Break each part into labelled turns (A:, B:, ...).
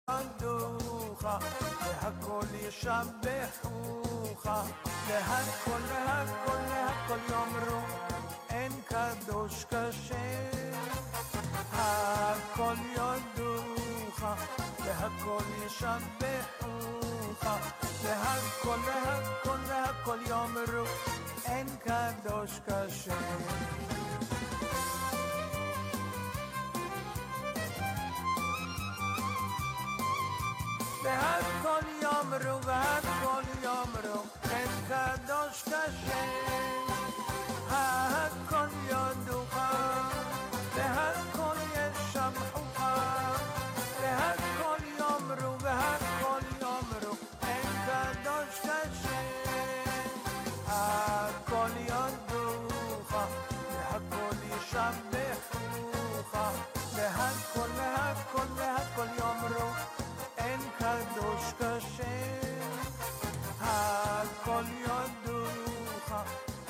A: יעבדוך, והכל ישבחוך, והכל והכל והכל יאמרו, אין קדוש כשם. הכל יודוך, והכל ישבחוך, והכל והכל והכל יאמרו, אין קדוש כשם. והכל יאמרו, והכל יאמרו, אין קדוש כשם. הכל יודוך, והכל ישבחוך, והכל יאמרו, והכל יאמרו, אין קדוש כשם. הכל יודוך, והכל ישבחוך, והכל והכל והכל יאמרו, אין קדוש כשם. הכל יודוך,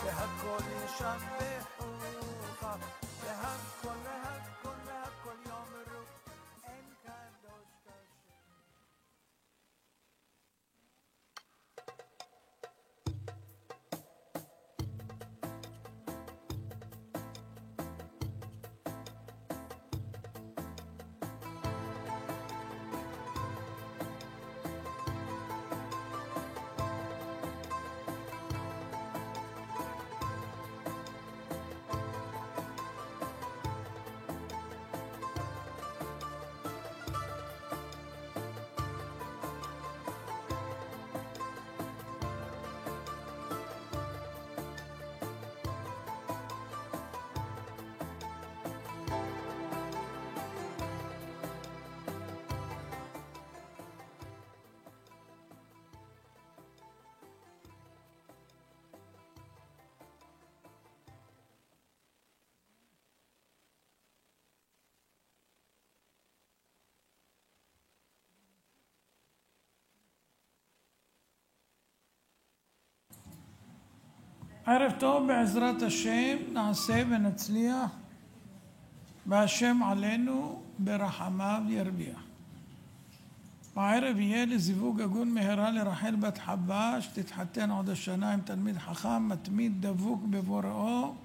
A: והכל ישבחוך, והכל והכל והכל יאמרו, אין קדוש כשם.
B: ערב טוב, בעזרת השם נעשה ונצליח, והשם עלינו ברחמיו ירביח. הערב יהיה לזיווג הגון מהרה לרחל בת חבה, שתתחתן עוד השנה עם תלמיד חכם מתמיד דבוק בבוראו,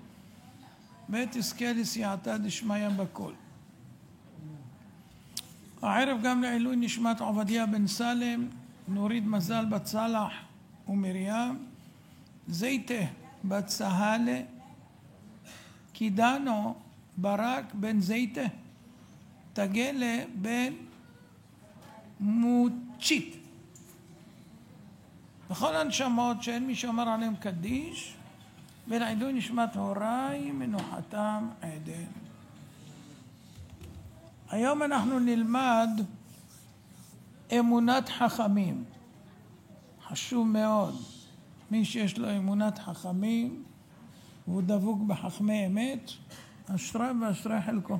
B: ותזכה לסייעתא דשמיא בכל. הערב גם לעילוי נשמת עובדיה בן סלם, נורית מזל בת סלח ומרים, זייתה בת סהלה, קידנו ברק בן זייתה, תגלה בן מוצ'ית. וכל הנשמות שאין מי שאומר עליהם קדיש, ולעילוי נשמת הוריי מנוחתם עדן. היום אנחנו נלמד אמונת חכמים. חשוב מאוד. מי שיש לו אמונת חכמים והוא דבוק בחכמי אמת, אשרי ואשרי חלקו.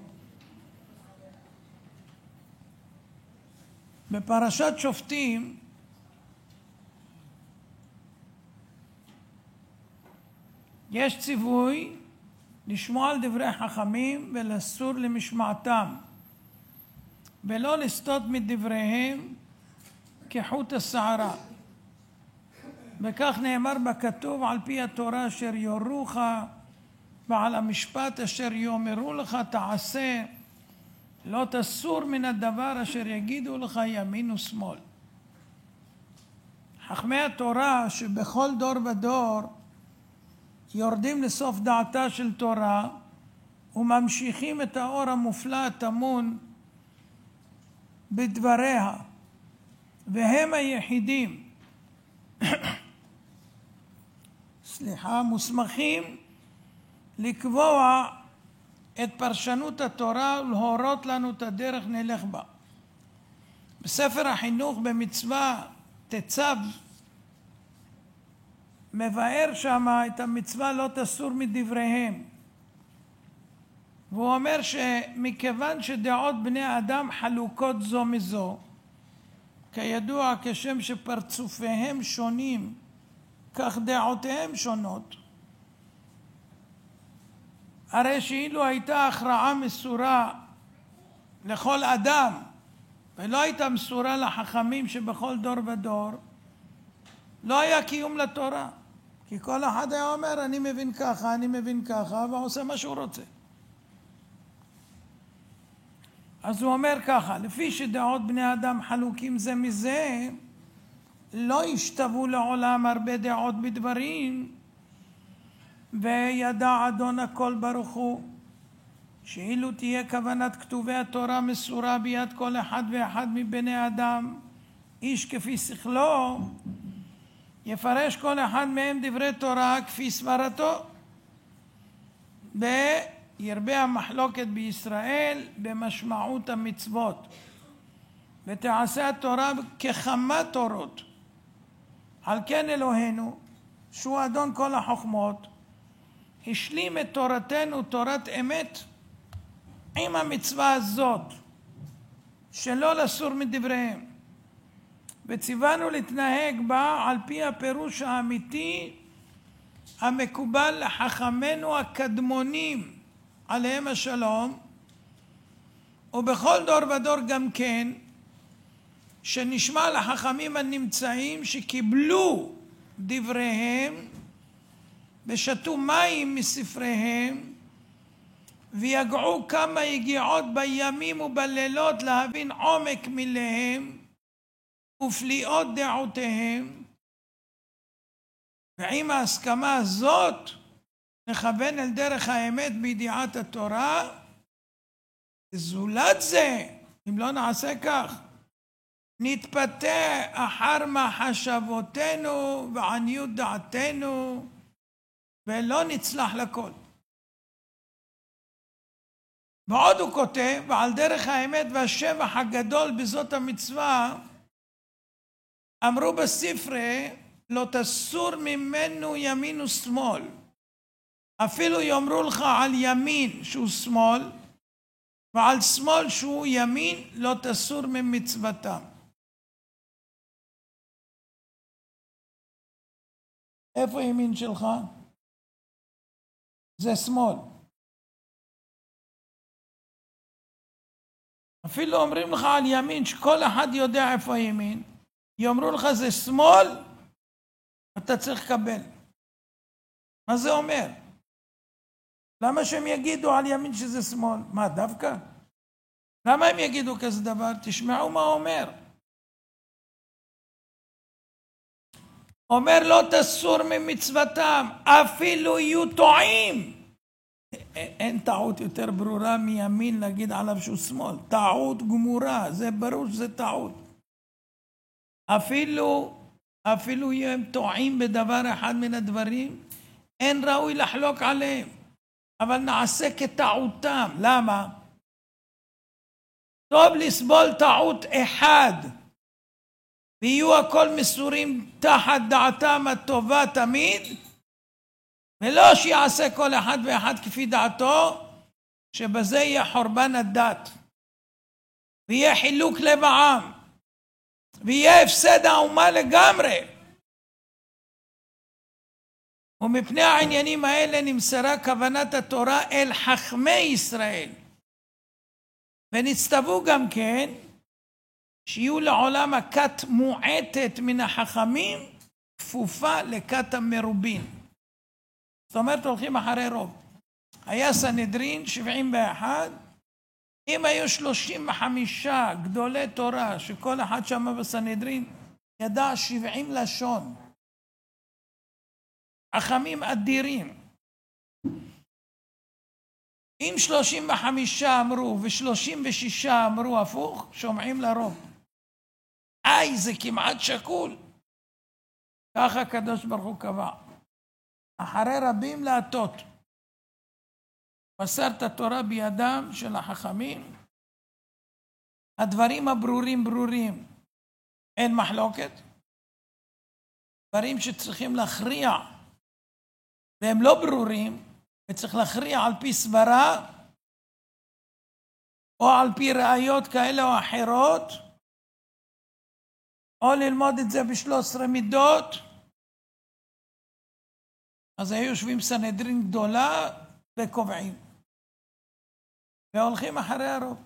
B: בפרשת שופטים יש ציווי לשמוע על דברי חכמים ולסור למשמעתם, ולא לסטות מדבריהם כחוט השערה. וכך נאמר בכתוב, על פי התורה אשר יורוך ועל המשפט אשר יאמרו לך תעשה, לא תסור מן הדבר אשר יגידו לך ימין ושמאל. חכמי התורה שבכל דור ודור יורדים לסוף דעתה של תורה וממשיכים את האור המופלא הטמון בדבריה, והם היחידים מוסמכים לקבוע את פרשנות התורה ולהורות לנו את הדרך נלך בה. בספר החינוך במצווה תצב מבאר שמה את המצווה לא תסור מדבריהם, והוא אומר שמכיוון שדעות בני האדם חלוקות זו מזו, כידוע כשם שפרצופיהם שונים כך דעותיהם שונות, הרי שאילו הייתה הכרעה מסורה לכל אדם ולא הייתה מסורה לחכמים שבכל דור ודור, לא היה קיום לתורה. כי כל אחד היה אומר, אני מבין ככה, אני מבין ככה, ועושה מה שהוא רוצה. אז הוא אומר ככה, לפי שדעות בני אדם חלוקים זה מזה, לא ישתוו לעולם הרבה דעות בדברים, וידע אדון הכל ברוך הוא, שאילו תהיה כוונת כתובי התורה מסורה ביד כל אחד ואחד מבני אדם, איש כפי שכלו, יפרש כל אחד מהם דברי תורה כפי סברתו, וירבה המחלוקת בישראל במשמעות המצוות, ותעשה התורה ככמה תורות. על כן אלוהינו, שהוא אדון כל החוכמות, השלים את תורתנו, תורת אמת, עם המצווה הזאת, שלא לסור מדבריהם. וציוונו להתנהג בה על פי הפירוש האמיתי, המקובל לחכמינו הקדמונים, עליהם השלום, ובכל דור ודור גם כן, שנשמע לחכמים הנמצאים שקיבלו דבריהם, ושתו מים מספריהם, ויגעו כמה יגיעות בימים ובלילות להבין עומק מיליהם ופליאות דעותיהם, ועם ההסכמה הזאת נכוון אל דרך האמת בידיעת התורה. זולת זה, אם לא נעשה כך, נתפתה אחר מחשבותינו ועניות דעתנו, ולא נצלח לכל. ועוד הוא כותב, ועל דרך האמת והשבח הגדול בזאת המצווה, אמרו בספרי, לא תסור ממנו ימין ושמאל. אפילו יאמרו לך על ימין שהוא שמאל, ועל שמאל שהוא ימין, לא תסור ממצוותם. איפה ימין שלך? זה שמאל. אפילו אומרים לך על ימין, שכל אחד יודע איפה ימין, יאמרו לך זה שמאל, אתה צריך לקבל. מה זה אומר? למה שהם יגידו על ימין שזה שמאל? מה, דווקא? למה הם יגידו כזה דבר? תשמעו מה אומר. אומר לא תסור ממצוותם, אפילו יהיו טועים. אין טעות יותר ברורה מימין להגיד עליו שהוא שמאל. טעות גמורה, זה ברור שזה טעות. אפילו הם טועים בדבר אחד מן הדברים, אין ראוי לחלוק עליהם. אבל נעשה כטעותם. למה? טוב לסבול טעות אחד, ויהיו הכל מסורים תחת דעתם הטובה תמיד, ולא שיעשה כל אחד ואחד כפי דעתו, שבזה יהיה חורבן הדת, ויהיה חילוק לב העם, ויהיה הפסד האומה לגמרי. ומפני העניינים האלה נמסרה כוונת התורה אל חכמי ישראל, ונצטוו גם כן שיהיו לעולם הכת מועטת מן החכמים, כפופה לכת המרובין. זאת אומרת, הולכים אחרי רוב. היה סנהדרין 71, אם היו 35 גדולי תורה, שכל אחד שם בסנהדרין ידע 70 לשון, חכמים אדירים. אם 35 אמרו ו36 אמרו הפוך, שומעים לרוב. זה כמעט שקול. ככה הקדוש ברוך הוא קבע. אחרי רבים להטות. מסר את התורה בידם של החכמים. הדברים הברורים ברורים. אין מחלוקת. דברים שצריכים להכריע, והם לא ברורים, וצריך להכריע על פי סברה, או על פי ראיות כאלה או אחרות, או ללמוד את זה ב13 מידות. אז היו יושבים סנהדרין גדולה וקובעים, והולכים אחרי הרוב.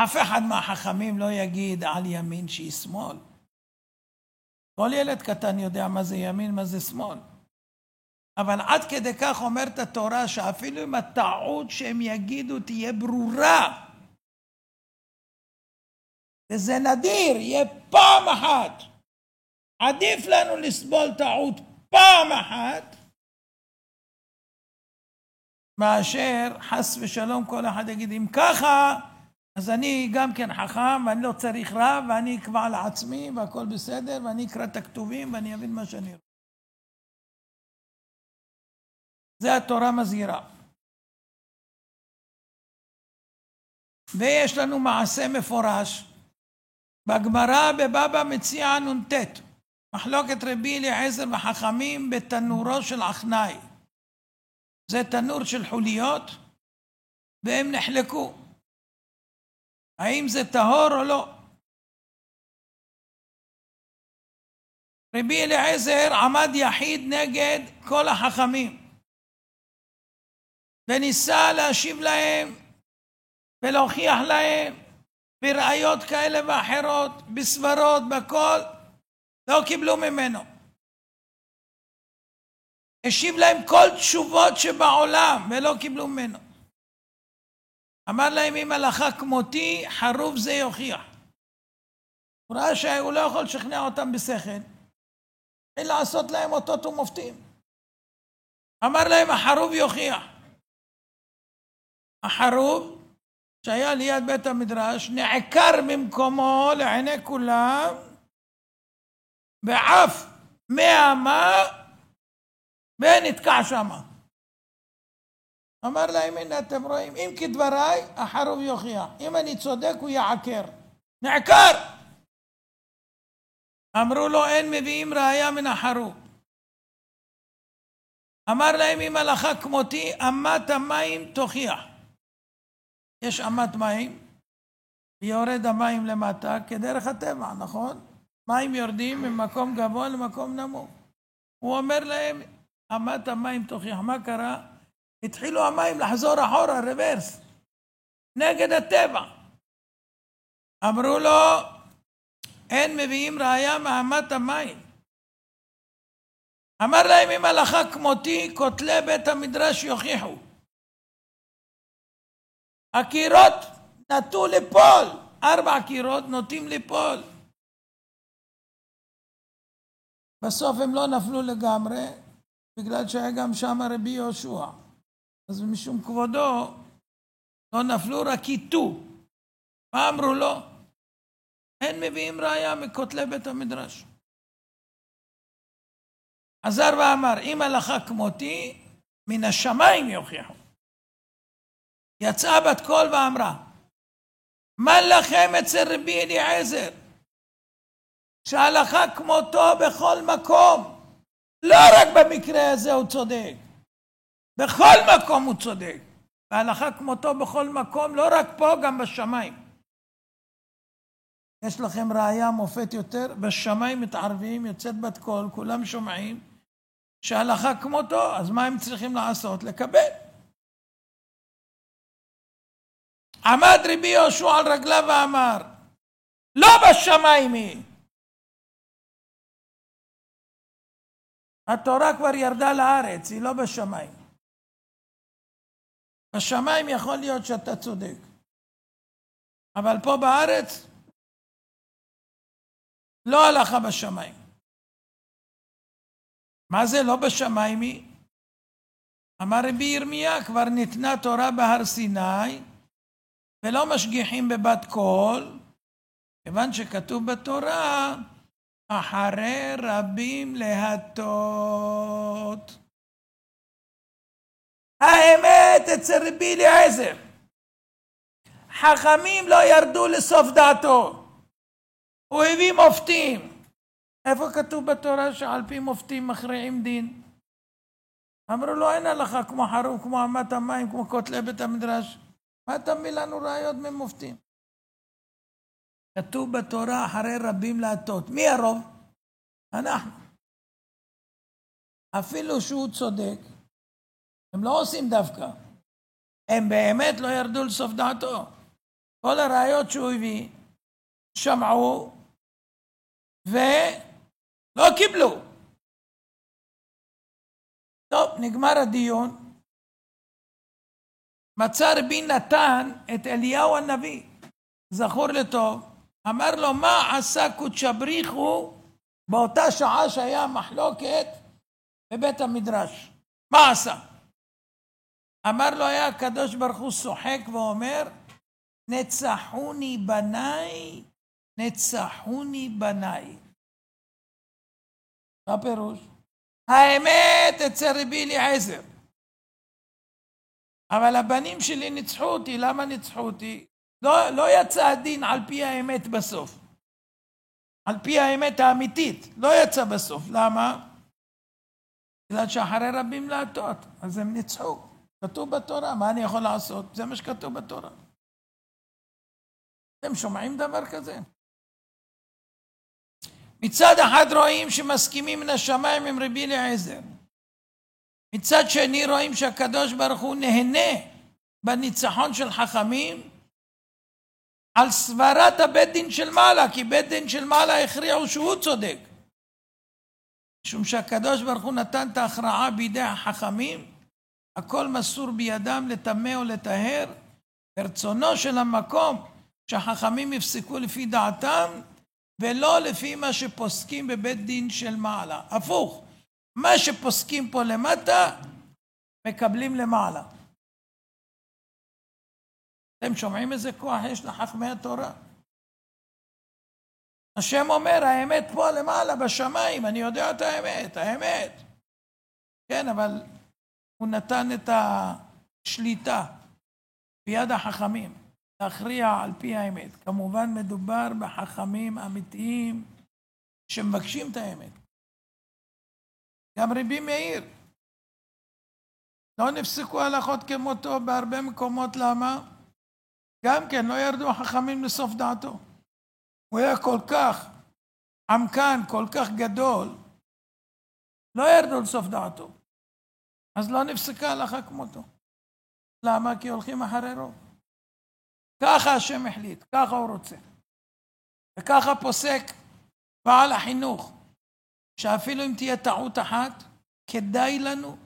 B: אף אחד מהחכמים לא יגיד על ימין שהיא שמאל. כל ילד קטן יודע מה זה ימין, מה זה שמאל. אבל עד כדי כך אומרת התורה שאפילו אם הטעות שהם יגידו תהיה ברורה, וזה נדיר, יהיה פעם אחת. עדיף לנו לסבול טעות פעם אחת, מאשר חס ושלום כל אחד יגיד, אם ככה, אז אני גם כן חכם, ואני לא צריך רב, ואני אקבע לעצמי, והכל בסדר, ואני אקרא את הכתובים, ואני אבין מה שאני רוצה. זה התורה מזהירה. ויש לנו מעשה מפורש, בגמרא בבבא מציעא נ"ט, מחלוקת רבי אליעזר וחכמים בתנורו של עכנאי. זה תנור של חוליות, והם נחלקו. האם זה טהור או לא? רבי אליעזר עמד יחיד נגד כל החכמים, וניסה להשיב להם ולהוכיח להם בראיות כאלה ואחרות, בסברות, בכל, לא קיבלו ממנו. השיב להם כל תשובות שבעולם ולא קיבלו ממנו. אמר להם, אם הלכה כמותי, חרוב זה יוכיח. הוא ראה שהוא לא יכול לשכנע אותם בשכל, אלא לעשות להם אותות ומופתים. אמר להם, החרוב יוכיח. החרוב שהיה ליד בית המדרש נעקר ממקומו לעיני כולם, ועף מהמה ונתקע שמה. אמר להם, הנה אתם רואים, אם כדבריי, החרוב יוכיח. אם אני צודק, הוא יעקר. נעקר! אמרו לו, אין מביאים ראיה מן החרוב. אמר להם, אם הלכה כמותי, אמת המים תוכיח. יש אמת מים, ויורד המים למטה כדרך הטבע, נכון? מים יורדים ממקום גבוה למקום נמוך. הוא אומר להם, אמת המים תוכיח. מה קרה? התחילו המים לחזור אחורה, רוורס, נגד הטבע. אמרו לו, אין מביאים ראיה מאמת המים. אמר להם, אם הלכה כמותי, כותלי בית המדרש יוכיחו. הקירות נטו ליפול, 4 קירות נוטים ליפול. בסוף הם לא נפלו לגמרי, בגלל שהיה גם שם רבי יהושע. אז משום כבודו לא נפלו, רק איתו. מה אמרו לו? אין מביאים ראיה מכותלי בית המדרש. חזר ואמר, אם הלכה כמותי, מן השמיים יוכיחו. יצאה בת קול ואמרה, מה לכם אצל רבי אליעזר, שההלכה כמותו בכל מקום, לא רק במקרה הזה הוא צודק, בכל מקום הוא צודק. וההלכה כמותו בכל מקום, לא רק פה, גם בשמיים. יש לכם ראיה מופת יותר, בשמיים מתערבים, יוצאת בת קול, כולם שומעים, שההלכה כמותו, אז מה הם צריכים לעשות? לקבל. עמד רבי יהושע על רגליו ואמר, לא בשמיים היא. התורה כבר ירדה לארץ, היא לא בשמיים. בשמיים יכול להיות שאתה צודק. אבל פה בארץ, לא הלכה בשמיים. מה זה לא בשמיים היא? אמר רבי ירמיה, כבר ניתנה תורה בהר סיני, ולא משגיחים בבת קול, כיוון שכתוב בתורה, אחרי רבים להטות. האמת אצל רבי אליעזר, חכמים לא ירדו לסוף דעתו, הוא הביא מופתים. איפה כתוב בתורה שעל פי מופתים מכריעים דין? אמרו לו, אין הלכה כמו חרוב, כמו אמת המים, כמו כותלי בית המדרש. מה אתה מביא לנו ראיות ממופתים? כתוב בתורה אחרי רבים להטות. מי הרוב? אנחנו. אפילו שהוא צודק, הם לא עושים דווקא. הם באמת לא ירדו לסוף דעתו. כל הראיות שהוא הביא, שמעו ולא קיבלו. טוב, נגמר הדיון. מצא רבי נתן את אליהו הנביא, זכור לטוב, אמר לו, מה עשה קודש בריחו באותה שעה שהיה מחלוקת בבית המדרש? מה עשה? אמר לו, היה הקדוש ברוך הוא שוחק ואומר, נצחוני בניי, נצחוני בניי. מה פירוש? האמת אצל רבי אליעזר, אבל הבנים שלי ניצחו אותי. למה ניצחו אותי? לא יצא הדין על פי האמת בסוף, על פי האמת האמיתית, לא יצא בסוף. למה? בגלל שאחרי רבים להטות, אז הם ניצחו. כתוב בתורה, מה אני יכול לעשות? זה מה שכתוב בתורה. אתם שומעים דבר כזה? מצד אחד רואים שמסכימים מן השמיים עם רבי אליעזר, מצד שני רואים שהקדוש ברוך הוא נהנה בניצחון של חכמים על סברת הבית דין של מעלה, כי בית דין של מעלה הכריעו שהוא צודק, משום שהקדוש ברוך הוא נתן את ההכרעה בידי החכמים, הכל מסור בידם לטמא או לטהר, ברצונו של המקום שהחכמים יפסקו לפי דעתם ולא לפי מה שפוסקים בבית דין של מעלה. הפוך, מה שפוסקים פה למטה מקבלים למעלה. אתם שומעים איזה כוח יש לחכמי התורה? השם אומר, האמת פה למעלה בשמיים, אני יודע את האמת, האמת. כן, אבל הוא נתן את השליטה ביד החכמים, להכריע על פי האמת. כמובן מדובר בחכמים אמיתיים שמבקשים את האמת. גם רבי מאיר, לא נפסקו הלכות כמותו בהרבה מקומות. למה? גם כן לא ירדו החכמים לסוף דעתו. הוא היה כל כך עמקן, כל כך גדול, לא ירדו לסוף דעתו. אז לא נפסקה הלכה כמותו. למה? כי הולכים אחרי רוב. ככה השם החליט, ככה הוא רוצה. וככה פוסק בעל החינוך, שאפילו אם תהיה טעות אחת, כדאי לנו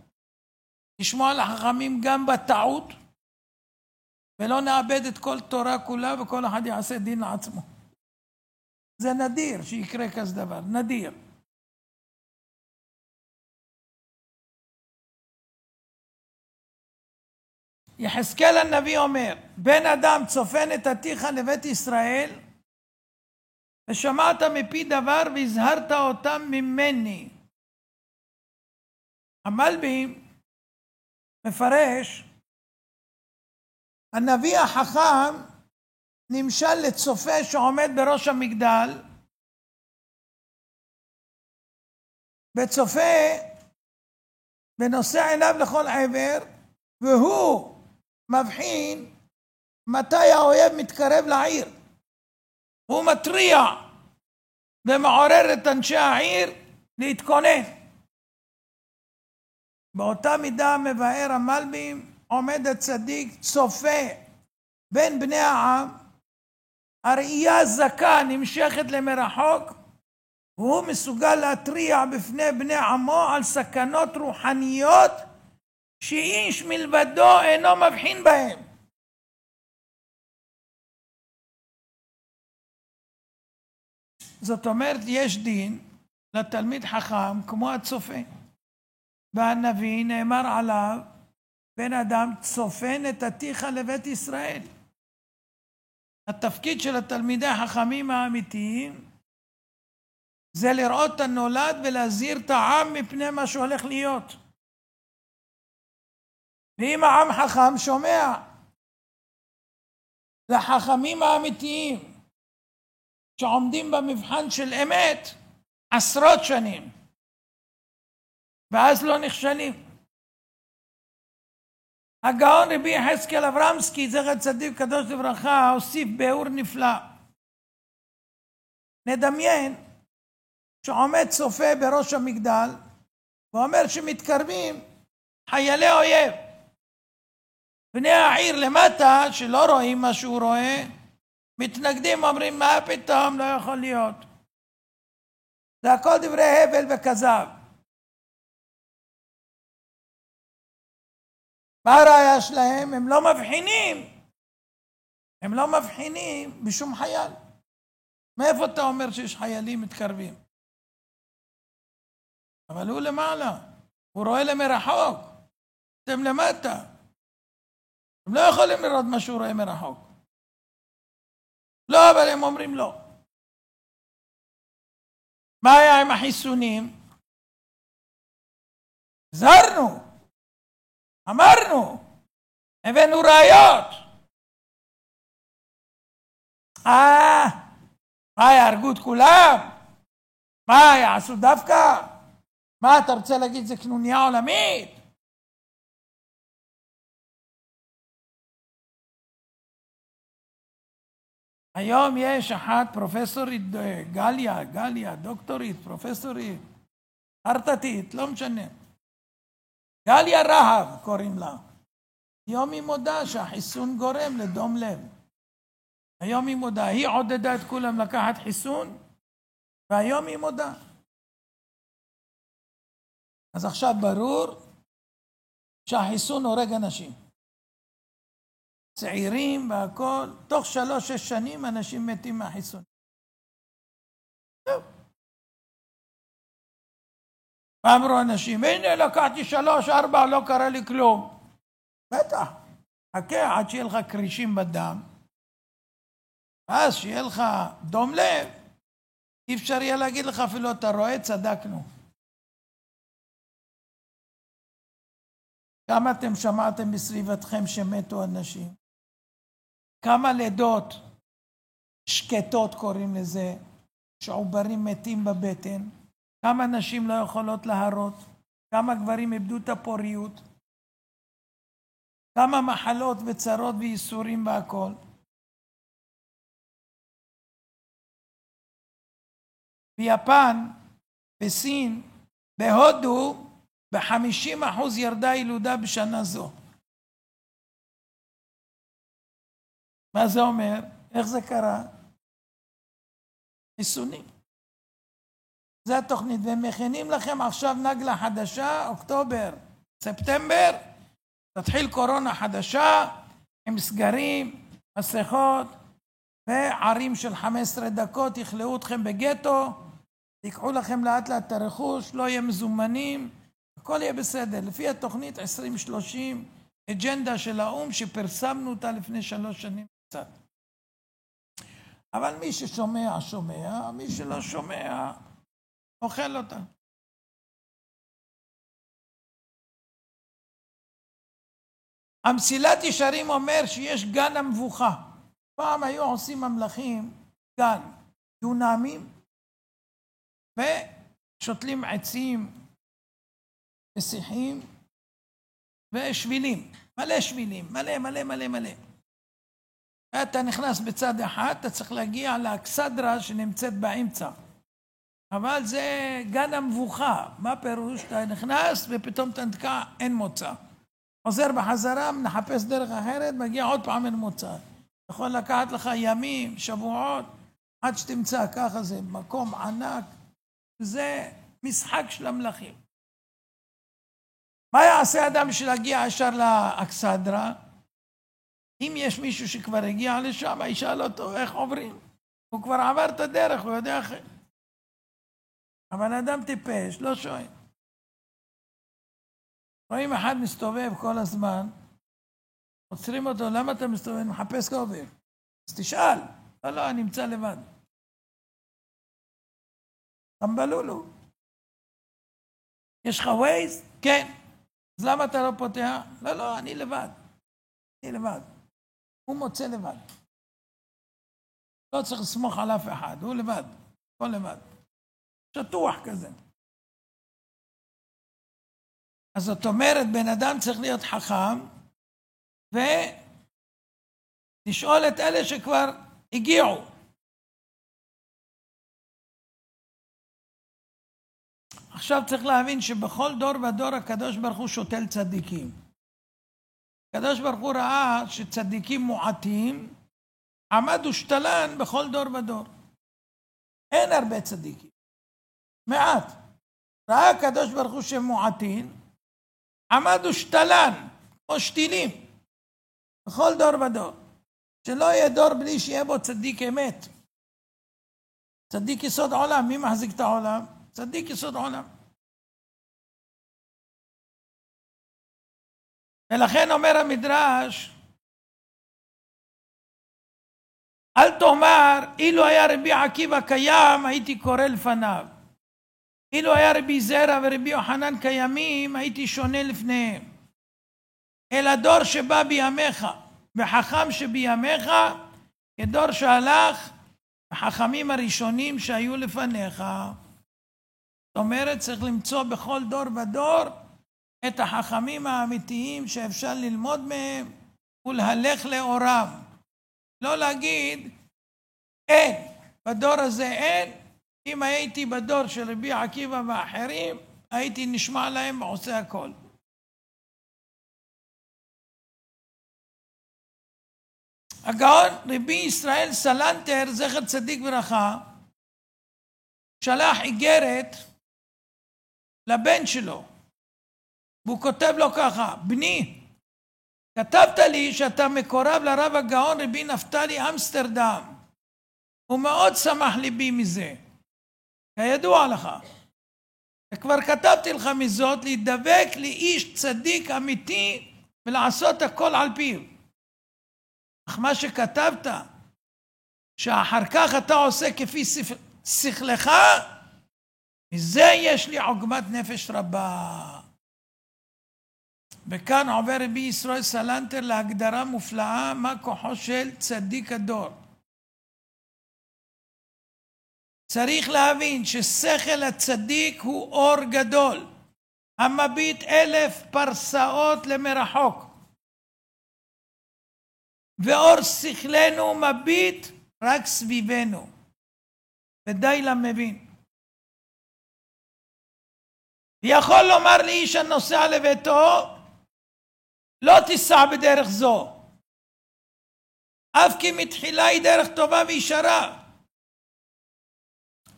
B: לשמוע לחכמים גם בטעות, ולא נאבד את כל תורה כולה וכל אחד יעשה דין לעצמו. זה נדיר שיקרה כזה דבר, נדיר. יחזקאל הנביא אומר, בן אדם צופן את עתיך לבית ישראל, ושמעת מפי דבר והזהרת אותם ממני. המלבי מפרש, הנביא החכם נמשל לצופה שעומד בראש המגדל, וצופה ונושא עיניו לכל עבר, והוא מבחין מתי האויב מתקרב לעיר. הוא מטריע ומעורר את אנשי העיר להתכונן. באותה מידה מבאר המלבי, עומד הצדיק צופה בין בני העם, הראייה זכה נמשכת למרחוק, והוא מסוגל להטריע בפני בני עמו על סכנות רוחניות שאיש מלבדו אינו מבחין בהם. זאת אומרת, יש דין לתלמיד חכם כמו הצופה. והנביא נאמר עליו, בן אדם צופן את עתיך לבית ישראל. התפקיד של התלמידי החכמים האמיתיים זה לראות את הנולד ולהזהיר את העם מפני מה שהולך להיות. ואם העם חכם שומע לחכמים האמיתיים שעומדים במבחן של אמת עשרות שנים, ואז לא נכשלים. הגאון רבי יחזקאל אברמסקי, זכר צדיק קדוש לברכה, הוסיף ביאור נפלא. נדמיין שעומד צופה בראש המגדל ואומר שמתקרבים חיילי אויב. בני העיר למטה שלא רואים מה שהוא רואה, מתנגדים, אומרים, מה פתאום, לא יכול להיות. זה הכל דברי הבל וכזב. מה הראיה שלהם? הם לא מבחינים. הם לא מבחינים בשום חייל. מאיפה אתה אומר שיש חיילים מתקרבים? אבל הוא למעלה. הוא רואה למרחוק. אתם למטה. הם לא יכולים לראות מה שהוא רואה מרחוק. לא, אבל הם אומרים לא. מה היה עם החיסונים? זרנו. אמרנו. הבאנו ראיות. מה יהרגו את כולם? מה יעשו דווקא? מה אתה רוצה להגיד זה קנוניה עולמית? היום יש אחת פרופסורית גליה, דוקטורית, פרופסורית, הרטטית, לא משנה. גליה רהב קוראים לה. היום היא מודה שהחיסון גורם לדום לב. היום היא מודה, היא עודדה את כולם לקחת חיסון, והיום היא מודה. אז עכשיו ברור שהחיסון הורג אנשים. צעירים והכל, תוך 3-6 שנים אנשים מתים מהחיסון. ואמרו אנשים, הנה לקחתי 3-4, לא קרה לי כלום. בטח, חכה עד שיהיה לך קרישים בדם, אז שיהיה לך דום לב, אי אפשר יהיה להגיד לך אפילו, אתה רואה, צדקנו. כמה אתם שמעתם בסביבתכם שמתו אנשים? כמה לידות שקטות קוראים לזה, שעוברים מתים בבטן? כמה נשים לא יכולות להרות? כמה גברים איבדו את הפוריות? כמה מחלות וצרות וייסורים והכל? ביפן, בסין, בהודו, ב50% ירדה ילודה בשנה זו. מה זה אומר? איך זה קרה? חיסונים. זה התוכנית, והם מכינים לכם עכשיו נגלה חדשה, אוקטובר, ספטמבר, תתחיל קורונה חדשה, עם סגרים, מסכות, וערים של 15 דקות, יכלאו אתכם בגטו, ייקחו לכם לאט לאט את הרכוש, לא יהיה מזומנים, הכל יהיה בסדר. לפי התוכנית 2030, אג'נדה של האום שפרסמנו אותה לפני 3 שנים קצת. אבל מי ששומע, שומע, מי שלא שומע, אוכל אותה. המסילת ישרים אומר שיש גן המבוכה. פעם היו עושים ממלכים גן, דונמים, ושותלים עצים ושיחים ושבילים, מלא שבילים, מלא. אתה נכנס בצד אחד, אתה צריך להגיע לאכסדרה שנמצאת באמצע. אבל זה גן המבוכה. מה פירוש? אתה נכנס ופתאום אתה נתקע, אין מוצא. חוזר בחזרה, נחפש דרך אחרת, מגיע עוד פעם אין מוצא. יכול לקחת לך ימים, שבועות, עד שתמצא ככה, זה מקום ענק. זה משחק של המלכים. מה יעשה אדם בשביל להגיע ישר לאכסדרה? אם יש מישהו שכבר הגיע לשם, ישאל אותו איך עוברים. הוא כבר עבר את הדרך, הוא יודע אחרי. אבל אדם טיפש, לא שואל. רואים אחד מסתובב כל הזמן, עוצרים אותו, למה אתה מסתובב? מחפש כובע. אז תשאל. לא, אני נמצא לבד. תמבלולו. יש לך ווייז? כן. אז למה אתה לא פותח? לא, אני לבד. הוא מוצא לבד. לא צריך לסמוך על אף אחד, הוא לבד. הכל לבד. שטוח כזה. אז זאת אומרת, בן אדם צריך להיות חכם, ולשאול את אלה שכבר הגיעו. עכשיו צריך להבין שבכל דור ודור הקדוש ברוך הוא שותל צדיקים. הקדוש ברוך הוא ראה שצדיקים מועטים, עמד ושתלן בכל דור ודור. אין הרבה צדיקים, מעט. ראה הקדוש ברוך הוא שהם מועטין, עמד ושתלן, כמו שתילים, בכל דור ודור. שלא יהיה דור בלי שיהיה בו צדיק אמת. צדיק יסוד עולם, מי מחזיק את העולם? צדיק יסוד עולם. ולכן אומר המדרש, אל תאמר, אילו היה רבי עקיבא קיים, הייתי קורא לפניו. אילו היה רבי זרע ורבי יוחנן קיימים, הייתי שונה לפניהם. אלא דור שבא בימיך, וחכם שבימיך, כדור שהלך, החכמים הראשונים שהיו לפניך. זאת אומרת, צריך למצוא בכל דור ודור את החכמים האמיתיים שאפשר ללמוד מהם ולהלך לאורם. לא להגיד, אין, בדור הזה אין. אם הייתי בדור של רבי עקיבא ואחרים, הייתי נשמע להם ועושה הכל. הגאון רבי ישראל סלנטר, זכר צדיק ברכה, שלח איגרת לבן שלו, והוא כותב לו ככה, בני, כתבת לי שאתה מקורב לרב הגאון רבי נפתלי אמסטרדם, ומאוד שמח ליבי מזה, כידוע לך. וכבר כתבתי לך מזאת להידבק לאיש צדיק אמיתי ולעשות הכל על פיו. אך מה שכתבת, שאחר כך אתה עושה כפי שכלך, מזה יש לי עוגמת נפש רבה. וכאן עובר רבי ישראל סלנטר להגדרה מופלאה מה כוחו של צדיק הדור. צריך להבין ששכל הצדיק הוא אור גדול, המביט 1000 פרסאות למרחוק, ואור שכלנו מביט רק סביבנו, ודי למבין. יכול לומר לאיש הנוסע לביתו, לא תיסע בדרך זו, אף כי מתחילה היא דרך טובה וישרה,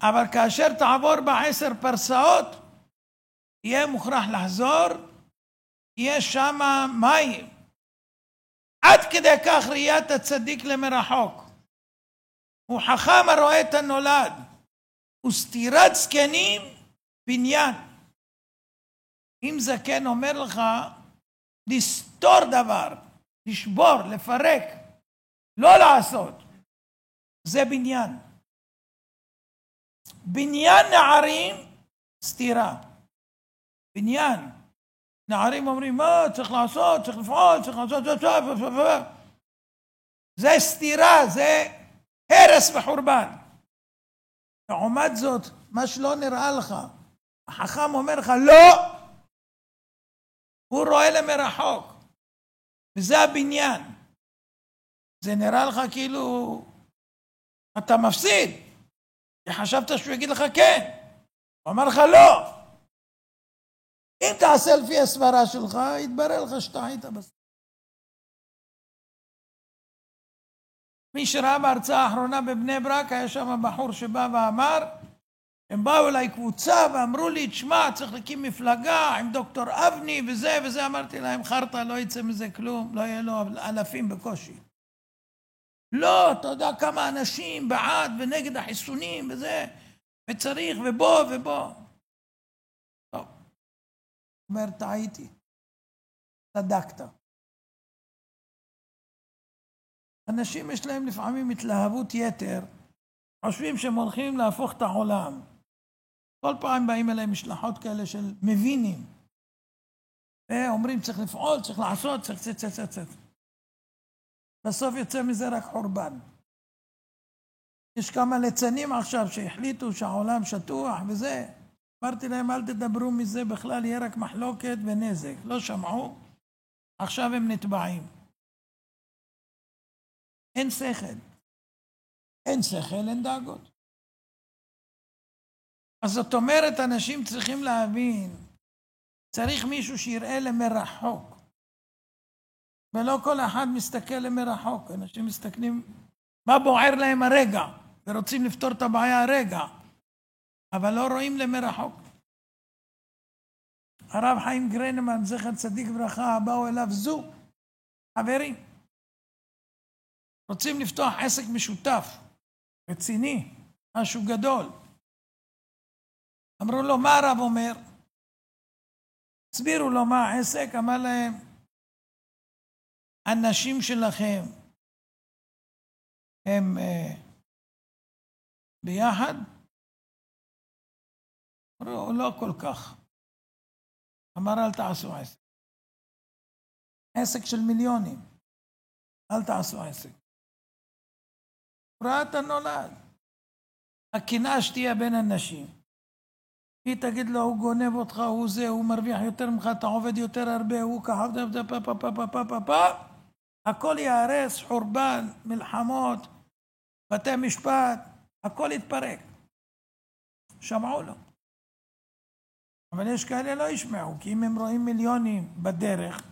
B: אבל כאשר תעבור ב10 פרסאות, יהיה מוכרח לחזור, יהיה שם מים. עד כדי כך ראיית הצדיק למרחוק. הוא חכם הרואה את הנולד, וסתירת זקנים בניין. אם זקן אומר לך, לסתור דבר, לשבור, לפרק, לא לעשות, זה בניין. בניין נערים, סתירה. בניין. נערים אומרים, מה צריך לעשות, צריך לפעול, צריך לעשות, זה סתירה, זה הרס וחורבן. לעומת זאת, מה שלא נראה לך, החכם אומר לך, לא, הוא רואה למרחוק, וזה הבניין. זה נראה לך כאילו, אתה מפסיד, חשבת שהוא יגיד לך כן, הוא אמר לך לא. אם תעשה לפי הסברה שלך, יתברר לך שאתה היית בסדר. מי שראה בהרצאה האחרונה בבני ברק, היה שם בחור שבא ואמר, הם באו אליי קבוצה ואמרו לי, תשמע, צריך להקים מפלגה עם דוקטור אבני וזה, אמרתי להם, חרטה, לא יצא מזה כלום, לא יהיה לו אלפים בקושי. לא, אתה יודע כמה אנשים בעד ונגד החיסונים וזה, וצריך ובוא. טוב. אומר, טעיתי. צדקת. אנשים יש להם לפעמים התלהבות יתר, חושבים שהם הולכים להפוך את העולם. כל פעם באים אליהם משלחות כאלה של מבינים. ואומרים, צריך לפעול, צריך לעשות, צריך. בסוף יוצא מזה רק חורבן. יש כמה ליצנים עכשיו שהחליטו שהעולם שטוח וזה. אמרתי להם, אל תדברו מזה בכלל, יהיה רק מחלוקת ונזק. לא שמעו, עכשיו הם נטבעים. אין שכל, אין דאגות. אז זאת אומרת, אנשים צריכים להבין, צריך מישהו שיראה למרחוק. ולא כל אחד מסתכל למרחוק, אנשים מסתכלים מה בוער להם הרגע, ורוצים לפתור את הבעיה הרגע, אבל לא רואים למרחוק. הרב חיים גרנמן, זכר צדיק ברכה, באו אליו זוג, חברים, רוצים לפתוח עסק משותף, רציני, משהו גדול. אמרו לו, מה הרב אומר? הסבירו לו מה העסק, אמר להם, הנשים שלכם הם ביחד? אמרו, לא כל כך. אמר, אל תעשו עסק. עסק של מיליונים. אל תעשו עסק. פרעת הנולד. הקנאה שתהיה בין הנשים. היא תגיד לו, הוא גונב אותך, הוא זה, הוא מרוויח יותר ממך, אתה עובד יותר הרבה, הוא ככה, הכל יהרס, חורבן, מלחמות, בתי משפט, הכל יתפרק. שמעו לו. אבל יש כאלה לא ישמעו, כי אם הם רואים מיליונים בדרך,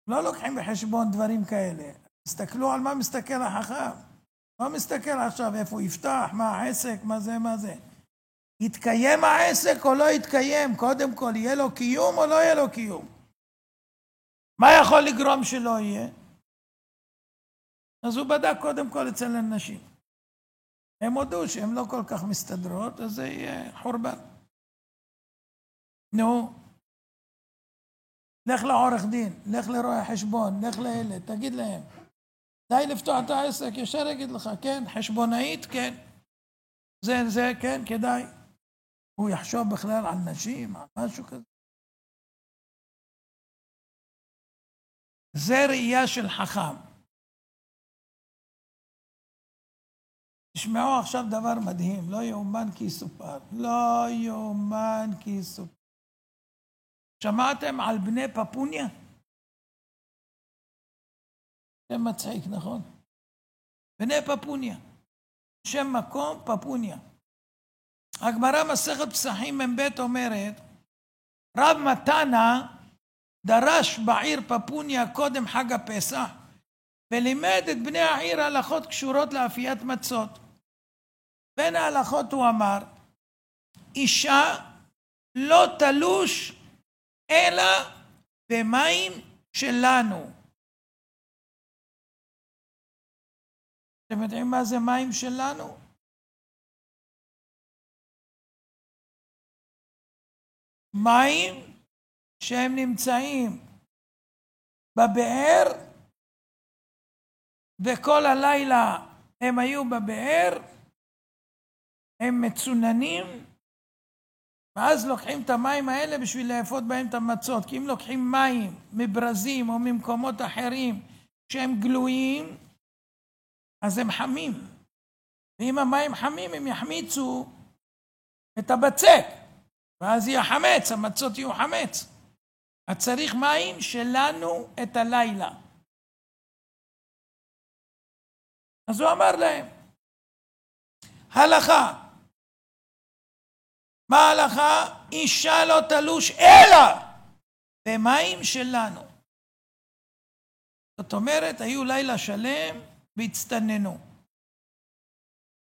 B: לא לוקחים בחשבון דברים כאלה. תסתכלו על מה מסתכל החכם. לא מסתכל עכשיו איפה הוא יפתח, מה העסק, מה זה. יתקיים העסק או לא יתקיים? קודם כל, יהיה לו קיום או לא יהיה לו קיום? מה יכול לגרום שלא יהיה? אז הוא בדק קודם כל אצל הנשים. הם הודו שהם לא כל כך מסתדרות, אז זה יהיה חורבן. נו, לך לעורך דין, לך לרואי חשבון, לך לאלה, תגיד להם, די לפתוח את העסק, ישר יגיד לך, כן, חשבונאית, כן, זה, כן, כדאי. הוא יחשוב בכלל על נשים, על משהו כזה. זה ראייה של חכם. תשמעו עכשיו דבר מדהים, לא יאומן כי יסופר, לא יאומן כי יסופר. שמעתם על בני פפוניה? זה מצחיק, נכון? בני פפוניה, שם מקום פפוניה. הגמרא מסכת פסחים מ"ב אומרת, רב מתנה דרש בעיר פפוניה קודם חג הפסח, ולימד את בני העיר הלכות קשורות לאפיית מצות. בין ההלכות הוא אמר, אישה לא תלוש אלא במים שלנו. אתם יודעים מה זה מים שלנו? מים שהם נמצאים בבאר, וכל הלילה הם היו בבאר, הם מצוננים, ואז לוקחים את המים האלה בשביל לאפות בהם את המצות. כי אם לוקחים מים מברזים או ממקומות אחרים שהם גלויים, אז הם חמים. ואם המים חמים הם יחמיצו את הבצק, ואז יהיה חמץ, המצות יהיו חמץ. אז צריך מים שלנו את הלילה. אז הוא אמר להם, הלכה. מה ההלכה? אישה לא תלוש אלא במים שלנו. זאת אומרת, היו לילה שלם והצטננו.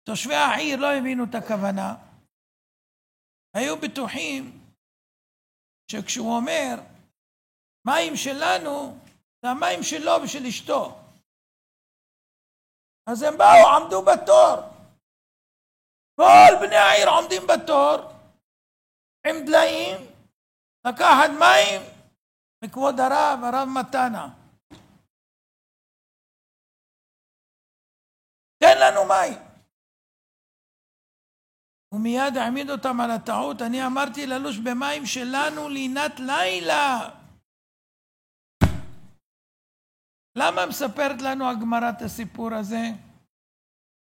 B: תושבי העיר לא הבינו את הכוונה. היו בטוחים שכשהוא אומר, מים שלנו, זה המים שלו ושל אשתו. אז הם באו, עמדו בתור. כל בני העיר עומדים בתור, עם דליים, לקחת מים מכבוד הרב מתנה. תן לנו מים. ומיד העמיד אותם על הטעות, אני אמרתי ללוש במים שלנו לינת לילה. למה מספרת לנו הגמרא את הסיפור הזה?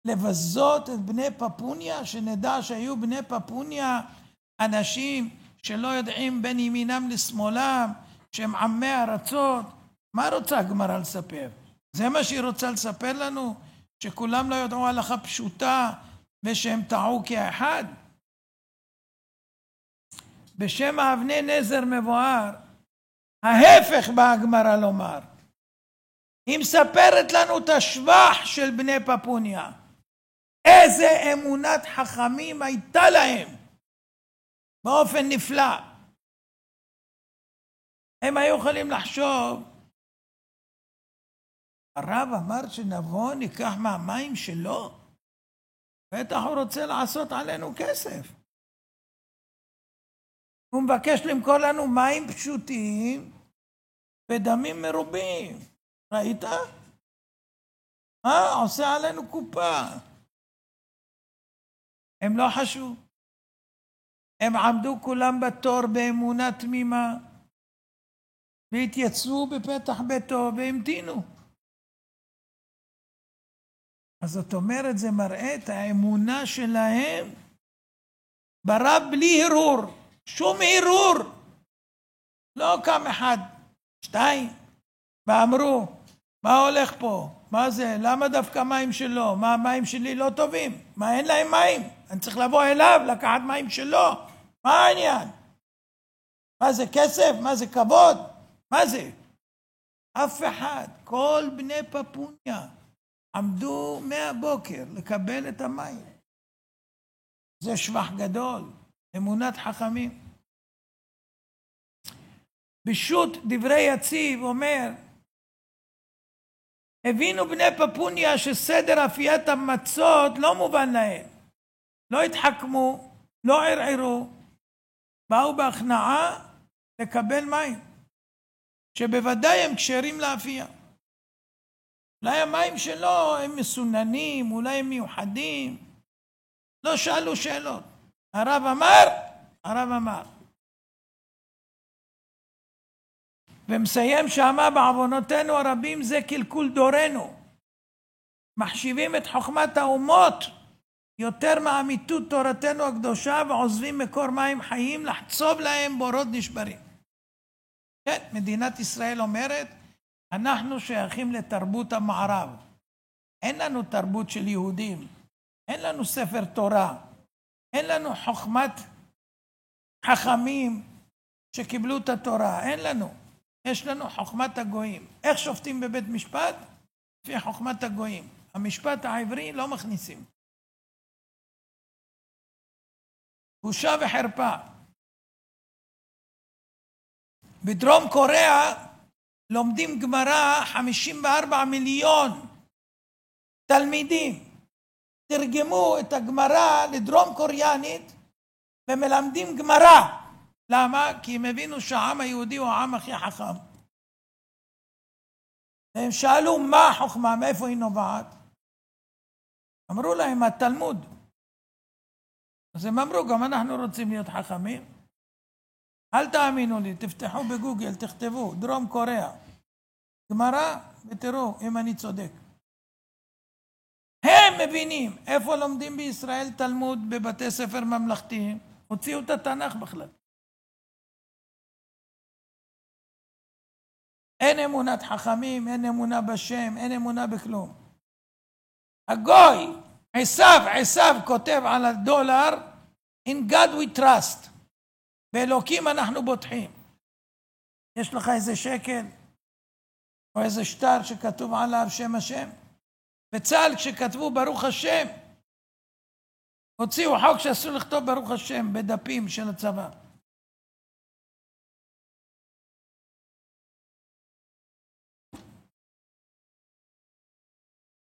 B: לבזות את בני פפוניה, שנדע שהיו בני פפוניה אנשים שלא יודעים בין ימינם לשמאלם, שהם עמי ארצות. מה רוצה הגמרא לספר? זה מה שהיא רוצה לספר לנו? שכולם לא יודעו הלכה פשוטה ושהם טעו כאחד? בשם האבני נזר מבואר, ההפך באה הגמרא לומר. היא מספרת לנו את השבח של בני פפוניה. איזה אמונת חכמים הייתה להם. באופן נפלא. הם היו יכולים לחשוב, הרב אמר שנבוא ניקח מהמים שלו, בטח הוא רוצה לעשות עלינו כסף. הוא מבקש למכור לנו מים פשוטים ודמים מרובים. ראית? עושה עלינו קופה. הם לא חשבו. הם עמדו כולם בתור באמונה תמימה, והתייצבו בפתח ביתו והמתינו. אז זאת אומרת, זה מראה את האמונה שלהם ברב בלי הרהור, שום הרהור. לא קם אחד, שתיים, ואמרו, מה הולך פה? מה זה? למה דווקא מים שלו? מה המים שלי לא טובים? מה, אין להם מים? אני צריך לבוא אליו, לקחת מים שלו? מה העניין? מה זה כסף? מה זה כבוד? מה זה? אף אחד, כל בני פפוניה עמדו מהבוקר לקבל את המים. זה שבח גדול, אמונת חכמים. בשו"ת דברי יציב אומר, הבינו בני פפוניה שסדר אפיית המצות לא מובן להם. לא התחכמו, לא ערערו, באו בהכנעה לקבל מים, שבוודאי הם כשרים לאפייה. אולי המים שלו הם מסוננים, אולי הם מיוחדים. לא שאלו שאלות. הרב אמר, הרב אמר. ומסיים שמה, בעוונותינו הרבים זה קלקול דורנו. מחשיבים את חוכמת האומות יותר מאמיתות תורתנו הקדושה, ועוזבים מקור מים חיים לחצוב להם בורות נשברים. כן, מדינת ישראל אומרת, אנחנו שייכים לתרבות המערב. אין לנו תרבות של יהודים. אין לנו ספר תורה. אין לנו חוכמת חכמים שקיבלו את התורה. אין לנו. יש לנו חוכמת הגויים. איך שופטים בבית משפט? לפי חוכמת הגויים. המשפט העברי לא מכניסים. בושה וחרפה. בדרום קוריאה לומדים גמרא 54 מיליון תלמידים. תרגמו את הגמרא לדרום קוריאנית ומלמדים גמרא. למה? כי הם הבינו שהעם היהודי הוא העם הכי חכם. והם שאלו מה החוכמה, מאיפה היא נובעת? אמרו להם התלמוד. אז הם אמרו, גם אנחנו רוצים להיות חכמים. אל תאמינו לי, תפתחו בגוגל, תכתבו, דרום קוריאה, גמרא, ותראו אם אני צודק. הם מבינים איפה לומדים בישראל תלמוד בבתי ספר ממלכתיים, הוציאו את התנ"ך בכלל. אין אמונת חכמים, אין אמונה בשם, אין אמונה בכלום. הגוי, עשיו כותב על הדולר, In God we trust. באלוקים אנחנו בוטחים. יש לך איזה שקל, או איזה שטר שכתוב עליו שם השם? בצה"ל כשכתבו ברוך השם, הוציאו חוק שאסור לכתוב ברוך השם בדפים של הצבא.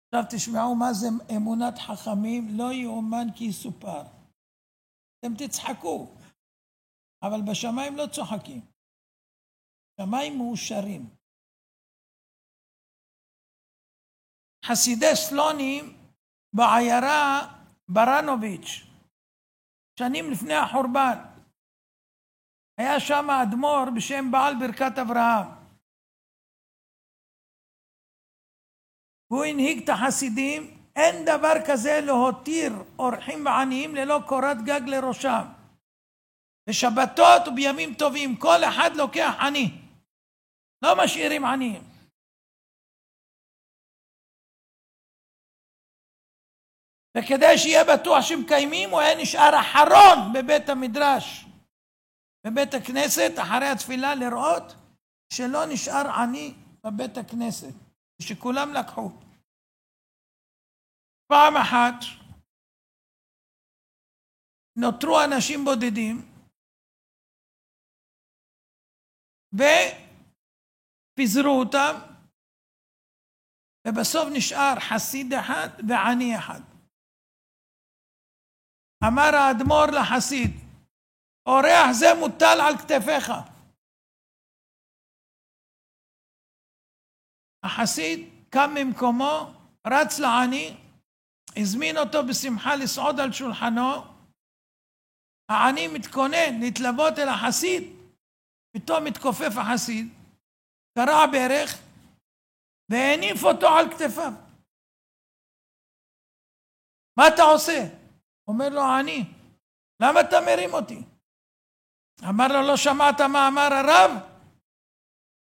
B: עכשיו תשמעו מה זה אמונת חכמים, לא יאומן כי יסופר. אתם תצחקו, אבל בשמיים לא צוחקים. שמיים מאושרים. חסידי סלונים בעיירה ברנוביץ', שנים לפני החורבן, היה שם אדמו"ר בשם בעל ברכת אברהם. הוא הנהיג את החסידים, אין דבר כזה להותיר אורחים ועניים ללא קורת גג לראשם. בשבתות ובימים טובים כל אחד לוקח עני, לא משאירים עניים. וכדי שיהיה בטוח שמקיימים, הוא היה נשאר אחרון בבית המדרש, בבית הכנסת, אחרי התפילה, לראות שלא נשאר עני בבית הכנסת. שכולם לקחו. פעם אחת נותרו אנשים בודדים, ופיזרו אותם, ובסוף נשאר חסיד אחד ועני אחד. אמר האדמו"ר לחסיד, אורח זה מוטל על כתפיך. החסיד קם ממקומו, רץ לעני, הזמין אותו בשמחה לסעוד על שולחנו. העני מתכונן להתלוות אל החסיד, פתאום מתכופף החסיד, קרע ברך והניף אותו על כתפיו. מה אתה עושה? אומר לו העני, למה אתה מרים אותי? אמר לו, לא שמעת מה אמר הרב?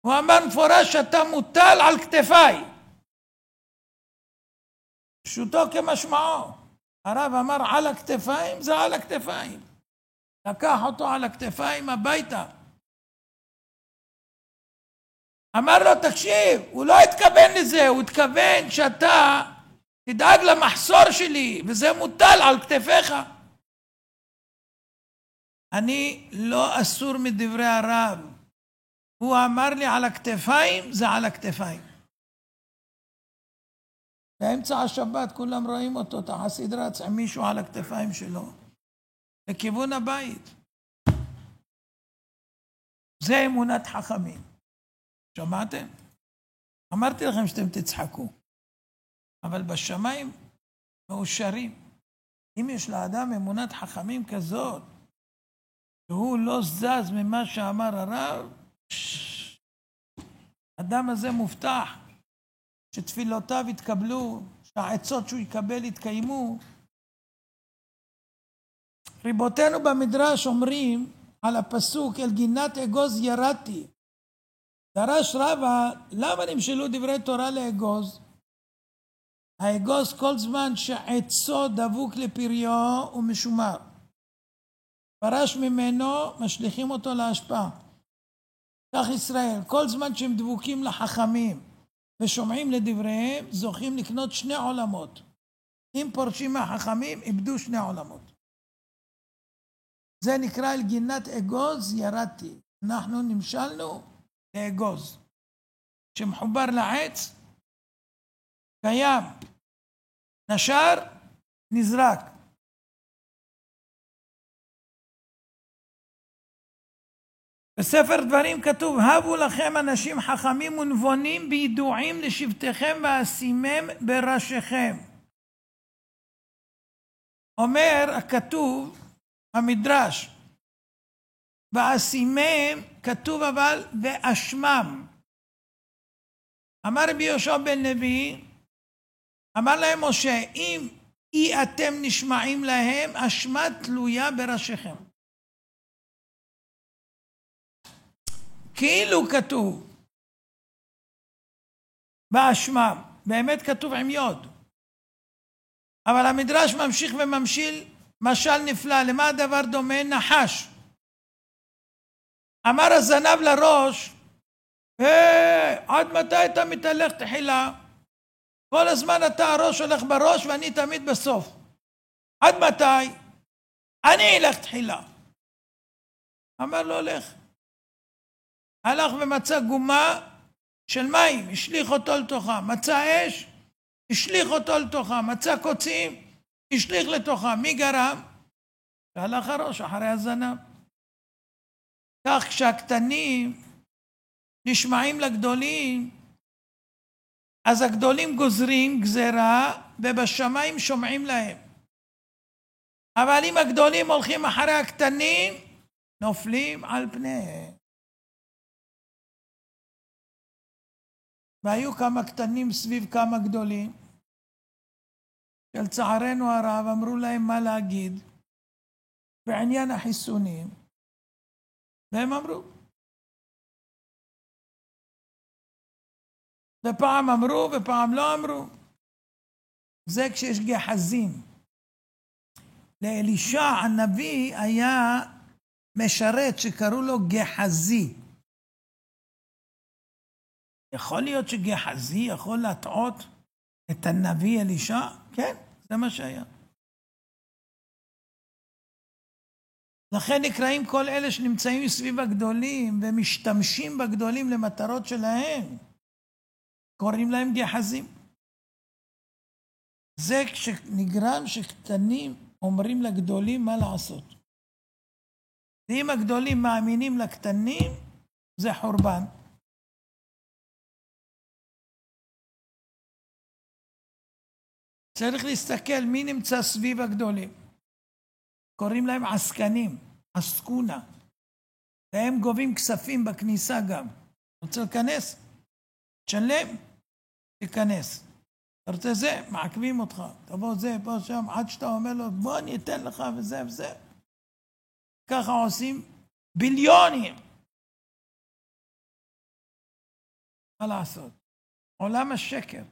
B: הוא אמר מפורש שאתה מוטל על כתפיי. פשוטו כמשמעו. הרב אמר על הכתפיים, זה על הכתפיים. לקח אותו על הכתפיים הביתה. אמר לו, תקשיב, הוא לא התכוון לזה, הוא התכוון שאתה תדאג למחסור שלי, וזה מוטל על כתפיך. אני לא אסור מדברי הרב. הוא אמר לי על הכתפיים, זה על הכתפיים. באמצע השבת כולם רואים אותו, את החסיד רץ עם מישהו על הכתפיים שלו, לכיוון הבית. זה אמונת חכמים. שמעתם? אמרתי לכם שאתם תצחקו. אבל בשמיים מאושרים. אם יש לאדם אמונת חכמים כזאת, שהוא לא זז ממה שאמר הרב, האדם הזה מובטח שתפילותיו יתקבלו, שהעצות שהוא יקבל יתקיימו. ריבותינו במדרש אומרים על הפסוק, אל גינת אגוז ירדתי. דרש רבא, למה נמשלו דברי תורה לאגוז? האגוז כל זמן שעצו דבוק לפריו ומשומר. פרש ממנו, משליכים אותו להשפעה. כך ישראל, כל זמן שהם דבוקים לחכמים ושומעים לדבריהם, זוכים לקנות שני עולמות. אם פורשים מהחכמים, איבדו שני עולמות. זה נקרא אל גינת אגוז ירדתי. אנחנו נמשלנו לאגוז. שמחובר לעץ, קיים, נשר, נזרק. בספר דברים כתוב, הבו לכם אנשים חכמים ונבונים בידועים לשבטיכם ואשימם בראשיכם. אומר הכתוב, המדרש, ואשימם, כתוב אבל ואשמם. אמר רבי יהושע בן לוי, אמר להם משה, אם אי אתם נשמעים להם, אשמה תלויה בראשיכם. כאילו כתוב באשמם, באמת כתוב עם יוד. אבל המדרש ממשיך וממשיל משל נפלא. למה הדבר דומה? נחש. אמר הזנב לראש, עד מתי אתה מתהלך תחילה? כל הזמן אתה הראש הולך בראש ואני תמיד בסוף. עד מתי? אני אלך תחילה. אמר לו, הולך. הלך ומצא גומה של מים, השליך אותו לתוכה. מצא אש, השליך אותו לתוכה. מצא קוצים, השליך לתוכה. מי גרם? והלך הראש אחרי הזנב. כך כשהקטנים נשמעים לגדולים, אז הגדולים גוזרים גזרה ובשמיים שומעים להם. אבל אם הגדולים הולכים אחרי הקטנים, נופלים על פניהם. והיו כמה קטנים סביב כמה גדולים, שלצערנו הרב אמרו להם מה להגיד בעניין החיסונים, והם אמרו. ופעם אמרו ופעם לא אמרו. זה כשיש גחזים. לאלישע הנביא היה משרת שקראו לו גחזי. יכול להיות שגחזי יכול להטעות את הנביא אלישע? כן, זה מה שהיה. לכן נקראים כל אלה שנמצאים סביב הגדולים ומשתמשים בגדולים למטרות שלהם, קוראים להם גחזים. זה כשנגרם שקטנים אומרים לגדולים מה לעשות. ואם הגדולים מאמינים לקטנים, זה חורבן. צריך להסתכל מי נמצא סביב הגדולים. קוראים להם עסקנים, עסקונה. והם גובים כספים בכניסה גם. רוצה להיכנס? תשלם, תיכנס. אתה רוצה זה? מעכבים אותך. תבוא זה, פה שם, עד שאתה אומר לו, בוא אני אתן לך וזה וזה. ככה עושים ביליונים. מה לעשות? עולם השקר.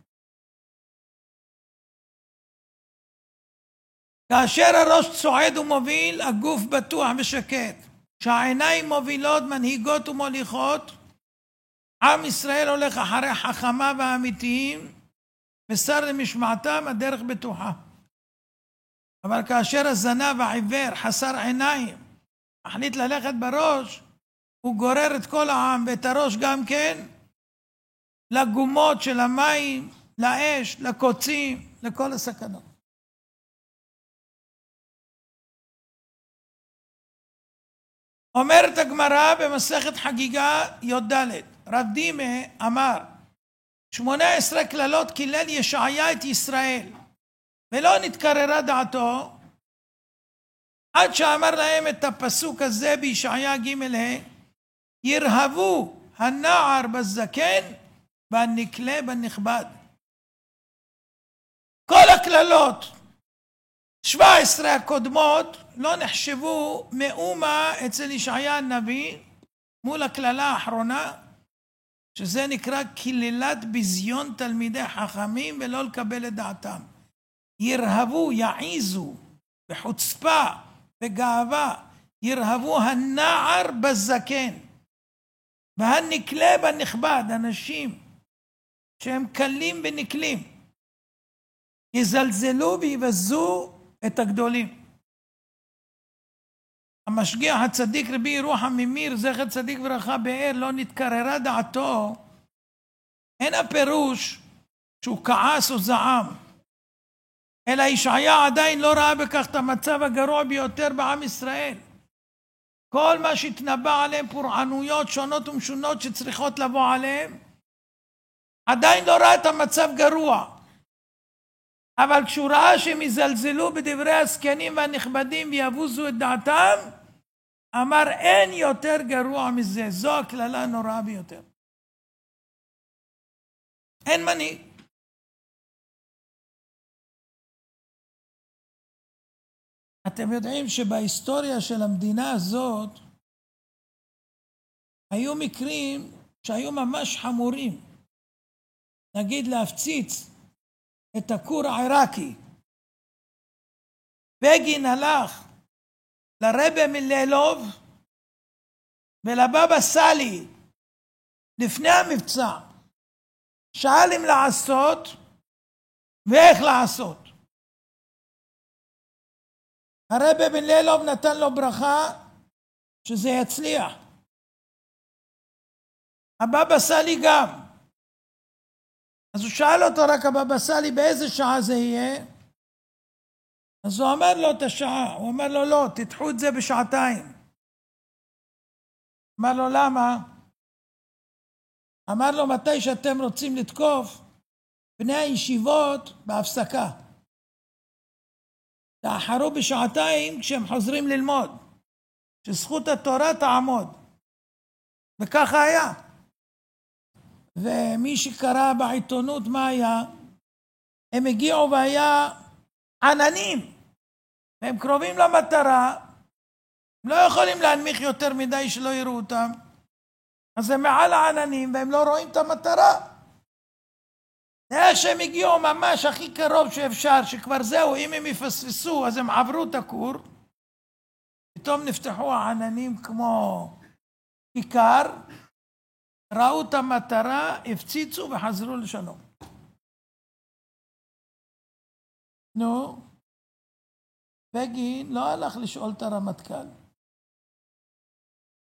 B: כאשר הראש צועד ומוביל, הגוף בטוח ושקט. כשהעיניים מובילות, מנהיגות ומוליכות, עם ישראל הולך אחרי חכמיו האמיתיים, וסר למשמעתם הדרך בטוחה. אבל כאשר הזנב העיוור חסר עיניים, מחליט ללכת בראש, הוא גורר את כל העם ואת הראש גם כן, לגומות של המים, לאש, לקוצים, לכל הסכנות. אומרת הגמרא במסכת חגיגה י"ד, רב דימה אמר, 18 כללות קילל ישעיה את ישראל, ולא נתקררה דעתו, עד שאמר להם את הפסוק הזה בישעיה ג' ירהבו הנער בזקן והנקלה בנכבד. כל הכללות 17 הקודמות לא נחשבו מאומה אצל ישעיה הנביא מול הכללה האחרונה, שזה נקרא קללת ביזיון תלמידי חכמים ולא לקבל את דעתם. ירהבו, יעיזו, בחוצפה, בגאווה, ירהבו הנער בזקן, והנקלה בנכבד, אנשים שהם קלים ונקלים, יזלזלו ויבזו את הגדולים. המשגיח הצדיק רבי ירוחם ממיר, זכר צדיק וברכה באר, לא נתקררה דעתו, אין הפירוש שהוא כעס או זעם, אלא ישעיה עדיין לא ראה בכך את המצב הגרוע ביותר בעם ישראל. כל מה שהתנבא עליהם, פורענויות שונות ומשונות שצריכות לבוא עליהם, עדיין לא ראה את המצב גרוע. אבל כשהוא ראה שהם יזלזלו בדברי הזקנים והנכבדים ויבוזו את דעתם, אמר אין יותר גרוע מזה, זו הכללה הנוראה ביותר. אין מנהיג. אתם יודעים שבהיסטוריה של המדינה הזאת, היו מקרים שהיו ממש חמורים. נגיד להפציץ את הכור העיראקי. בגין הלך לרבי מלילוב ולבבא סאלי לפני המבצע, שאל אם לעשות ואיך לעשות. הרבי מלילוב נתן לו ברכה שזה יצליח. הבבא סאלי גם. אז הוא שאל אותו רק הבבא סאלי באיזה שעה זה יהיה? אז הוא אמר לו את השעה. הוא אומר לו לא, תדחו את זה בשעתיים. אמר לו למה? אמר לו מתי שאתם רוצים לתקוף בני הישיבות בהפסקה. תאחרו בשעתיים כשהם חוזרים ללמוד. שזכות התורה תעמוד. וככה היה. ומי שקרא בעיתונות מה היה? הם הגיעו והיה עננים. והם קרובים למטרה. הם לא יכולים להנמיך יותר מדי שלא יראו אותם. אז הם מעל העננים והם לא רואים את המטרה. איך שהם הגיעו ממש הכי קרוב שאפשר, שכבר זהו, אם הם יפספסו אז הם עברו את הכור. פתאום נפתחו העננים כמו כיכר. ראו את המטרה, הפציצו וחזרו לשלום. נו, בגין לא הלך לשאול את הרמטכ"ל.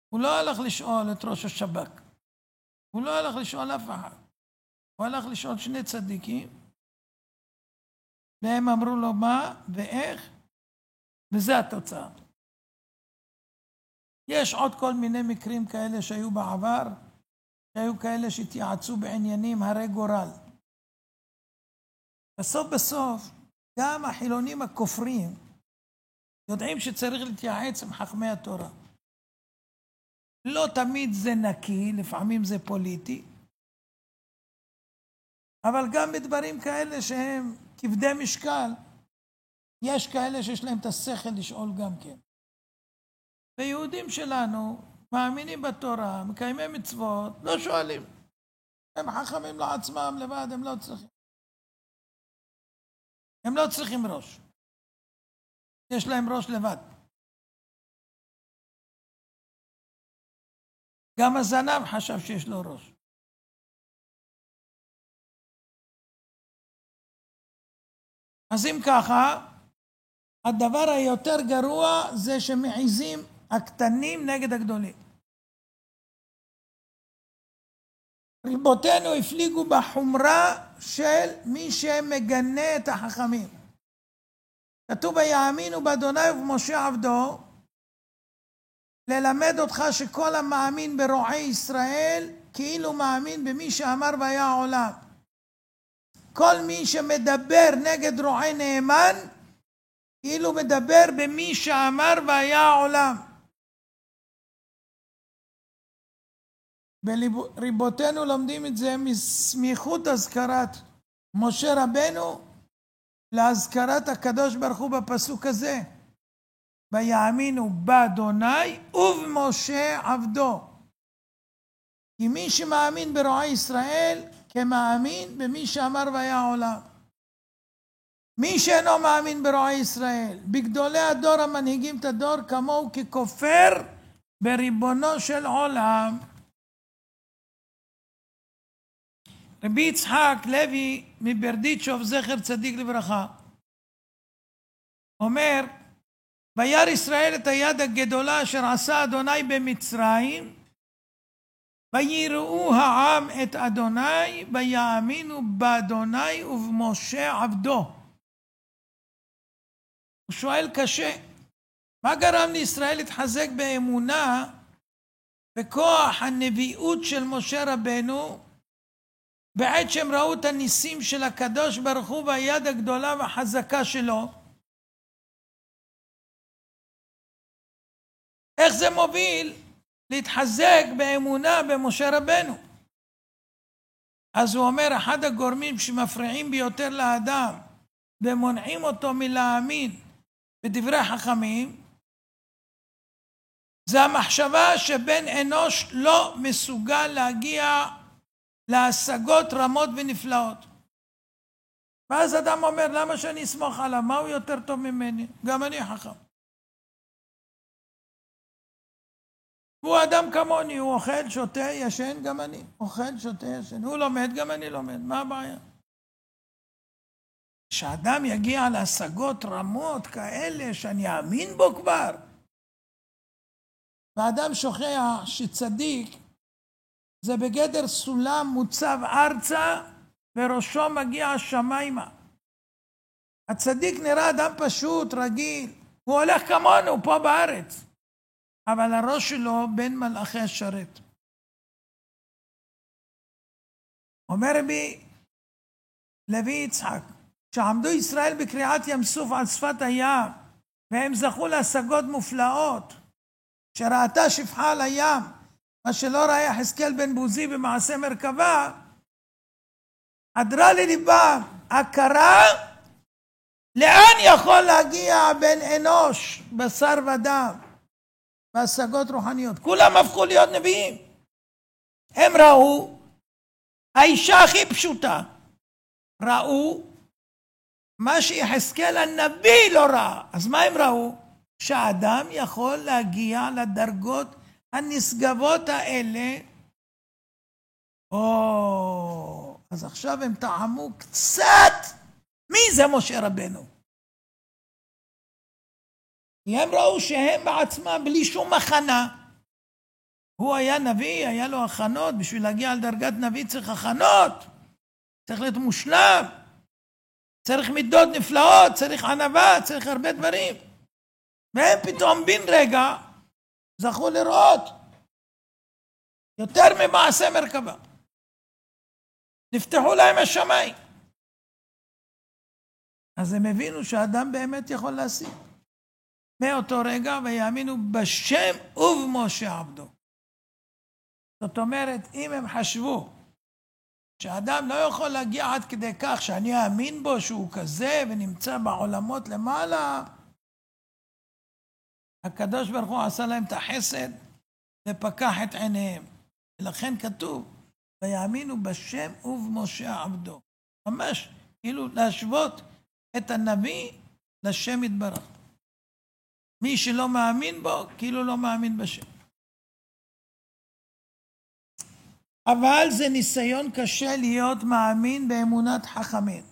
B: הוא לא הלך לשאול את ראש השב"כ. הוא לא הלך לשאול אף אחד. הוא הלך לשאול שני צדיקים, והם אמרו לו מה ואיך, וזה התוצאה. יש עוד כל מיני מקרים כאלה שהיו בעבר, שהיו כאלה שהתייעצו בעניינים הרי גורל. בסוף, גם החילונים הכופרים יודעים שצריך להתייעץ עם חכמי התורה. לא תמיד זה נקי, לפעמים זה פוליטי, אבל גם בדברים כאלה שהם כבדי משקל, יש כאלה שיש להם את השכל לשאול גם כן. ויהודים שלנו מאמינים בתורה, מקיימי מצוות, לא שואלים. הם חכמים לעצמם לבד, הם לא צריכים. הם לא צריכים ראש. יש להם ראש לבד. גם הזנב חשב שיש לו ראש. אז אם ככה, הדבר היותר גרוע זה שמעיזים הקטנים נגד הגדולים. רבותינו הפליגו בחומרה של מי שמגנה את החכמים. כתוב ויאמינו באדוני ובמשה עבדו, ללמד אותך שכל המאמין ברועי ישראל כאילו מאמין במי שאמר והיה העולם. כל מי שמדבר נגד רועי נאמן כאילו מדבר במי שאמר והיה העולם. ברבותינו לומדים את זה מסמיכות הזכרת משה רבנו להזכרת הקדוש ברוך הוא בפסוק הזה. ויאמינו באדוני ובמשה עבדו. כי מי שמאמין ברועי ישראל כמאמין במי שאמר והיה העולם. מי שאינו מאמין ברועי ישראל, בגדולי הדור המנהיגים את הדור כמוהו ככופר בריבונו של עולם. רבי יצחק לוי מברדיצ'וב זכר צדיק לברכה אומר, וירא ישראל את היד הגדולה אשר עשה אדוני במצרים, ויראו העם את אדוני, ויאמינו באדוני ובמשה עבדו. הוא שואל קשה, מה גרם לישראל להתחזק באמונה בכוח הנביאות של משה רבנו, בעת שהם ראו את הניסים של הקדוש ברוך הוא והיד הגדולה והחזקה שלו? איך זה מוביל להתחזק באמונה במשה רבנו? אז הוא אומר, אחד הגורמים שמפריעים ביותר לאדם ומונעים אותו מלהאמין בדברי חכמים, זה המחשבה שבן אנוש לא מסוגל להגיע להשגות רמות ונפלאות. ואז אדם אומר, למה שאני אסמוך עליו? מה הוא יותר טוב ממני? גם אני חכם. הוא אדם כמוני, הוא אוכל, שותה, ישן, גם אני. אוכל, שותה, ישן. הוא לומד, גם אני לומד. מה הבעיה? שאדם יגיע להשגות רמות כאלה שאני אאמין בו כבר. ואדם שוכח שצדיק זה בגדר סולם מוצב ארצה וראשו מגיע השמיימה. הצדיק נראה אדם פשוט, רגיל. הוא הולך כמונו פה בארץ. אבל הראש שלו בין מלאכי השרת. אומר רבי לוי יצחק, שעמדו ישראל בקריעת ים סוף על שפת הים, והם זכו להשגות מופלאות, שראתה שפחה על הים, מה שלא ראה יחזקאל בן בוזי במעשה מרכבה, חדרה לליבם הכרה לאן יכול להגיע בן אנוש, בשר ודם, בהשגות רוחניות. כולם הפכו להיות נביאים. הם ראו, האישה הכי פשוטה, ראו מה שיחזקאל הנביא לא ראה. אז מה הם ראו? שהאדם יכול להגיע לדרגות הנשגבות האלה אז עכשיו הם טעמו קצת מי זה משה רבנו. כי הם ראו שהם בעצמם בלי שום הכנה. הוא היה נביא, היה לו הכנות, בשביל להגיע על דרגת נביא צריך הכנות, צריך להיות מושלם, צריך מידות נפלאות, צריך ענווה, צריך הרבה דברים. והם פתאום בן רגע זכו לראות יותר ממעשה מרכבה. נפתחו להם השמיים. אז הם הבינו שהאדם באמת יכול להשיג. מאותו רגע ויאמינו בשם ובמשה עבדו. זאת אומרת, אם הם חשבו שאדם לא יכול להגיע עד כדי כך שאני אאמין בו שהוא כזה ונמצא בעולמות למעלה, הקדוש ברוך הוא עשה להם את החסד ופקח את עיניהם. ולכן כתוב, ויאמינו בשם ובמשה עבדו. ממש, כאילו להשוות את הנביא לשם יתברך. מי שלא מאמין בו, כאילו לא מאמין בשם. אבל זה ניסיון קשה להיות מאמין באמונת חכמים.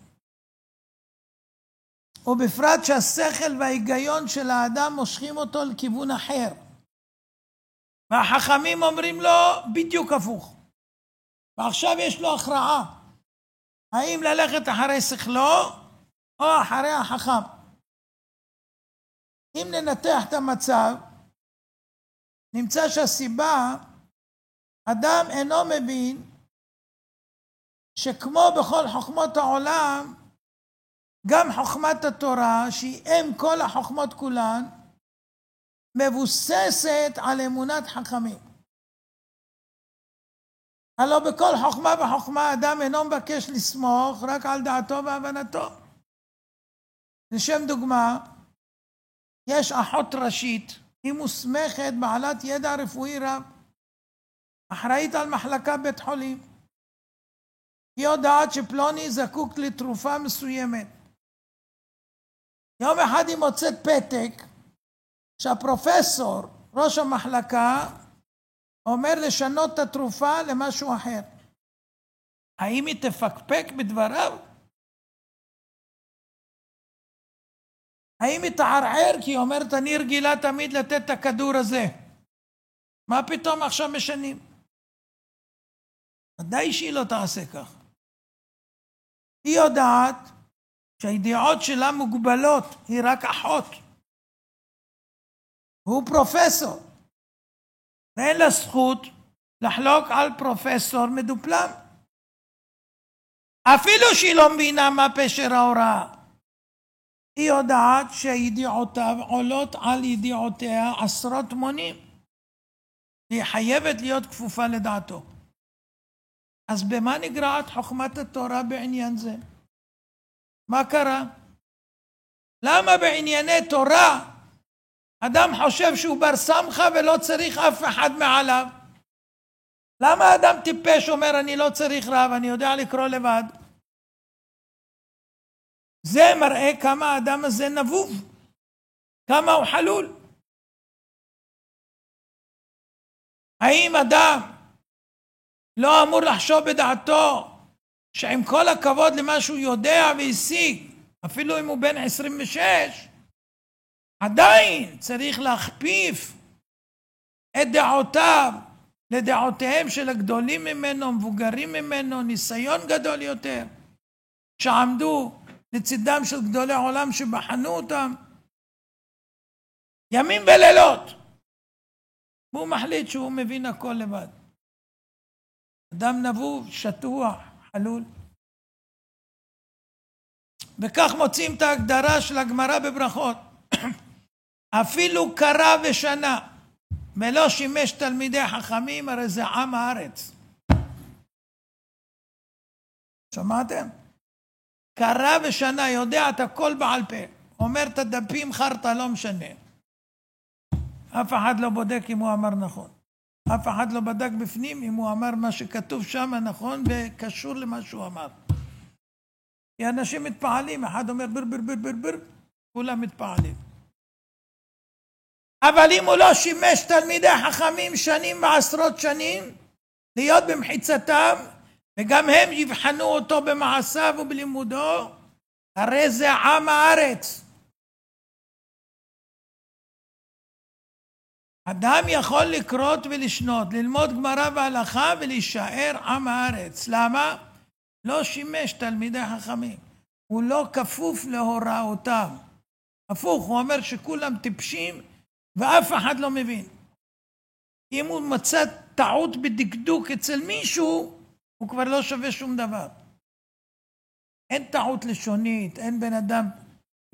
B: ובפרט שהשכל וההיגיון של האדם מושכים אותו לכיוון אחר. והחכמים אומרים לו בדיוק הפוך. ועכשיו יש לו הכרעה. האם ללכת אחרי שכלו או אחרי החכם. אם ננתח את המצב, נמצא שהסיבה, אדם אינו מבין שכמו בכל חוכמות העולם, גם חוכמת התורה, שהיא אם כל החוכמות כולן, מבוססת על אמונת חכמים. הלא בכל חוכמה וחוכמה אדם אינו מבקש לסמוך רק על דעתו והבנתו. לשם דוגמה, יש אחות ראשית, היא מוסמכת בעלת ידע רפואי רב, אחראית על מחלקה בית חולים. היא יודעת שפלוני זקוק לתרופה מסוימת. יום אחד היא מוצאת פתק שהפרופסור, ראש המחלקה, אומר לשנות את התרופה למשהו אחר. האם היא תפקפק בדבריו? האם היא תערער? כי היא אומרת, אני רגילה תמיד לתת את הכדור הזה. מה פתאום עכשיו משנים? ודאי שהיא לא תעשה כך. היא יודעת שהידיעות שלה מוגבלות, היא רק אחות. הוא פרופסור. ואין לה זכות לחלוק על פרופסור מדופלם. אפילו שהיא לא מבינה מה פשר ההוראה. היא יודעת שידיעותיו עולות על ידיעותיה עשרות מונים. והיא חייבת להיות כפופה לדעתו. אז במה נגרעת חוכמת התורה בעניין זה? מה קרה? למה בענייני תורה אדם חושב שהוא בר סמכה ולא צריך אף אחד מעליו? למה אדם טיפש אומר אני לא צריך רב, אני יודע לקרוא לבד? זה מראה כמה האדם הזה נבוב, כמה הוא חלול. האם אדם לא אמור לחשוב בדעתו שעם כל הכבוד למה שהוא יודע והשיג, אפילו אם הוא בן 26, עדיין צריך להכפיף את דעותיו לדעותיהם של הגדולים ממנו, מבוגרים ממנו, ניסיון גדול יותר, שעמדו לצידם של גדולי העולם שבחנו אותם ימים ולילות. והוא מחליט שהוא מבין הכל לבד. אדם נבוב, שטוח, חלול. וכך מוצאים את ההגדרה של הגמרא בברכות. אפילו קרא ושנה ולא שימש תלמידי חכמים, הרי זה עם הארץ. שמעתם? קרא ושנה, יודע את הכל בעל פה. אומר את הדפים חרטה, לא משנה. אף אחד לא בודק אם הוא אמר נכון. אף אחד לא בדק בפנים אם הוא אמר מה שכתוב שם נכון וקשור למה שהוא אמר. כי אנשים מתפעלים, אחד אומר בר בר בר בר בר, כולם מתפעלים. אבל אם הוא לא שימש תלמידי חכמים שנים ועשרות שנים, להיות במחיצתם, וגם הם יבחנו אותו במעשיו ובלימודו, הרי זה עם הארץ. אדם יכול לקרות ולשנות, ללמוד גמרא והלכה ולהישאר עם הארץ. למה? לא שימש תלמידי חכמים. הוא לא כפוף להוראותיו. הפוך, הוא אומר שכולם טיפשים ואף אחד לא מבין. אם הוא מצא טעות בדקדוק אצל מישהו, הוא כבר לא שווה שום דבר. אין טעות לשונית, אין בן אדם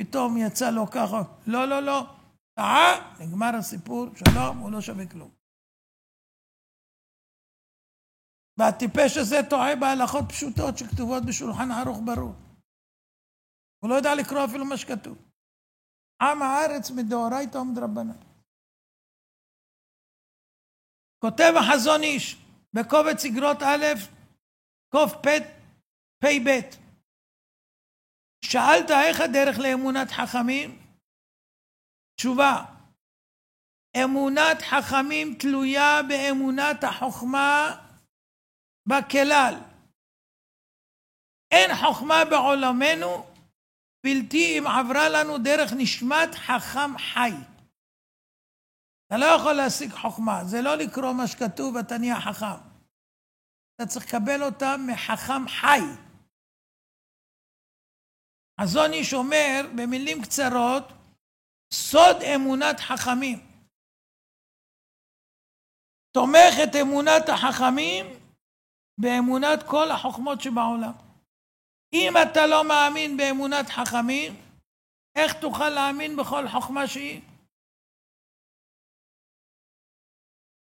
B: פתאום יצא לו ככה. לא, לא, לא. טעה, נגמר הסיפור, שלום, הוא לא שווה כלום. והטיפש הזה טועה בהלכות פשוטות שכתובות בשולחן ערוך ברור. הוא לא יודע לקרוא אפילו מה שכתוב. עם הארץ מדאורייתא ומדרבנן. כותב החזון איש בקובץ אגרות א' קפ"ב. שאלת איך הדרך לאמונת חכמים? תשובה, אמונת חכמים תלויה באמונת החוכמה בכלל. אין חוכמה בעולמנו בלתי אם עברה לנו דרך נשמת חכם חי. אתה לא יכול להשיג חוכמה, זה לא לקרוא מה שכתוב ואתה נהיה חכם. אתה צריך לקבל אותה מחכם חי. חזון איש אומר במילים קצרות, סוד אמונת חכמים. תומך את אמונת החכמים באמונת כל החוכמות שבעולם. אם אתה לא מאמין באמונת חכמים, איך תוכל להאמין בכל חוכמה שהיא?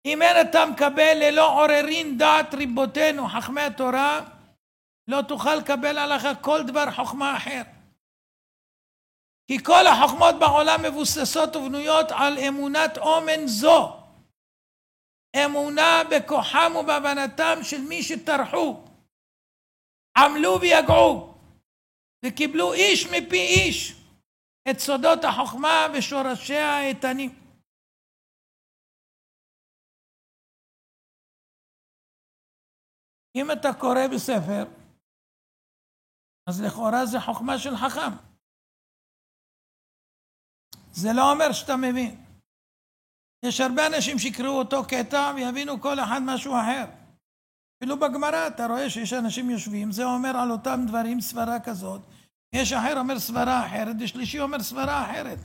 B: אם אין אתה מקבל ללא עוררין דעת ריבותינו, חכמי התורה, לא תוכל לקבל עליך כל דבר חוכמה אחר. כי כל החוכמות בעולם מבוססות ובנויות על אמונת אומן זו. אמונה בכוחם ובהבנתם של מי שטרחו, עמלו ויגעו, וקיבלו איש מפי איש את סודות החוכמה ושורשיה האיתנים. אם אתה קורא בספר, אז לכאורה זה חוכמה של חכם. זה לא אומר שאתה מבין. יש הרבה אנשים שיקראו אותו קטע ויבינו כל אחד משהו אחר. אפילו בגמרא אתה רואה שיש אנשים יושבים, זה אומר על אותם דברים סברה כזאת, יש אחר אומר סברה אחרת, ושלישי אומר סברה אחרת.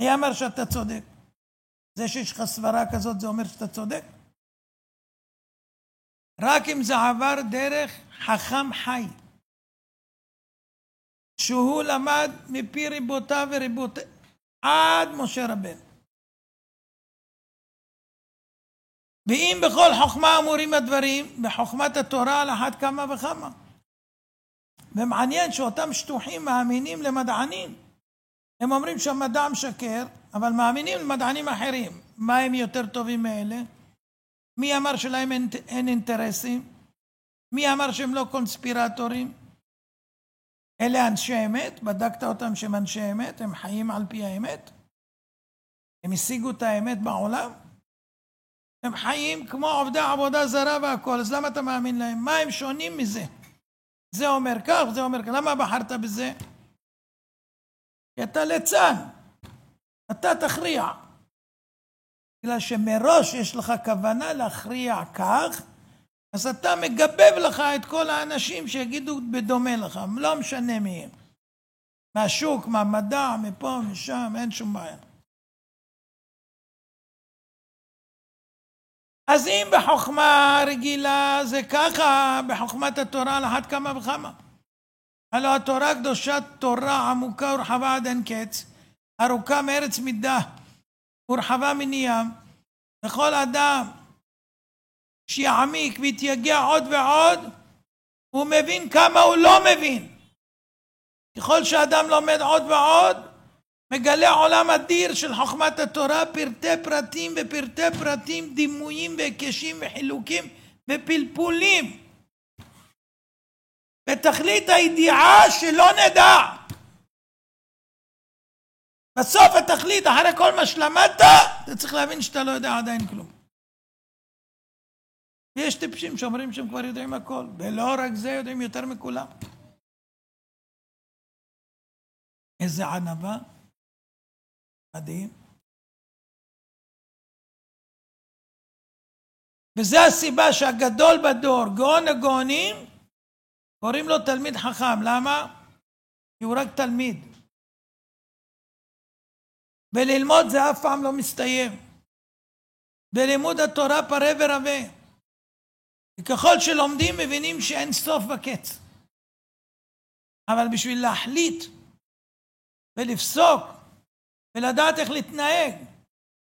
B: מי אמר שאתה צודק? זה שיש לך סברה כזאת זה אומר שאתה צודק? רק אם זה עבר דרך חכם חי, שהוא למד מפי ריבותיו וריבותיו עד משה רבנו. ואם בכל חוכמה אמורים הדברים, בחוכמת התורה על אחת כמה וכמה. ומעניין שאותם שטוחים מאמינים למדענים. הם אומרים שהמדע משקר, אבל מאמינים למדענים אחרים. מה הם יותר טובים מאלה? מי אמר שלהם אין אינטרסים? מי אמר שהם לא קונספירטורים? אלה אנשי אמת, בדקת אותם שהם אנשי אמת, הם חיים על פי האמת. הם השיגו את האמת בעולם. הם חיים כמו עובדי עבודה זרה והכל, אז למה אתה מאמין להם? מה הם שונים מזה? זה אומר כך, זה אומר כך. למה בחרת בזה? כי אתה ליצן, אתה תכריע. בגלל שמראש יש לך כוונה להכריע כך, אז אתה מגבב לך את כל האנשים שיגידו בדומה לך, לא משנה מהם. מהשוק, מהמדע, מפה, משם, אין שום בעיה. אז אם בחוכמה רגילה זה ככה, בחוכמת התורה על אחת כמה וכמה. הלא התורה קדושת תורה עמוקה ורחבה עד אין קץ, ארוכה מארץ מידה ורחבה מים, לכל אדם שיעמיק ויתייגע עוד ועוד, הוא מבין כמה הוא לא מבין. ככל שאדם לומד עוד ועוד, מגלה עולם אדיר של חוכמת התורה, פרטי פרטים ופרטי פרטים, דימויים והקשים וחילוקים ופלפולים. בתכלית הידיעה שלא נדע. בסוף התכלית, אחרי כל מה שלמדת, אתה צריך להבין שאתה לא יודע עדיין כלום. יש טיפשים שאומרים שהם כבר יודעים הכל, ולא רק זה, יודעים יותר מכולם. איזה ענווה, מדהים. וזה הסיבה שהגדול בדור, גאון הגאונים, קוראים לו תלמיד חכם. למה? כי הוא רק תלמיד. וללמוד זה אף פעם לא מסתיים. בלימוד התורה פרה ורבה. וככל שלומדים מבינים שאין סוף בקץ. אבל בשביל להחליט ולפסוק ולדעת איך להתנהג,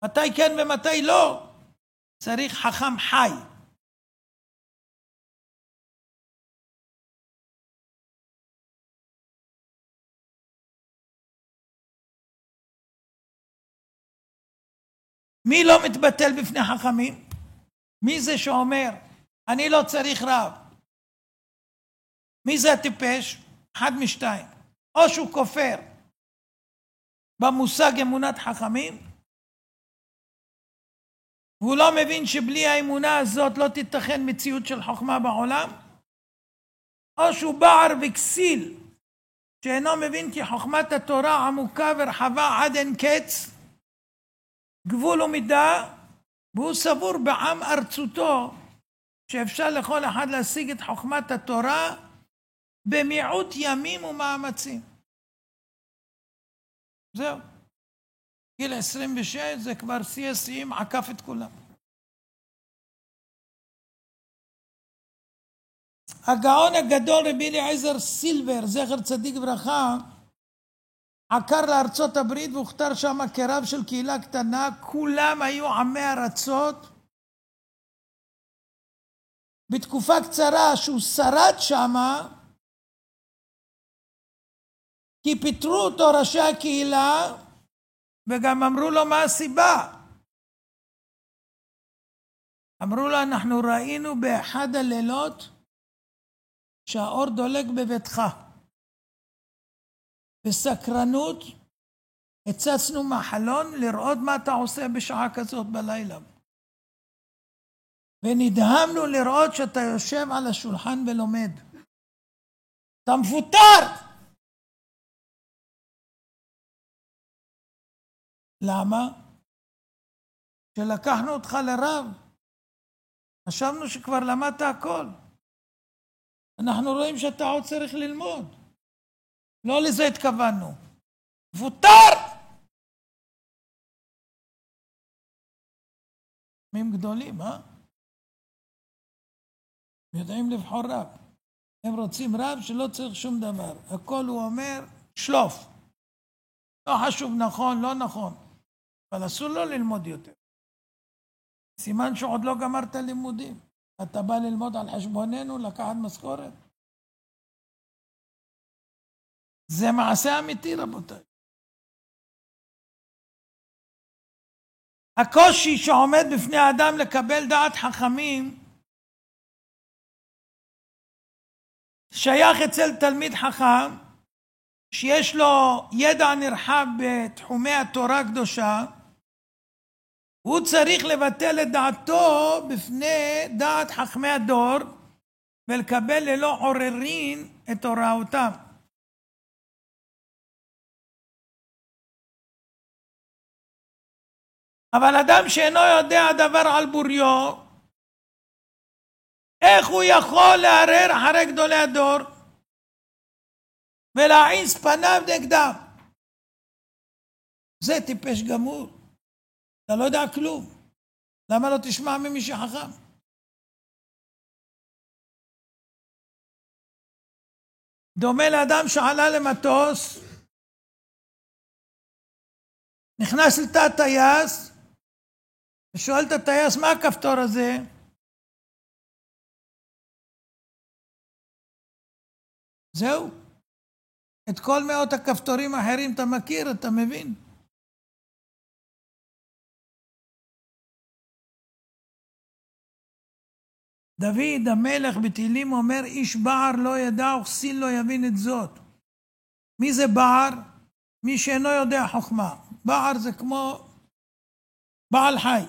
B: מתי כן ומתי לא, צריך חכם חי. מי לא מתבטל בפני חכמים? מי זה שאומר, אני לא צריך רב? מי זה הטיפש? אחד משתיים. או שהוא כופר במושג אמונת חכמים, והוא לא מבין שבלי האמונה הזאת לא תיתכן מציאות של חוכמה בעולם, או שהוא בער וכסיל, שאינו מבין כי חוכמת התורה עמוקה ורחבה עד אין קץ, גבול ומידה, והוא סבור בעם ארצותו שאפשר לכל אחד להשיג את חוכמת התורה במיעוט ימים ומאמצים. זהו. גיל 26 זה כבר שיא השיאים, עקף את כולם. הגאון הגדול רבי אליעזר סילבר, זכר צדיק ברכה, עקר לארצות הברית והוכתר שם כרב של קהילה קטנה, כולם היו עמי ארצות. בתקופה קצרה שהוא שרד שם, כי פיטרו אותו ראשי הקהילה, וגם אמרו לו מה הסיבה. אמרו לו, אנחנו ראינו באחד הלילות שהאור דולק בביתך. בסקרנות הצצנו מהחלון לראות מה אתה עושה בשעה כזאת בלילה. ונדהמנו לראות שאתה יושב על השולחן ולומד. אתה מפוטר! למה? כשלקחנו אותך לרב, חשבנו שכבר למדת הכל. אנחנו רואים שאתה עוד צריך ללמוד. לא לזה התכוונו. מפוטר! מי גדולים, הם יודעים לבחור רב. הם רוצים רב שלא צריך שום דבר. הכל הוא אומר, שלוף. לא חשוב נכון, לא נכון. אבל אסור לא ללמוד יותר. סימן שעוד לא גמרת לימודים. אתה בא ללמוד על חשבוננו, לקחת משכורת. זה מעשה אמיתי, רבותיי. הקושי שעומד בפני האדם לקבל דעת חכמים, שייך אצל תלמיד חכם, שיש לו ידע נרחב בתחומי התורה הקדושה, הוא צריך לבטל את דעתו בפני דעת חכמי הדור, ולקבל ללא עוררין את הוראותם. אבל אדם שאינו יודע דבר על בוריו, איך הוא יכול לערער אחרי גדולי הדור ולהעיז פניו נגדם? זה טיפש גמור. אתה לא יודע כלום. למה לא תשמע ממי שחכם? דומה לאדם שעלה למטוס, נכנס לתא הטייס, ושואל את הטייס, מה הכפתור הזה? זהו. את כל מאות הכפתורים האחרים אתה מכיר, אתה מבין? דוד המלך בתהילים אומר, איש בער לא ידע וכסיל לא יבין את זאת. מי זה בער? מי שאינו יודע חוכמה. בער זה כמו בעל חי.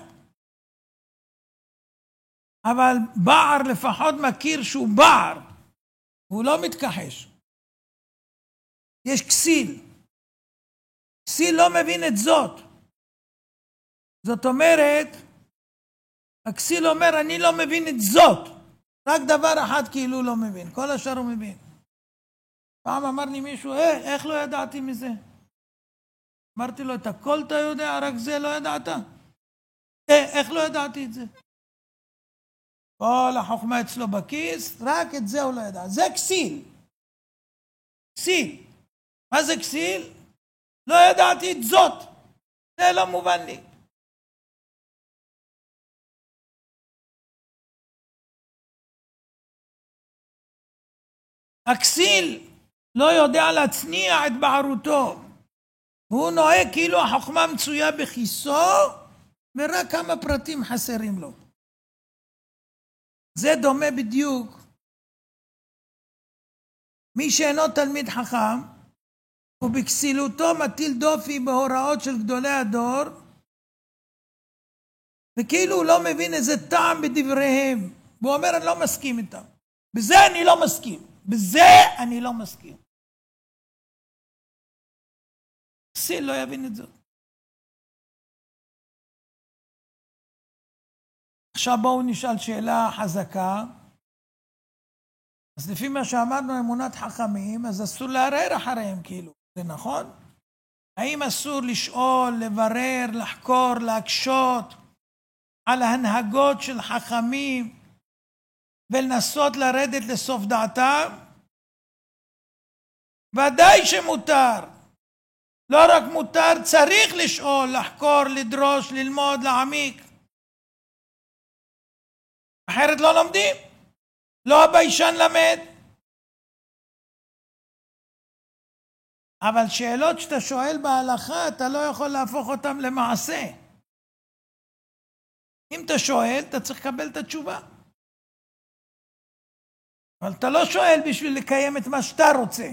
B: אבל בער לפחות מכיר שהוא בער, הוא לא מתכחש. יש כסיל. כסיל לא מבין את זאת. זאת אומרת, הכסיל אומר, אני לא מבין את זאת. רק דבר אחד כאילו לא מבין, כל השאר הוא מבין. פעם אמר לי מישהו, איך לא ידעתי מזה? אמרתי לו, את הכל אתה יודע, רק זה לא ידעת? איך לא ידעתי את זה? כל החוכמה אצלו בכיס, רק את זה הוא לא ידע. זה כסיל. כסיל. מה זה כסיל? לא ידעתי את זאת. זה לא מובן לי. הכסיל לא יודע להצניע את בערותו. הוא נוהג כאילו החוכמה מצויה בכיסו, ורק כמה פרטים חסרים לו. זה דומה בדיוק. מי שאינו תלמיד חכם, ובכסילותו מטיל דופי בהוראות של גדולי הדור, וכאילו הוא לא מבין איזה טעם בדבריהם. והוא אומר, אני לא מסכים איתם. בזה אני לא מסכים. בזה אני לא מסכים. כסיל לא יבין את זאת. עכשיו בואו נשאל שאלה חזקה. אז לפי מה שאמרנו אמונת חכמים, אז אסור לערער אחריהם כאילו. זה נכון? האם אסור לשאול, לברר, לחקור, להקשות על ההנהגות של חכמים ולנסות לרדת לסוף דעתם? ודאי שמותר. לא רק מותר, צריך לשאול, לחקור, לדרוש, ללמוד, להעמיק. אחרת לא לומדים. לא הביישן למד. אבל שאלות שאתה שואל בהלכה, אתה לא יכול להפוך אותם למעשה. אם אתה שואל, אתה צריך לקבל את התשובה. אבל אתה לא שואל בשביל לקיים את מה שאתה רוצה.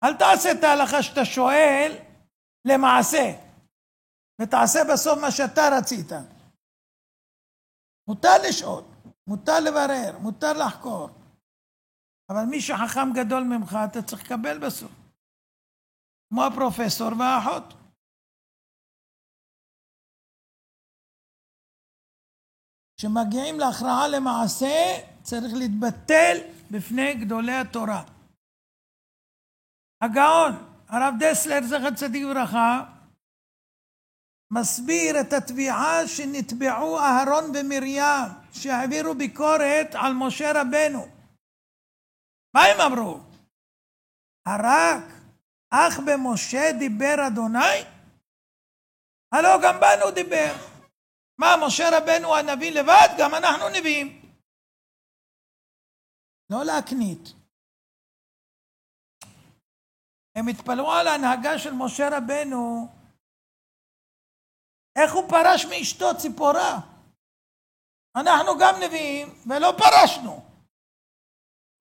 B: אל תעשה את ההלכה שאתה שואל למעשה, ותעשה בסוף מה שאתה רצית. מותר לשאול, מותר לברר, מותר לחקור. אבל מי שחכם גדול ממך, אתה צריך לקבל בסוף. כמו הפרופסור והאחות. כשמגיעים להכרעה למעשה, צריך להתבטל בפני גדולי התורה. הגאון, הרב דסלר זכר צדיק וברכה, מסביר את התביעה שנתבעו אהרון ומרים, שהעבירו ביקורת על משה רבנו. מה הם אמרו? הרק אך במשה דיבר אדוני? הלא גם בנו דיבר. מה, משה רבנו הנביא לבד? גם אנחנו נביאים. לא להקנית. הם התפלאו על ההנהגה של משה רבנו, איך הוא פרש מאשתו ציפורה. אנחנו גם נביאים ולא פרשנו.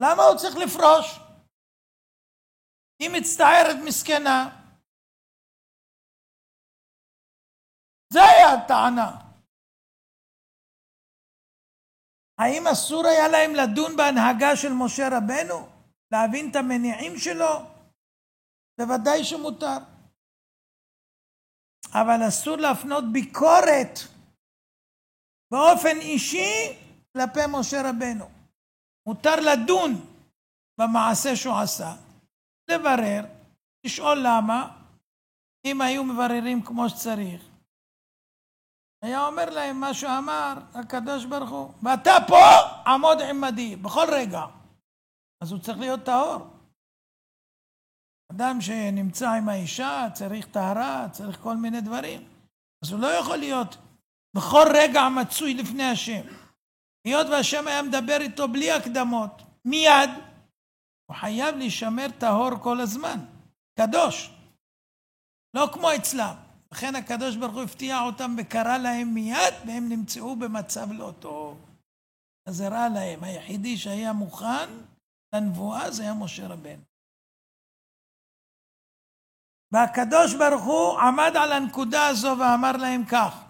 B: למה הוא צריך לפרוש? היא מצטערת מסכנה. זה היה הטענה. האם אסור היה להם לדון בהנהגה של משה רבנו? להבין את המניעים שלו? בוודאי שמותר. אבל אסור להפנות ביקורת באופן אישי כלפי משה רבנו. מותר לדון במעשה שהוא עשה, לברר, לשאול למה. אם היו מבררים כמו שצריך, היה אומר להם מה שאמר הקדוש ברוך הוא, ואתה פה עמוד עמדי בכל רגע. אז הוא צריך להיות טהור. אדם שנמצא עם האישה צריך טהרה, צריך כל מיני דברים. אז הוא לא יכול להיות בכל רגע מצוי לפני השם. היות והשם היה מדבר איתו בלי הקדמות, מיד, הוא חייב להישמר טהור כל הזמן. קדוש. לא כמו אצלם. לכן הקדוש ברוך הוא הפתיע אותם וקרא להם מיד, והם נמצאו במצב לא טוב. אז הראה להם, היחידי שהיה מוכן לנבואה זה היה משה רבנו. והקדוש ברוך הוא עמד על הנקודה הזו ואמר להם כך,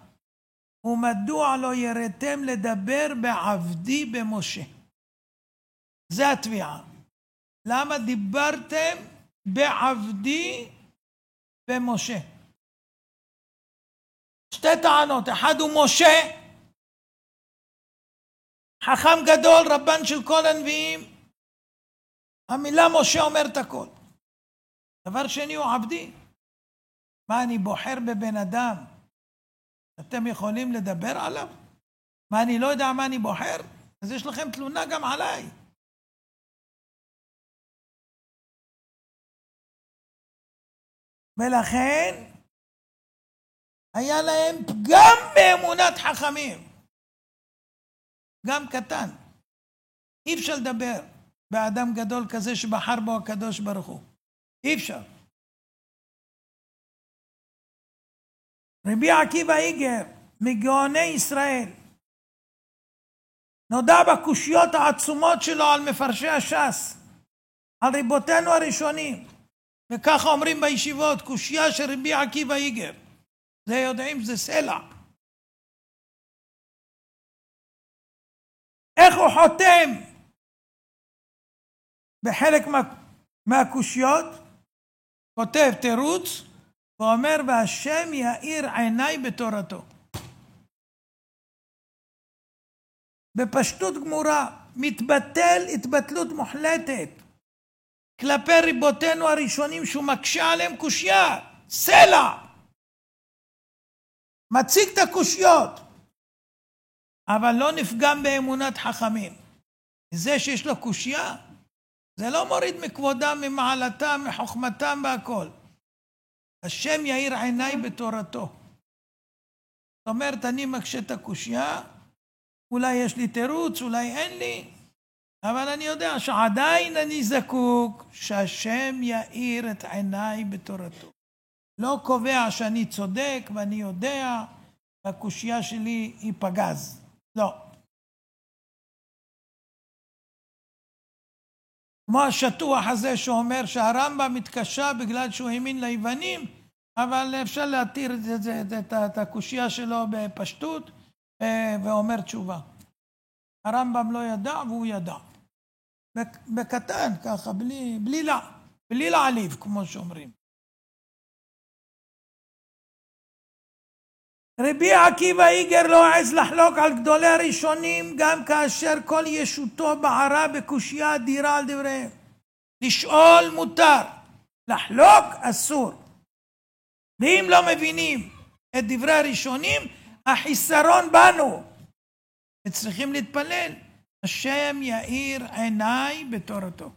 B: ומדוע לא יראתם לדבר בעבדי במשה? זה התביעה. למה דיברתם בעבדי במשה? שתי טענות. אחד הוא משה, חכם גדול, רבן של כל הנביאים. המילה משה אומרת הכל. דבר שני הוא עבדי. מה, אני בוחר בבן אדם אתם יכולים לדבר עליו? מה, אני לא יודע מה אני בוחר? אז יש לכם תלונה גם עליי. ולכן היה להם פגם באמונת חכמים, גם קטן. אי אפשר לדבר באדם גדול כזה שבחר בו הקדוש ברוך הוא. אי אפשר. רבי עקיבא איגר, מגאוני ישראל, נודע בקושיות העצומות שלו על מפרשי הש"ס, על רבותינו הראשונים, וככה אומרים בישיבות, קושיה של רבי עקיבא איגר. זה יודעים, זה סלע. איך הוא חותם בחלק מהקושיות? כותב תירוץ, ואומר, והשם יאיר עיניי בתורתו. בפשטות גמורה, מתבטל התבטלות מוחלטת כלפי רבותינו הראשונים שהוא מקשה עליהם קושיה, סלע. מציג את הקושיות, אבל לא נפגם באמונת חכמים. זה שיש לו קושיה, זה לא מוריד מכבודם, ממעלתם, מחוכמתם והכל. השם יאיר עיניי בתורתו. זאת אומרת, אני מקשה את הקושיה, אולי יש לי תירוץ, אולי אין לי, אבל אני יודע שעדיין אני זקוק שהשם יאיר את עיניי בתורתו. לא קובע שאני צודק ואני יודע, הקושיה שלי היא פגז. לא. כמו השטוח הזה שאומר שהרמב"ם מתקשה בגלל שהוא האמין ליוונים, אבל אפשר להתיר את הקושיה שלו בפשטות ואומר תשובה. הרמב"ם לא ידע והוא ידע. בקטן ככה, בלי להעליב כמו שאומרים. רבי עקיבא איגר לא העז לחלוק על גדולי הראשונים, גם כאשר כל ישותו בערה בקושיה אדירה על דבריהם. לשאול מותר, לחלוק אסור. ואם לא מבינים את דברי הראשונים, החיסרון בנו. וצריכים להתפלל, השם יאיר עיניי בתורתו.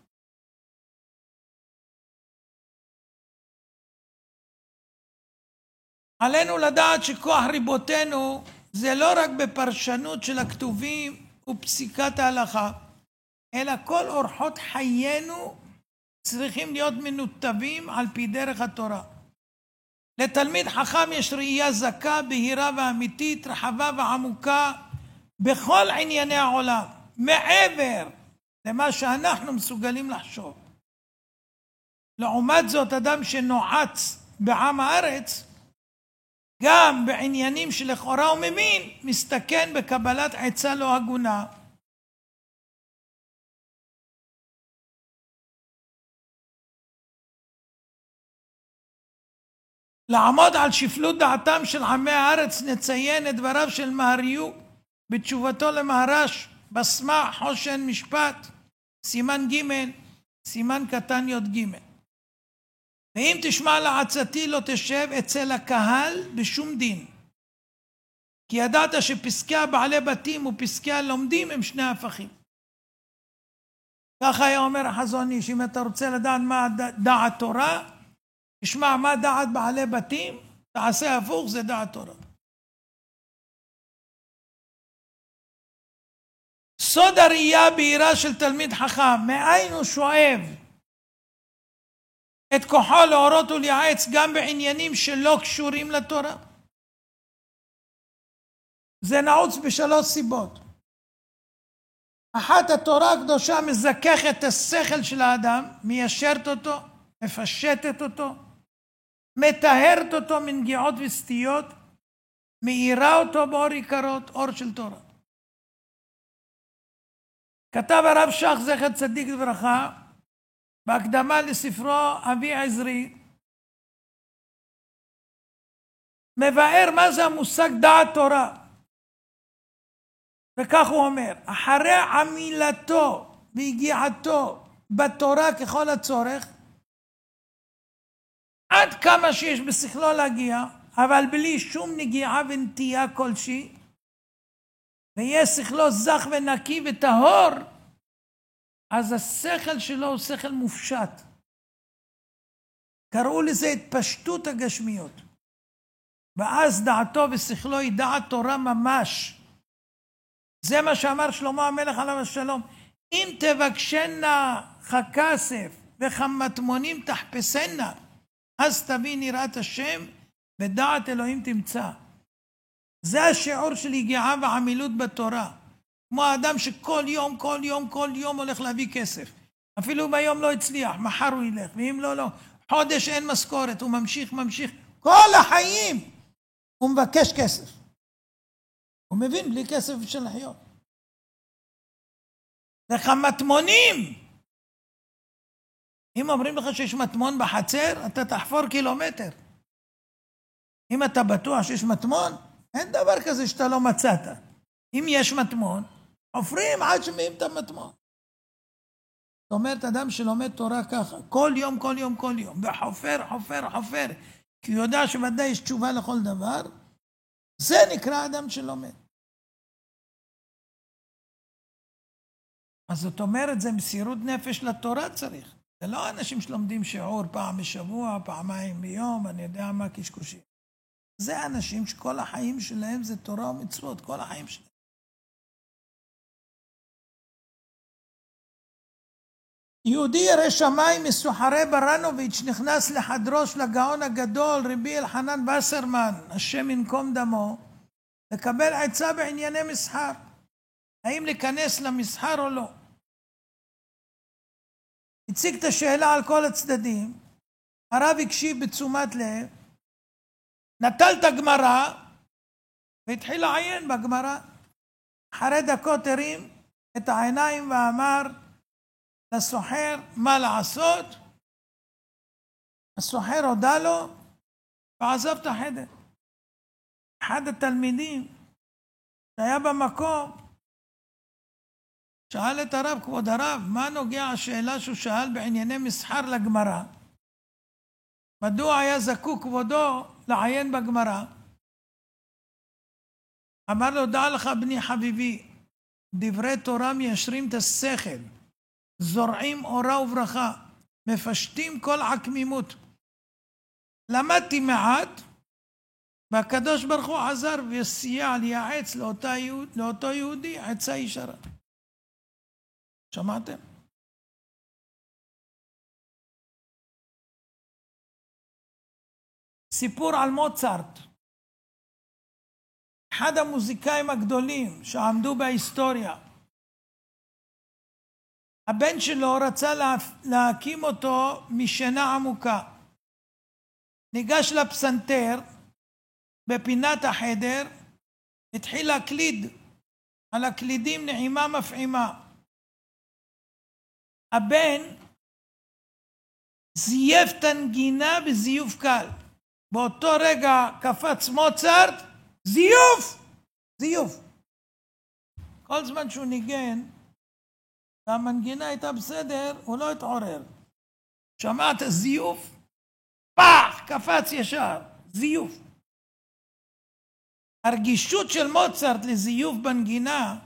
B: עלינו לדעת שכוח ריבותינו זה לא רק בפרשנות של הכתובים ופסיקת ההלכה, אלא כל אורחות חיינו צריכים להיות מנותבים על פי דרך התורה. לתלמיד חכם יש ראייה זכה, בהירה ואמיתית, רחבה ועמוקה בכל ענייני העולם, מעבר למה שאנחנו מסוגלים לחשוב. לעומת זאת, אדם שנועץ בעם הארץ, גם בעניינים שלכאורה הוא מבין, מסתכן בקבלת עצה לא הגונה. לעמוד על שפלות דעתם של עמי הארץ, נציין את דבריו של מהריו בתשובתו למהר"ש בסמ"ה חושן משפט, סימן ג' סימן קטן י"ג. ואם תשמע לעצתי לא תשב אצל הקהל בשום דין, כי ידעת שפסקי הבעלי בתים ופסקי הלומדים הם שני הפכים. ככה היה אומר החזון איש, אם אתה רוצה לדעת מה דעת תורה, תשמע מה דעת בעלי בתים, תעשה הפוך, זה דעת תורה. סוד הראייה בהירה של תלמיד חכם, מאין הוא שואב את כוחו להורות ולייעץ גם בעניינים שלא קשורים לתורה? זה נעוץ בשלוש סיבות. אחת, התורה הקדושה מזככת את השכל של האדם, מיישרת אותו, מפשטת אותו, מטהרת אותו מנגיעות וסטיות, מאירה אותו באור יקרות, אור של תורה. כתב הרב שך זכר צדיק לברכה, בהקדמה לספרו אבי עזרי, מבאר מה זה המושג דעת תורה. וכך הוא אומר, אחרי עמילתו והגיעתו בתורה ככל הצורך, עד כמה שיש בשכלו להגיע, אבל בלי שום נגיעה ונטייה כלשהי, ויהיה שכלו זך ונקי וטהור, אז השכל שלו הוא שכל מופשט. קראו לזה התפשטות הגשמיות. ואז דעתו ושכלו היא דעת תורה ממש. זה מה שאמר שלמה המלך עליו השלום. אם תבקשנה ככסף וכמטמונים תחפשנה, אז תבין יראת השם ודעת אלוהים תמצא. זה השיעור של יגיעה ועמילות בתורה. כמו האדם שכל יום, כל יום הולך להביא כסף. אפילו ביום לא הצליח, מחר הוא ילך, ואם לא. חודש אין משכורת, הוא ממשיך. כל החיים הוא מבקש כסף. הוא מבין, בלי כסף של לחיות. וכמטמונים. אם אומרים לך שיש מטמון בחצר, אתה תחפור קילומטר. אם אתה בטוח שיש מטמון, אין דבר כזה שאתה לא מצאת. אם יש מטמון, חופרים עד שמאים את המטמון. זאת אומרת, אדם שלומד תורה ככה, כל יום, וחופר, כי הוא יודע שוודאי יש תשובה לכל דבר, זה נקרא אדם שלומד. אז זאת אומרת, זה מסירות נפש לתורה צריך. זה לא אנשים שלומדים שיעור פעם בשבוע, פעמיים ביום, אני יודע מה קשקושים. זה אנשים שכל החיים שלהם זה תורה ומצוות, כל החיים שלהם. יהודי ירא שמיים מסוחרי ברנוביץ' נכנס לחדרו של הגאון הגדול רבי אלחנן וסרמן, השם ינקום דמו, לקבל עצה בענייני מסחר. האם להיכנס למסחר או לא? הציג את השאלה על כל הצדדים, הרב הקשיב בתשומת לב, נטל את הגמרא והתחיל לעיין בגמרא. אחרי דקות הרים את העיניים ואמר לסוחר מה לעשות. הסוחר הודה לו ועזב את החדר. אחד התלמידים שהיה במקום שאל את הרב, כבוד הרב, מה נוגע השאלה שהוא שאל בענייני מסחר לגמרא? מדוע היה זקוק כבודו לעיין בגמרא? אמר לו, דע לך בני חביבי, דברי תורה מיישרים את השכל, זורעים אורה וברכה, מפשטים כל עקמימות. למדתי מעט, והקדוש ברוך הוא עזר וסייע לייעץ לאותו יהודי עצה ישרה. שמעתם? סיפור על מוצרט, אחד המוזיקאים הגדולים שעמדו בהיסטוריה. הבן שלו רצה להקים אותו משינה עמוקה. ניגש לפסנתר בפינת החדר, התחיל להקליד על הקלידים נעימה מפעימה. הבן זייף תנגינה בזיוף קל. באותו רגע קפץ מוצרט, זיוף. כל זמן שהוא ניגן, והמנגינה הייתה בסדר, הוא לא התעורר. שמעת זיוף? פח! קפץ ישר. זיוף. הרגישות של מוצרט לזיוף בנגינה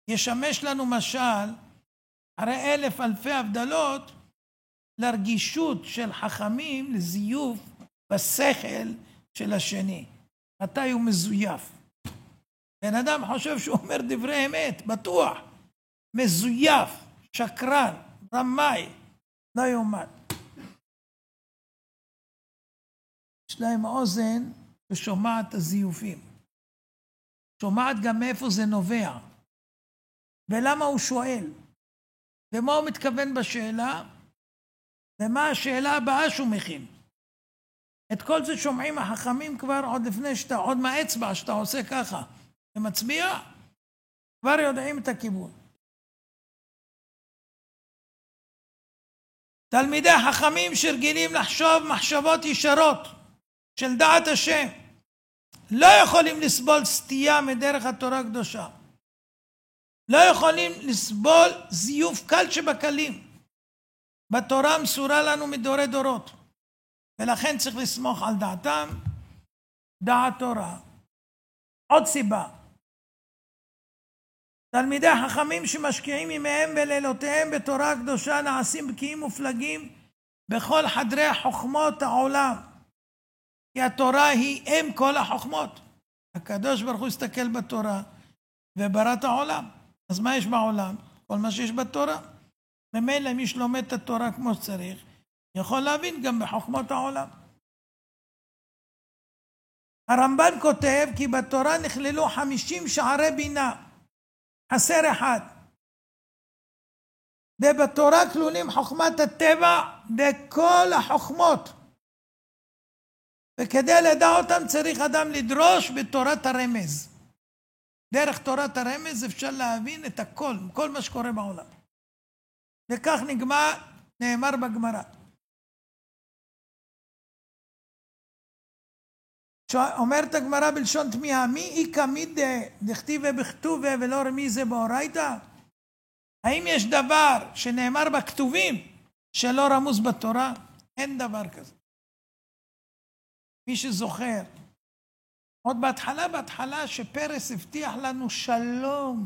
B: ישמש לנו משל, הרי אלפי הבדלות, לרגישות של חכמים לזיוף בשכל של השני. מתי הוא מזויף. בן אדם חושב שהוא אומר דברי אמת, בטוח. מזויף, שקרן, רמאי, לא יאומן. יש להם אוזן ושומעת את הזיופים. שומעת גם מאיפה זה נובע. ולמה הוא שואל. ומה הוא מתכוון בשאלה. ומה השאלה הבאה שהוא מכין. את כל זה שומעים החכמים כבר עוד לפני שאתה, עוד מהאצבע שאתה עושה ככה ומצביע, כבר יודעים את הכיוון. תלמידי החכמים שרגילים לחשוב מחשבות ישרות של דעת השם, לא יכולים לסבול סטייה מדרך התורה הקדושה. לא יכולים לסבול זיוף קל שבקלים. בתורה מסורה לנו מדורי דורות. ולכן צריך לסמוך על דעתם, דעת תורה. עוד סיבה. תלמידי החכמים שמשקיעים ימיהם ולילותיהם בתורה הקדושה נעשים בקיאים מופלגים בכל חדרי חוכמות העולם. כי התורה היא אם כל החוכמות. הקדוש ברוך הוא הסתכל בתורה וברא את העולם. אז מה יש בעולם? כל מה שיש בתורה. ממילא מי שלומד את התורה כמו שצריך, יכול להבין גם בחוכמות העולם. הרמב"ן כותב כי בתורה נכללו 50 שערי בינה. חסר אחד. ובתורה כלולים חוכמת הטבע וכל החוכמות. וכדי לדע אותם צריך אדם לדרוש בתורת הרמז. דרך תורת הרמז אפשר להבין את הכל, כל מה שקורה בעולם. וכך נאמר בגמרא. אומרת הגמרא בלשון תמיהה, מי איכא מידע דכתיב בכתובה ולא רמיזה באורייתא? האם יש דבר שנאמר בכתובים שלא רמוז בתורה? אין דבר כזה. מי שזוכר, עוד בהתחלה שפרס הבטיח לנו שלום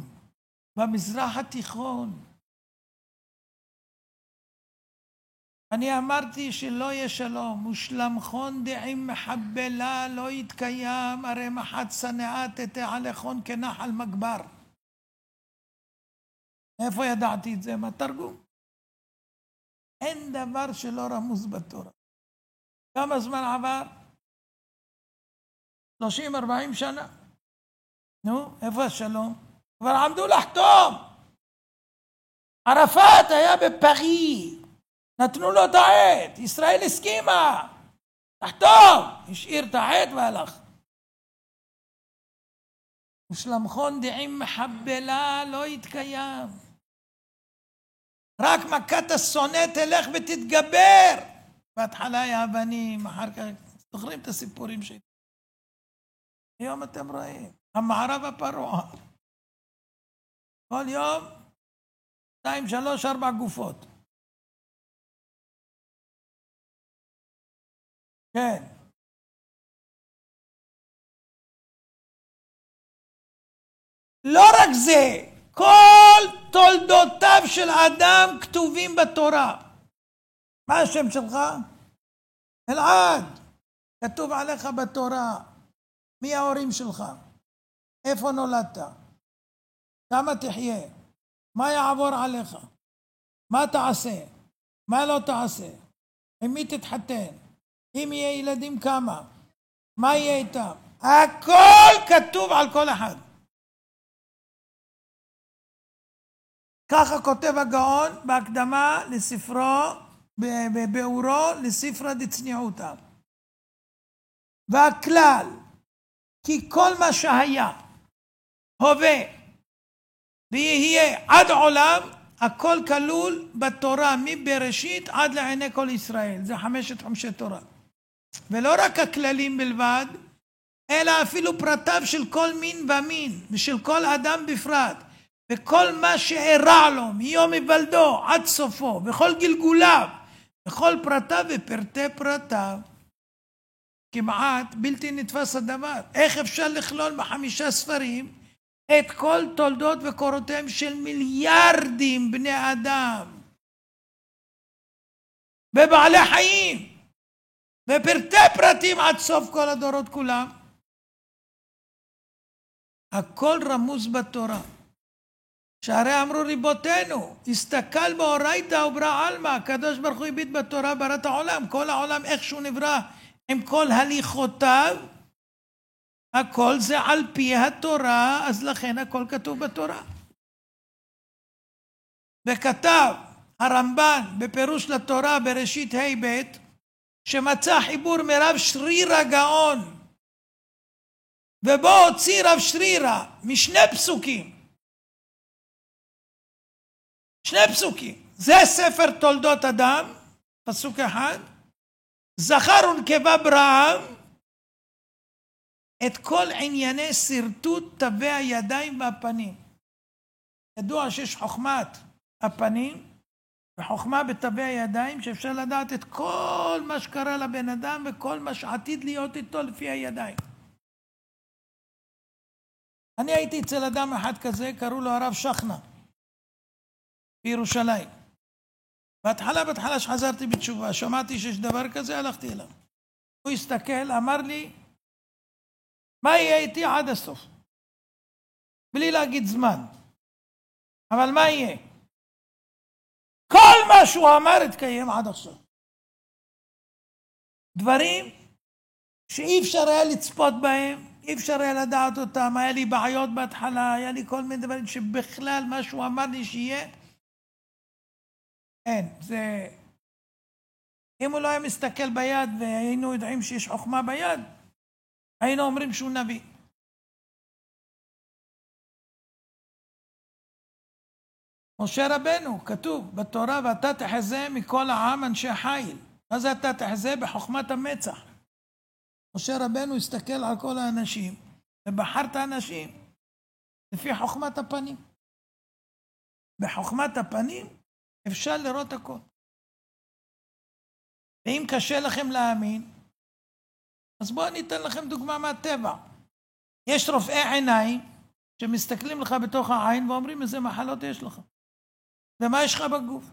B: במזרח התיכון. אני אמרתי שלא יהיה שלום, ושלמכון דעים מחבלה לא יתקיים, הרי מחת שנאה תתע עליכון כנחל מגבר. איפה ידעתי את זה? מה תרגום? אין דבר שלא רמוז בתורה. כמה זמן עבר? 30-40 שנה. נו, איפה השלום? כבר עמדו לחתום. ערפאת היה בפריז. נתנו לו את העט, ישראל הסכימה, תחתום, השאיר את העט והלך. ושלמכון דעים מחבלה לא יתקיים. רק מכת השונא תלך ותתגבר. בהתחלה היה אבנים, אחר כך, זוכרים את הסיפורים שלי. היום אתם רואים, המערב הפרוע. כל יום, 2, 3, 4 גופות. כן. לא רק זה, כל תולדותיו של אדם כתובים בתורה. מה השם שלך? אלעד. כתוב עליך בתורה. מי ההורים שלך? איפה נולדת? כמה תחיה? מה יעבור עליך? מה תעשה? מה לא תעשה? עם מי תתחתן? אם יהיה ילדים כמה? מה יהיה איתם? הכל כתוב על כל אחד. ככה כותב הגאון בהקדמה לספרו, בביאורו לספרא דצניעותא. והכלל, כי כל מה שהיה, הווה, ויהיה עד עולם, הכל כלול בתורה מבראשית עד לעיני כל ישראל. זה 5 חומשי תורה. ולא רק הכללים בלבד, אלא אפילו פרטיו של כל מין ומין, ושל כל אדם בפרט, וכל מה שאירע לו מיום היוולדו עד סופו, וכל גלגוליו, וכל פרטיו ופרטי פרטיו. כמעט בלתי נתפס הדבר. איך אפשר לכלול ב5 ספרים את כל תולדות וקורותיהם של מיליארדים בני אדם, בבעלי חיים, בפרטי פרטים עד סוף כל הדורות כולם? הכל רמוז בתורה. שהרי אמרו ריבותינו, הסתכל באורייתא וברא עלמא, הקדוש ברוך הוא הביט בתורה ברא את העולם, כל העולם איכשהו נברא עם כל הליכותיו, הכל זה על פי התורה, אז לכן הכל כתוב בתורה. וכתב הרמב"ן בפירוש לתורה בראשית ה' ב', שמצא חיבור מרב שרירא גאון, ובו הוציא רב שרירא משני פסוקים. שני פסוקים. זה ספר תולדות אדם, פסוק אחד. זכר ונקבה בראם, את כל ענייני סרטוט תווי הידיים והפנים. ידוע שיש חוכמת הפנים וחוכמה בתווי הידיים, שאפשר לדעת את כל מה שקרה לבן אדם וכל מה שעתיד להיות איתו לפי הידיים. אני הייתי אצל אדם אחד כזה, קראו לו הרב שכנה, בירושלים. בהתחלה שחזרתי בתשובה, שמעתי שיש דבר כזה, הלכתי אליו. הוא הסתכל, אמר לי, מה יהיה איתי עד הסוף? בלי להגיד זמן. אבל מה יהיה? כל מה שהוא אמר התקיים עד עכשיו. דברים שאי אפשר היה לצפות בהם, אי אפשר היה לדעת אותם, היה לי בעיות בהתחלה, היה לי כל מיני דברים שבכלל מה שהוא אמר לי שיהיה, אין, זה... אם הוא לא היה מסתכל ביד והיינו יודעים שיש חוכמה ביד, היינו אומרים שהוא נביא. משה רבנו, כתוב בתורה, ואתה תחזה מכל העם אנשי חיל. מה זה אתה תחזה? בחוכמת המצח. משה רבנו הסתכל על כל האנשים, ובחר את האנשים לפי חוכמת הפנים. בחוכמת הפנים אפשר לראות הכל. ואם קשה לכם להאמין, אז בואו אני אתן לכם דוגמה מהטבע. יש רופאי עיניים שמסתכלים לך בתוך העין ואומרים איזה מחלות יש לך. ומה יש לך בגוף?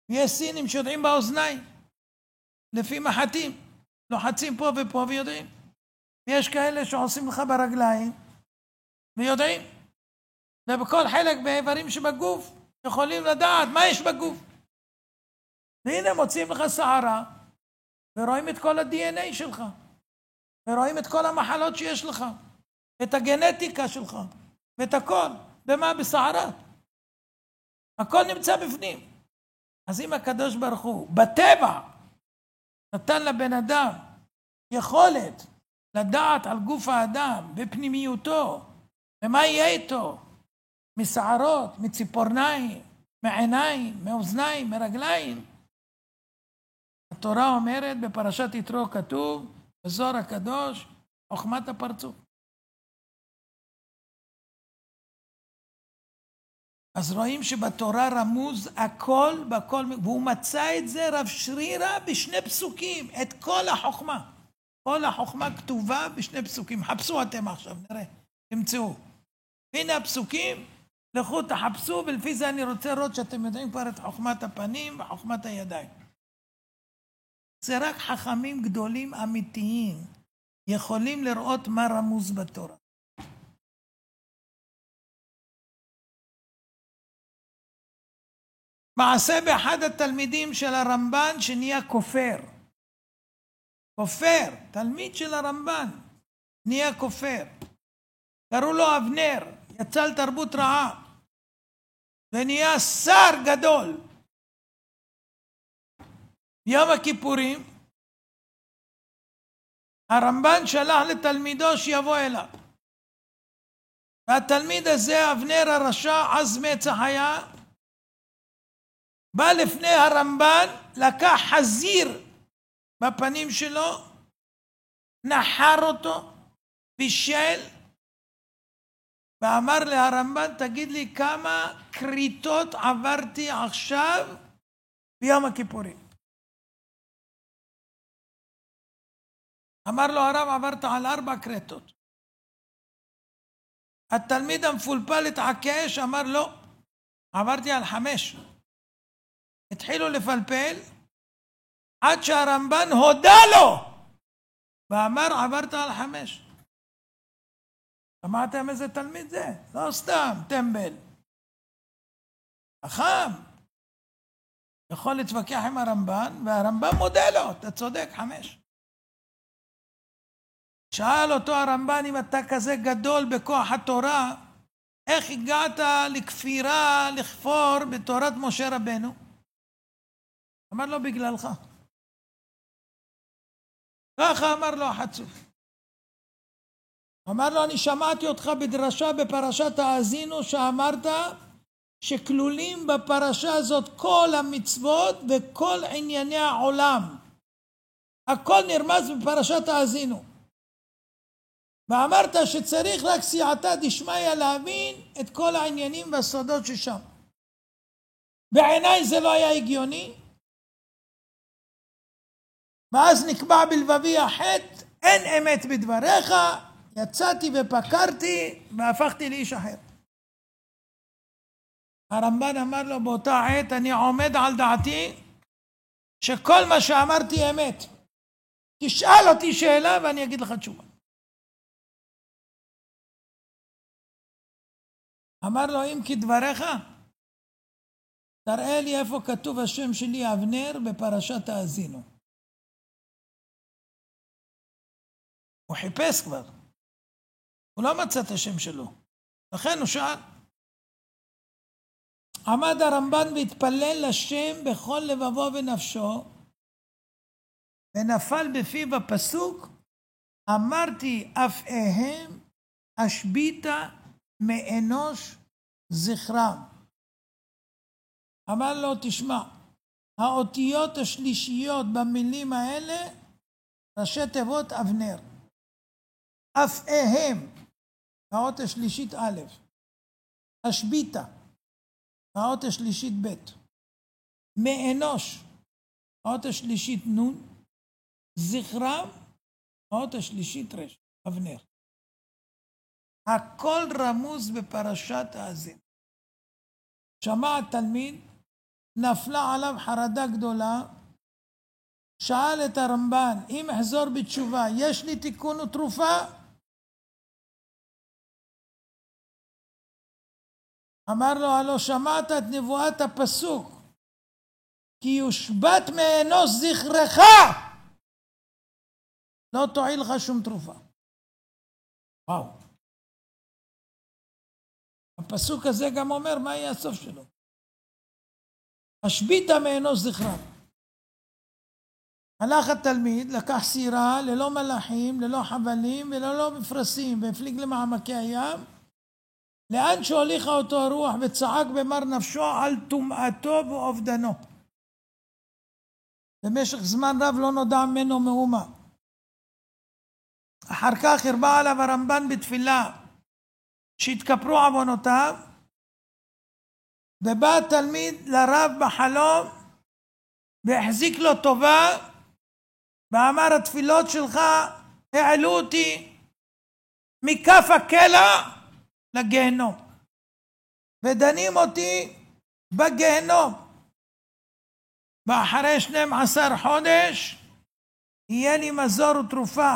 B: יש סינים שיודעים באוזניים, לפי מחטים, לוחצים פה ופה ויודעים. ויש כאלה שעושים לך ברגליים ויודעים. ובכל חלק באיברים שבגוף יכולים לדעת מה יש בגוף. והנה מוצאים לך שערה, ורואים את כל ה-DNA שלך, ורואים את כל המחלות שיש לך, את הגנטיקה שלך, ואת הכל. במה? בשערה. הכל נמצא בפנים. אז אם הקדוש ברוך הוא בטבע נתן לבן אדם יכולת לדעת על גוף האדם בפנימיותו, ומה יהיה איתו, משערות, מציפורניים, מעיניים, מאוזניים, מרגליים. התורה אומרת בפרשת יתרו כתוב, בזוהר הקדוש, חוכמת הפרצוף. אז רואים שבתורה רמוז הכל בכל, והוא מצא את זה רב שרירא בשני פסוקים, את כל החוכמה. כל החוכמה כתובה בשני פסוקים. חפשו אתם עכשיו, נראה, תמצאו. הנה הפסוקים, לכו תחפשו, ולפי זה אני רוצה לראות שאתם יודעים כבר את חוכמת הפנים וחוכמת הידיים. זה רק חכמים גדולים אמיתיים יכולים לראות מה רמוז בתורה. מעשה באחד התלמידים של הרמב"ן שנהיה כופר. כופר, תלמיד של הרמב"ן, נהיה כופר. קראו לו אבנר, יצא לתרבות רעה, ונהיה שר גדול. יום הכיפורים, הרמב"ן שלח לתלמידו שיבוא אליו. והתלמיד הזה, אבנר הרשע, עז מצח היה, בא לפני הרמב"ן, לקח חזיר בפנים שלו, נחר אותו, בישל, ואמר להרמב"ן, תגיד לי כמה קריטות עברתי עכשיו ביום הכיפורים. אמר לו הרב, עברת על 4 קריטות. התלמיד המפולפל התעקש, אמר לא, עברתי על 5. התחילו לפלפל, עד שהרמב"ן הודה לו, ואמר עברת על 5. שמעתם איזה תלמיד זה? לא סתם, טמבל. חכם. יכול להתווכח עם הרמב"ן, והרמב"ן מודה לו, אתה צודק, 5. שאל אותו הרמב"ן, אם אתה כזה גדול בכוח התורה, איך הגעת לכפירה, לכפור בתורת משה רבנו? אמר לו, בגללך. ככה אמר לו החצוף. אמר לו, אני שמעתי אותך בדרשה בפרשת האזינו, שאמרת שכלולים בפרשה הזאת כל המצוות וכל ענייני העולם. הכל נרמז בפרשת האזינו. ואמרת שצריך רק סייעתא דשמיא להבין את כל העניינים והסודות ששם. בעיניי זה לא היה הגיוני. ואז נקבע בלבבי החטא, אין אמת בדבריך, יצאתי ופקרתי והפכתי לאיש אחר. הרמב"ן אמר לו באותה עת, אני עומד על דעתי שכל מה שאמרתי אמת. תשאל אותי שאלה ואני אגיד לך תשובה. אמר לו, אם כדבריך, תראה לי איפה כתוב השם שלי אבנר בפרשת האזינו. הוא חיפש כבר. הוא לא מצא את השם שלו. לכן הוא שאל. עמד הרמב"ן והתפלל לשם בכל לבבו ונפשו, ונפל בפיו הפסוק, אמרתי אפהם אשביתה מאנוש זכרם. אמר לו, תשמע, האותיות השלישיות במילים האלה, ראשי תיבות אבנר. אפהם, האות השלישית א', אשביתה, האות השלישית ב', מאנוש, האות השלישית נ', זכרם, האות השלישית ר', אבנר. הכל רמוז בפרשת האזינו. שמע התלמיד, נפלה עליו חרדה גדולה, שאל את הרמב"ן, אם אחזור בתשובה, יש לי תיקון ותרופה? אמר לו, הלא שמעת את נבואת הפסוק, כי יושבת מאנוש זכרך, לא תועיל לך שום תרופה. וואו. הפסוק הזה גם אומר מה יהיה הסוף שלו. השביתה מאנוש זכרם. הלך התלמיד, לקח סירה ללא מלאכים, ללא חבלים וללא מפרסים, והפליג למעמקי הים, לאן שהוליכה אותו הרוח, וצעק במר נפשו על טומאתו ואובדנו. במשך זמן רב לא נודע ממנו מאומה. אחר כך הרבה עליו הרמב"ן בתפילה, שהתכפרו עוונותיו, ובא התלמיד לרב בחלום, והחזיק לו טובה, ואמר, התפילות שלך העלו אותי מכף הקלע לגיהנום, ודנים אותי בגיהנום, ואחרי 12 חודש יהיה לי מזור ותרופה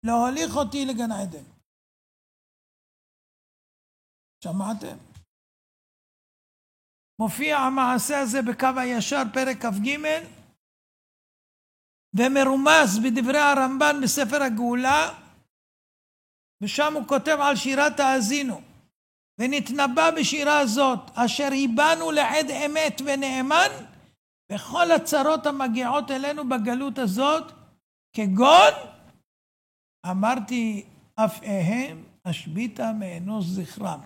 B: להוליך אותי לגן עדן. שמעתם? מופיע המעשה הזה בקו הישר פרק כ"ג, ומרומז בדברי הרמב"ן בספר הגאולה, ושם הוא כותב על שירת האזינו, ונתנבא בשירה הזאת, אשר היבנו לעד אמת ונאמן, בכל הצרות המגיעות אלינו בגלות הזאת, כגון, אמרתי אפהם אשביתה מאנוש זכרם.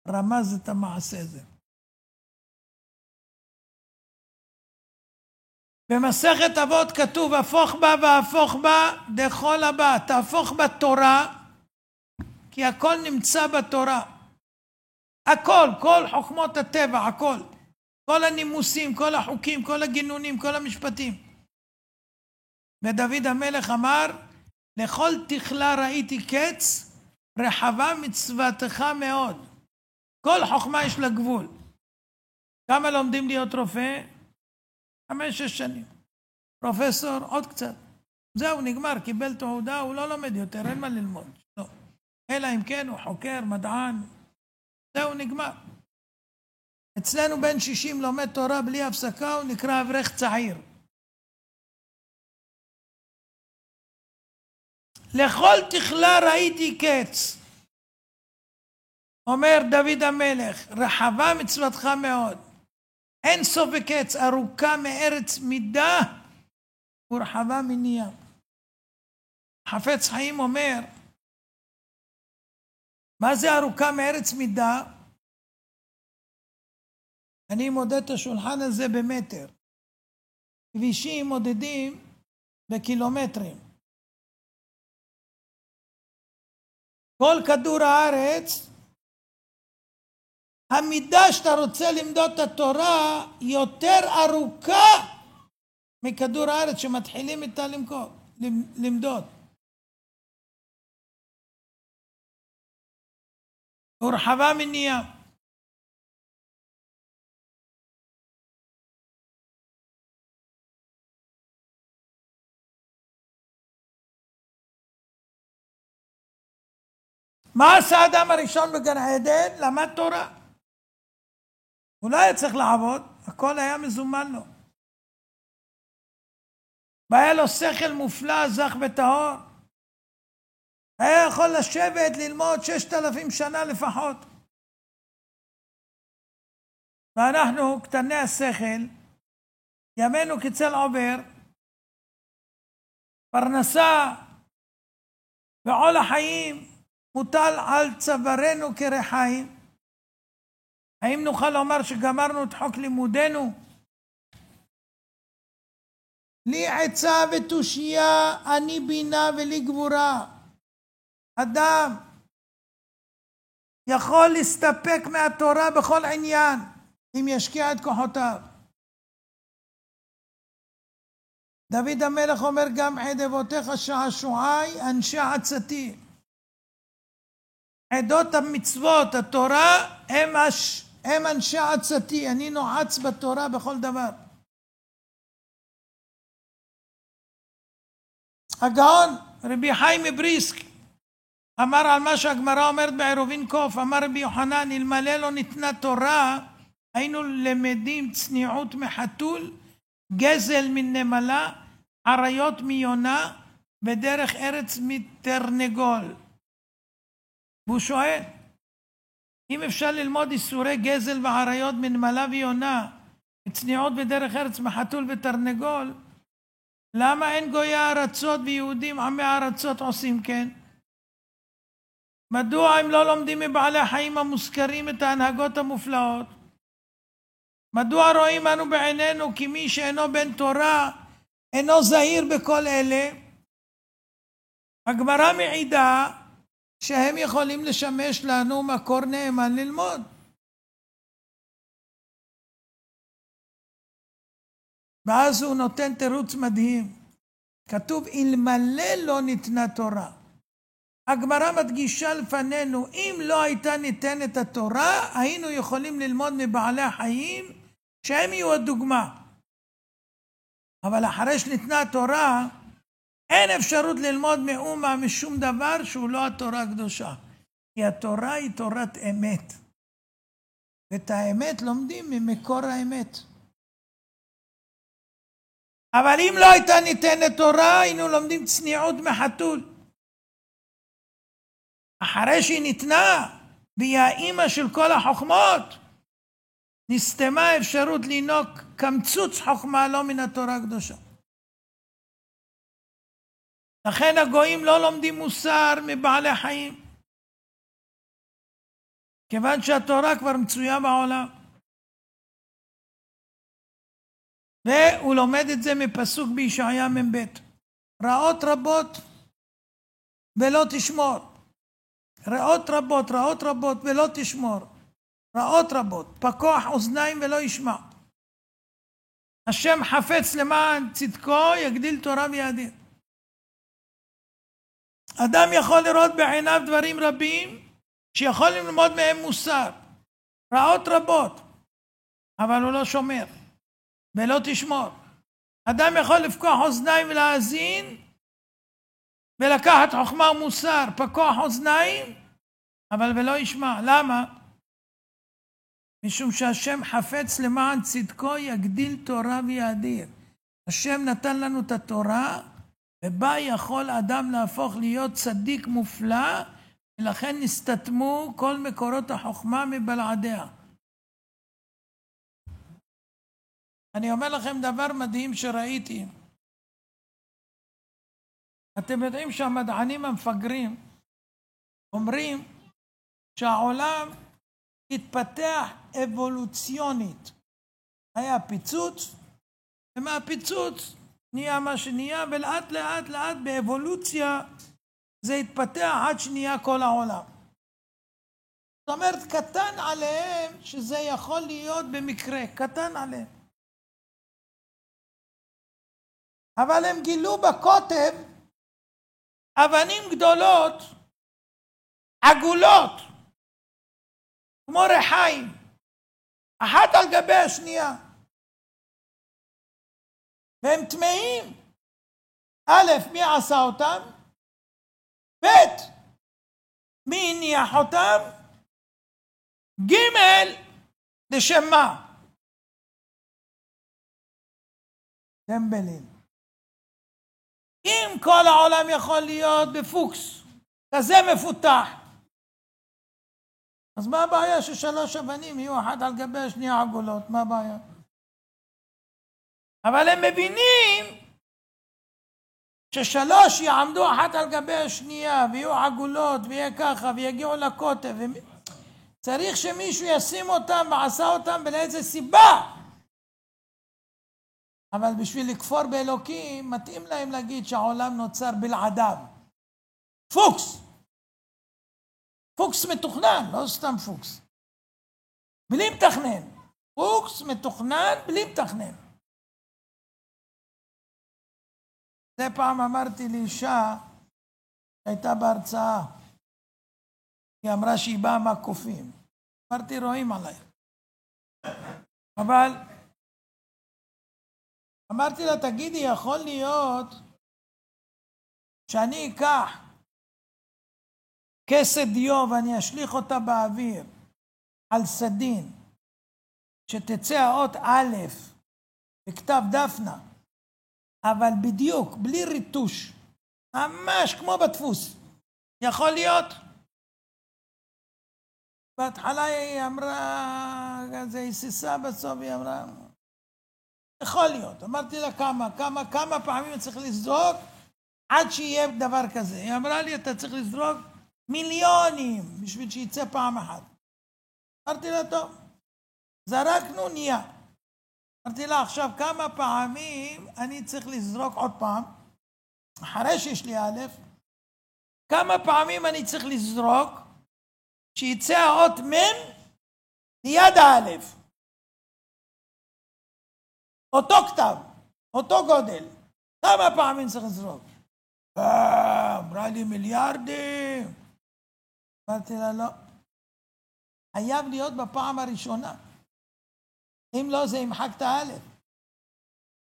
B: רמז את המעשה הזה. במסכת אבות כתוב, הפוך בה והפוך בה דכל הבא, תהפוך בתורה, כי הכל נמצא בתורה. הכל, כל חוכמות הטבע, הכל. כל הנימוסים, כל החוקים, כל הגינונים, כל המשפטים. ודוד המלך אמר, לכל תכלה ראיתי קץ, רחבה מצוותך מאוד. כל חוכמה יש לה גבול. כמה לומדים להיות רופא? 5-6 שנים. פרופסור, עוד קצת. זהו, נגמר, קיבל תעודה, הוא לא לומד יותר, אין מה ללמוד. לא. אלא אם כן, הוא חוקר, מדען. זהו, נגמר. אצלנו בן 60 לומד תורה בלי הפסקה, הוא נקרא אברך צעיר. לכל תכלה ראיתי קץ. אומר דוד המלך, רחבה מצוותך מאוד. אין סוף וקץ, ארוכה מארץ מידה ורחבה מנים. חפץ חיים אומר, מה זה ארוכה מארץ מידה? אני מודד את השולחן הזה במטר. כבישים מודדים בקילומטרים. כל כדור הארץ, המידה שאתה רוצה למדוד את התורה יותר ארוכה מכדור הארץ שמתחילים איתה למדוד. ורחבה מנייה. מה עשה האדם הראשון בגן עדן? למד תורה. הוא לא היה צריך לעבוד, הכל היה מזומן לו. והיה לו שכל מופלא, זך וטהור. היה יכול לשבת, ללמוד 6,000 שנה לפחות. ואנחנו, קטני השכל, ימינו כצל עובר, פרנסה ועול החיים מוטל על צווארנו כרחיים. האם נוכל לומר שגמרנו את חוק לימודנו? לי עצה ותושייה, אני בינה ולי גבורה. אדם יכול להסתפק מהתורה בכל עניין, אם ישקיע את כוחותיו. דוד המלך אומר גם עד אבותיך שעשועי, אנשי עצתי. עדות המצוות, התורה, הם אנשי עצתי. אני נועץ בתורה בכל דבר. הגאון רבי חיים מבריסק אמר על מה שהגמרא אומרת בעירובין קוף, אמר רבי יוחנן, אלמלא לא ניתנה תורה, היינו למדים צניעות מחתול, גזל מנמלה, עריות מיונה, בדרך ארץ מתרנגול. והוא שואל, אם אפשר ללמוד איסורי גזל ועריות מנמלה ויונה, צניעות בדרך ארץ מחתול ותרנגול, למה אין גויי הארצות ויהודים עמי הארצות עושים כן? מדוע הם לא לומדים מבעלי החיים המוזכרים את ההנהגות המופלאות? מדוע רואים אנו בעינינו כי מי שאינו בן תורה אינו זהיר בכל אלה? הגמרא מעידה שהם יכולים לשמש לנו מקור נאמן ללמוד. ואז הוא נותן תירוץ מדהים. כתוב, אלמלא לא ניתנה תורה. הגמרא מדגישה לפנינו, אם לא הייתה ניתנת התורה, היינו יכולים ללמוד מבעלי החיים, שהם יהיו הדוגמה. אבל אחרי שניתנה התורה, אין אפשרות ללמוד מאומה משום דבר שהוא לא התורה הקדושה. כי התורה היא תורת אמת. ואת האמת לומדים ממקור האמת. אבל אם לא הייתה ניתנת תורה, היינו לומדים צניעות מחתול. אחרי שהיא ניתנה, והיא האמא של כל החוכמות, נסתמה האפשרות לינוק קמצוץ חוכמה לא מן התורה הקדושה. לכן הגויים לא לומדים מוסר מבעלי חיים, כיוון שהתורה כבר מצויה בעולם. והוא לומד את זה מפסוק בישעיה מ"ב. רעות רבות ולא תשמור. רעות רבות ולא תשמור. רעות רבות, פקוח אוזניים ולא ישמע. השם חפץ למען צדקו, יגדיל תורה ויאדיר. אדם יכול לראות בעיניו דברים רבים שיכולים ללמוד מהם מוסר. רעות רבות, אבל הוא לא שומר ולא תשמור. אדם יכול לפקוח אוזניים ולהאזין ולקחת חוכמה ומוסר, פקוח אוזניים, אבל ולא ישמע. למה? משום שהשם חפץ למען צדקו, יגדיל תורה ויאדיר. השם נתן לנו את התורה, ובה יכול אדם להפוך להיות צדיק מופלא, ולכן נסתתמו כל מקורות החוכמה מבלעדיה. אני אומר לכם דבר מדהים שראיתי. אתם יודעים שהמדענים המפגרים אומרים שהעולם התפתח אבולוציונית. היה פיצוץ, ומהפיצוץ נהיה מה שנהיה, ולאט לאט לאט באבולוציה זה התפתח עד שנהיה כל העולם. זאת אומרת, קטן עליהם שזה יכול להיות במקרה, קטן עליהם. אבל הם גילו בקוטב אבנים גדולות, עגולות, כמו רחיים, אחת על גבי השנייה. והם תמהים. א', מי עשה אותם? ב', מי הניח אותם? ג', לשם מה? טמבלים. אם כל העולם יכול להיות בפוקס, כזה מפותח, אז מה הבעיה ששלוש אבנים יהיו אחת על גבי השנייה עגולות? מה הבעיה? אבל הם מבינים ששלוש יעמדו אחת על גבי השנייה ויהיו עגולות ויהיה ככה ויגיעו לקוטב. צריך שמישהו ישים אותם ועשה אותם ולאיזה סיבה. אבל בשביל לכפור באלוקים מתאים להם להגיד שהעולם נוצר בלעדיו. פוקס. פוקס מתוכנן, לא סתם פוקס. בלי מתכנן. פוקס מתוכנן בלי מתכנן. זה פעם אמרתי לאישה שהייתה בהרצאה. היא אמרה שהיא באה מהקופים. אמרתי, רואים עליי. אבל אמרתי לה, תגידי, יכול להיות שאני אקח כסת דיו ואני אשליך אותה באוויר על סדין, שתצא האות א' בכתב דפנה, אבל בדיוק, בלי ריטוש, ממש כמו בדפוס. יכול להיות? בהתחלה היא אמרה, זה היסיסה בסוף, היא אמרה, יכול להיות. אמרתי לה כמה פעמים צריך לזרוק עד שיהיה דבר כזה. היא אמרה לי, אתה צריך לזרוק מיליונים בשביל שיצא פעם אחת. אמרתי לה, טוב, זרקנו, נהיה. אמרתי לה, עכשיו כמה פעמים אני צריך לזרוק עוד פעם, אחרי שיש לי א', כמה פעמים אני צריך לזרוק, שיצא האות מ' ליד האלף. אותו כתב, אותו גודל. כמה פעמים צריך לזרוק? אמרה לי מיליארדים. אמרתי לה, לא. חייב להיות בפעם הראשונה. אם לא, זה ימחק את האלף.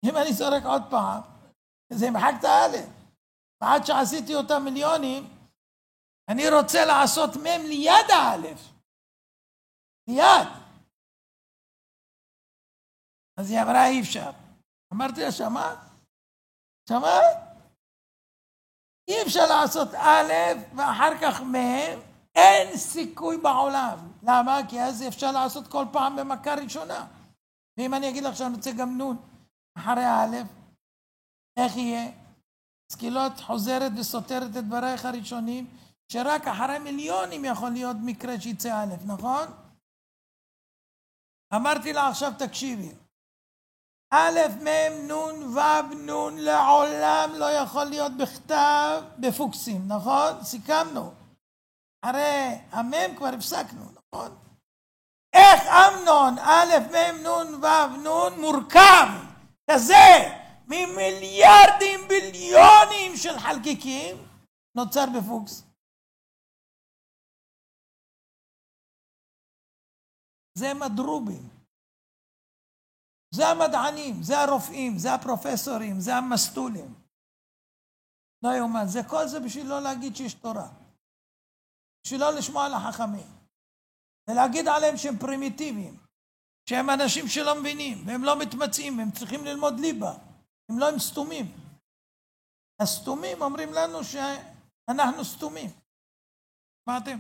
B: אם אני זורק עוד פעם, זה ימחק את האלף. ועד שעשיתי אותם מיליונים, אני רוצה לעשות מם ליד האלף. ליד. אז היא אמרה, אי אפשר. אמרתי לה, שמעת? שמעת? אי אפשר לעשות א' ואחר כך מם, אין סיכוי בעולם. למה? כי אז אפשר לעשות כל פעם במכה ראשונה. ואם אני אגיד לך שאני רוצה גם נון אחרי א', איך יהיה? אז כאילו את חוזרת וסותרת את דברייך הראשונים, שרק אחרי מיליונים יכול להיות מקרה שיצא א', נכון? אמרתי לה עכשיו תקשיבי, א', מ', נון, ו', נון, לעולם לא יכול להיות בכתב בפוקסים, נכון? סיכמנו. הרי המ' כבר הפסקנו, נכון? איך אמנון, א', מ', נון, ו', נון, מורכב כזה ממיליארדים ביליונים של חלקיקים, נוצר בפוקס. זה מדרובים. זה המדענים, זה הרופאים, זה הפרופסורים, זה המסטולים. לא יאומן, זה כל זה בשביל לא להגיד שיש תורה. בשביל לא לשמוע על החכמים. ולהגיד עליהם שהם פרימיטיביים, שהם אנשים שלא מבינים, והם לא מתמצאים, הם צריכים ללמוד ליבה. הם לא הם סתומים. הסתומים אומרים לנו שאנחנו סתומים. שמעתם?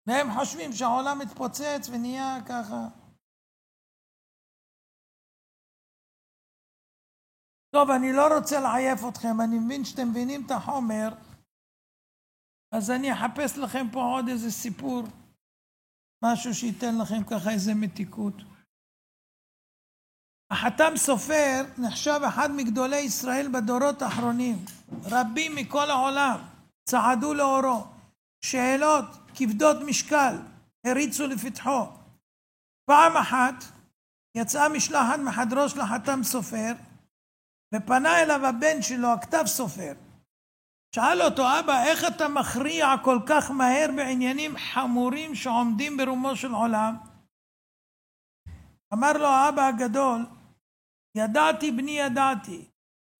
B: והם חושבים שהעולם מתפוצץ ונהיה ככה. טוב, אני לא רוצה לעייף אתכם, אני מבין שאתם מבינים את החומר, אז אני אחפש לכם פה עוד איזה סיפור, משהו שייתן לכם ככה איזה מתיקות. החתם סופר נחשב אחד מגדולי ישראל בדורות האחרונים. רבים מכל העולם צעדו לאורו. שאלות כבדות משקל הריצו לפתחו. פעם אחת יצאה משלחת מחדרו של החתם סופר, ופנה אליו הבן שלו, הכתב סופר. שאל אותו, אבא, איך אתה מכריע כל כך מהר בעניינים חמורים שעומדים ברומו של עולם? אמר לו האבא הגדול, ידעתי בני ידעתי,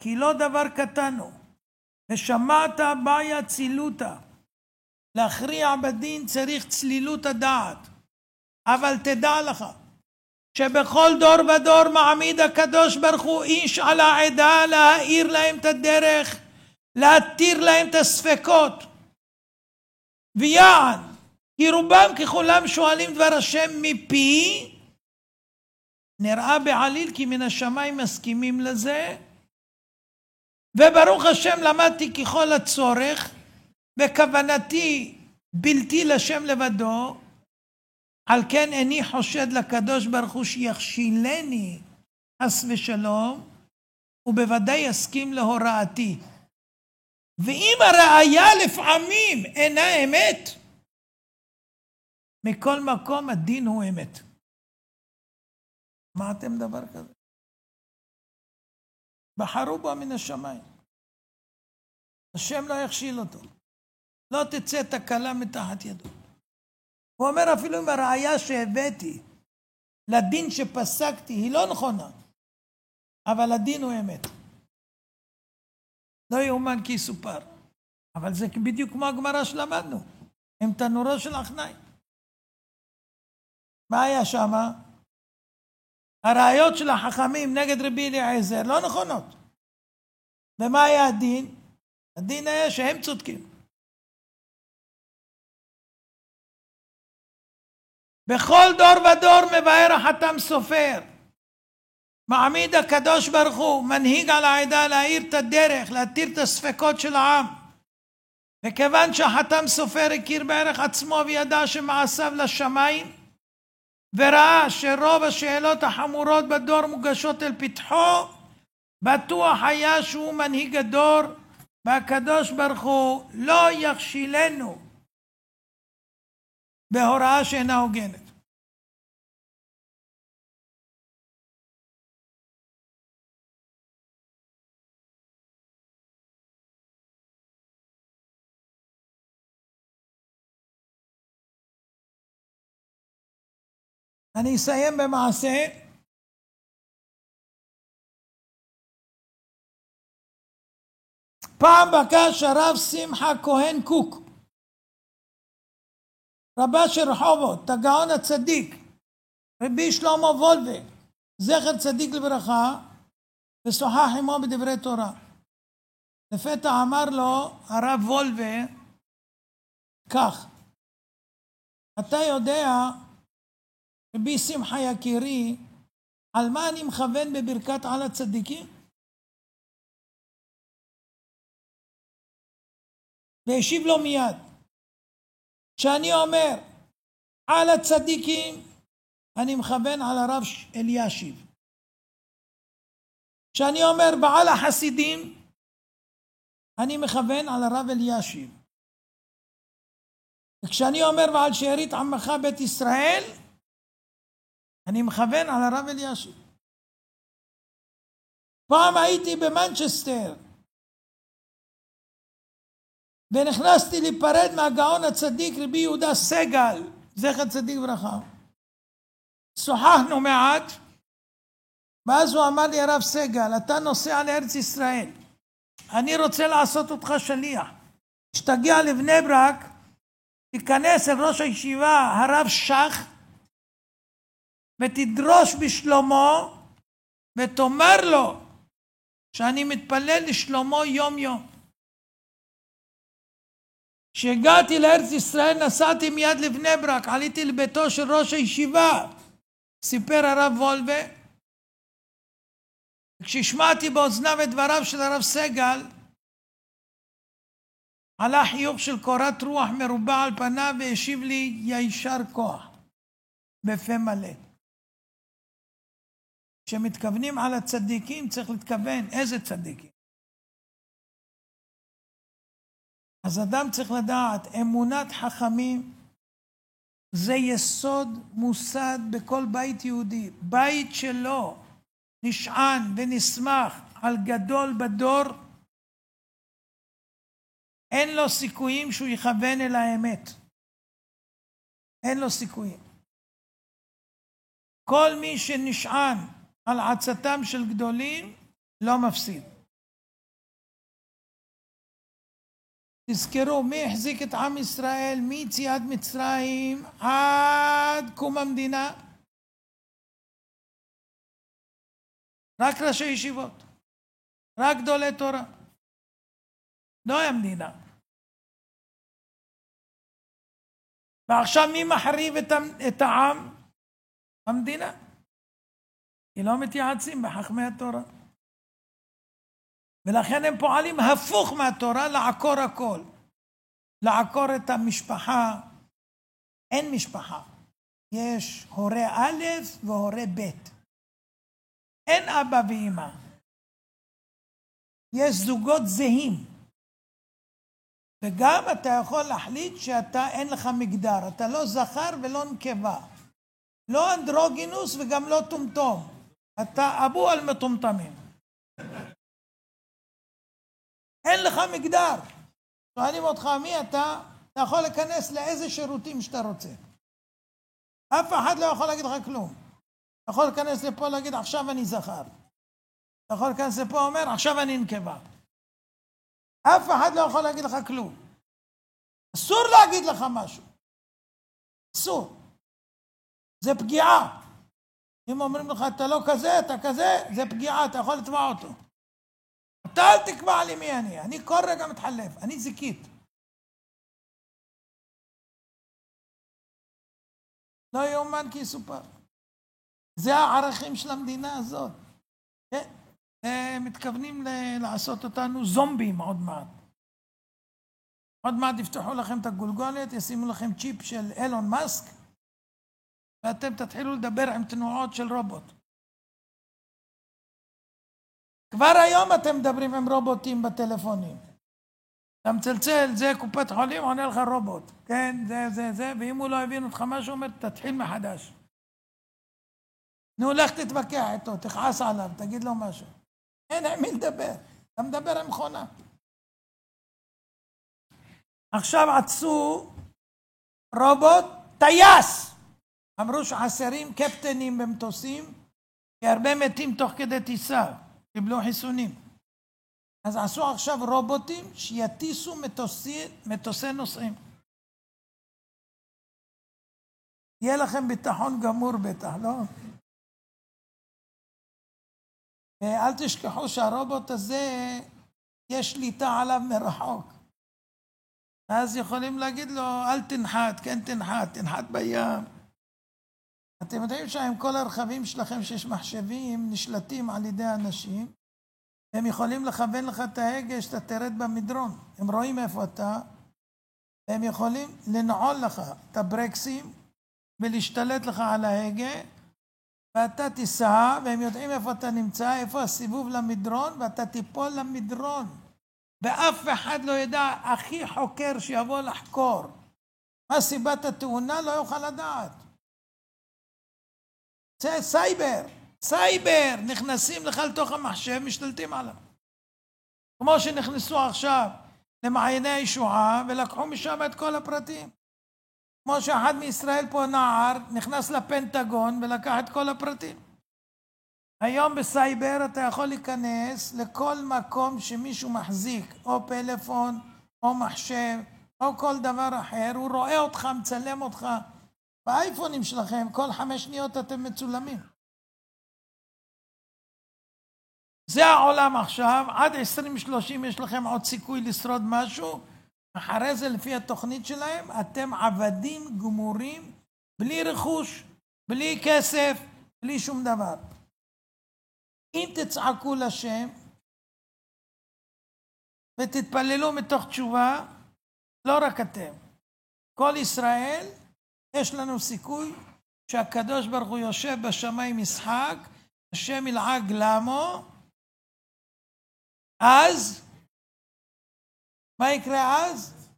B: כי לא דבר קטן הוא, ושמעת בעיה צילותה. להכריע בדין צריך צלילות הדעת, אבל תדע לך, שבכל דור ודור מעמיד הקדוש ברוך הוא איש על העדה להאיר להם את הדרך, להתיר להם את הספקות. ויען, כי רובם ככולם שואלים דבר השם מפי, נראה בעליל כי מן השמיים מסכימים לזה, וברוך השם למדתי ככל הצורך, וכוונתי בלתי לשם לבדו, על כן איני חושד לקדוש ברוך הוא שיכשילני חס ושלום, ובוודאי יסכים להוראתי. ואם הראיה לפעמים אינה אמת, מכל מקום הדין הוא אמת. מה אתם דבר כזה? בחרו בו מן השמיים. השם לא יכשיל אותו. לא תצא תקלה מתחת ידו. הוא אומר אפילו אם הראיה שהבאתי לדין שפסקתי היא לא נכונה, אבל הדין הוא אמת. לא יאומן כי יסופר. אבל זה בדיוק כמו הגמרא שלמדנו, עם תנורו של אחנאי. מה היה שמה? הראיות של החכמים נגד רבי אליעזר לא נכונות. ומה היה הדין? הדין היה שהם צודקים. בכל דור ודור מבאר החתם סופר. מעמיד הקדוש ברוך הוא מנהיג על העדה להאיר את הדרך, להתיר את הספקות של העם. וכיוון שהחתם סופר הכיר בערך עצמו וידע שמעשיו לשמיים, וראה שרוב השאלות החמורות בדור מוגשות אל פתחו, בטוח היה שהוא מנהיג הדור, והקדוש ברוך הוא לא יכשילנו בהוראה שאינה הוגנת. אני אסיים במעשה. פעם בקש הרב שמחה כהן קוק, רבה של רחובות, הגאון הצדיק, רבי שלמה וולבה, זכר צדיק לברכה, ושוחח עמו בדברי תורה. לפתע אמר לו הרב וולבה כך, אתה יודע, רבי שמחה יקירי, על מה אני מכוון בברכת על הצדיקים? והשיב לו מיד, שאני אומר על הצדיקים, אני מכוון על הרב אלישיב. שאני אומר בעל החסידים, אני מכוון על הרב אלישיב. וכשאני אומר ועל שארית עמך בית ישראל, אני מכוון על הרב אלישיב. פעם הייתי במנצ'סטר, ונכנסתי להיפרד מהגאון הצדיק רבי יהודה סגל, זכר צדיק ברכה. שוחחנו מעט, ואז הוא אמר לי, הרב סגל, אתה נוסע לארץ ישראל, אני רוצה לעשות אותך שליח. כשתגיע לבני ברק, תיכנס אל ראש הישיבה הרב שח, ותדרוש בשלומו, ותאמר לו שאני מתפלל לשלומו יום יום. כשהגעתי לארץ ישראל נסעתי מיד לבני ברק, עליתי לביתו של ראש הישיבה, סיפר הרב וולבה. כששמעתי באוזניו את דבריו של הרב סגל, עלה חיוך של קורת רוח מרובע על פניו והשיב לי יישר כוח בפה מלא. כשמתכוונים על הצדיקים צריך להתכוון איזה צדיקים. אז אדם צריך לדעת, אמונת חכמים זה יסוד מוסד בכל בית יהודי. בית שלו נשען ונסמך על גדול בדור, אין לו סיכויים שהוא יכוון אל האמת. אין לו סיכויים. כל מי שנשען על עצתם של גדולים לא מפסיד. תזכרו, מי החזיק את עם ישראל מיציאת מצרים עד קום המדינה? רק ראשי ישיבות, רק גדולי תורה. לא היה מדינה. ועכשיו מי מחריב את העם? המדינה. כי לא מתייעצים בחכמי התורה. ולכן הם פועלים הפוך מהתורה, לעקור הכל. לעקור את המשפחה. אין משפחה. יש הורה א' והורה ב'. אין אבא ואמא. יש זוגות זהים. וגם אתה יכול להחליט שאתה אין לך מגדר. אתה לא זכר ולא נקבה. לא אנדרוגינוס וגם לא טומטום. אתה אבו על מטומטמים. אין לך מגדר. שואלים אותך מי אתה, אתה יכול להיכנס לאיזה שירותים שאתה רוצה. אף אחד לא יכול להגיד לך כלום. אתה יכול להיכנס לפה להגיד עכשיו אני זכר. אתה יכול להיכנס לפה אומר עכשיו אני נקבה. אף אחד לא יכול להגיד לך כלום. אסור להגיד לך משהו. אסור. זה פגיעה. אם אומרים לך אתה לא כזה, אתה כזה, זה פגיעה, אתה יכול לתבע אותו. אתה אל תקבע לי מי אני כל רגע מתחלף, אני זיקית. לא יאומן כי יסופר. זה הערכים של המדינה הזאת. מתכוונים לעשות אותנו זומבים עוד מעט. עוד מעט יפתחו לכם את הגולגולת, ישימו לכם צ'יפ של אילון מאסק, ואתם תתחילו לדבר עם תנועות של רובוט. כבר היום אתם מדברים עם רובוטים בטלפונים. אתה מצלצל, זה קופת חולים, עונה לך רובוט. כן, זה, ואם הוא לא הבין אותך משהו, אומר, תתחיל מחדש. נו, לך תתווכח איתו, תכעס עליו, תגיד לו משהו. אין עם מי לדבר, אתה מדבר עם מכונה. עכשיו עצו רובוט טייס. אמרו שחסרים קפטנים במטוסים, כי הרבה מתים תוך כדי טיסה, קיבלו חיסונים. אז עשו עכשיו רובוטים שיטיסו מטוסי נוסעים. יהיה לכם ביטחון גמור בטח, לא? אל תשכחו שהרובוט הזה יש שליטה עליו מרחוק. אז יכולים להגיד לו אל תנחת, כן תנחת בים. אתם יודעים שעם כל הרכבים שלכם שיש מחשבים נשלטים על ידי אנשים, הם יכולים לכוון לך את ההגה שאתה תרד במדרון. הם רואים איפה אתה, הם יכולים לנעול לך את הברקסים ולהשתלט לך על ההגה, ואתה תיסע, והם יודעים איפה אתה נמצא, איפה הסיבוב למדרון, ואתה תיפול למדרון. ואף אחד לא ידע, הכי חוקר שיבוא לחקור מה סיבת התאונה לא יוכל לדעת. זה סייבר, נכנסים לך לתוך המחשב, משתלטים עליו. כמו שנכנסו עכשיו למעייני הישועה, ולקחו משם את כל הפרטים. כמו שאחד מישראל פה נער, נכנס לפנטגון ולקח את כל הפרטים. היום בסייבר אתה יכול להיכנס לכל מקום שמישהו מחזיק, או פלאפון, או מחשב, או כל דבר אחר, הוא רואה אותך, מצלם אותך. באייפונים שלכם, כל 5 שניות אתם מצולמים. זה העולם עכשיו, עד 2030 יש לכם עוד סיכוי לשרוד משהו, אחרי זה לפי התוכנית שלהם, אתם עבדים גמורים, בלי רכוש, בלי כסף, בלי שום דבר. אם תצעקו לשם ותתפללו מתוך תשובה, לא רק אתם, כל ישראל, יש לנו סיכוי שהקדוש ברוך הוא יושב בשמיים משחק, השם ילעג למו, אז, מה יקרה אז?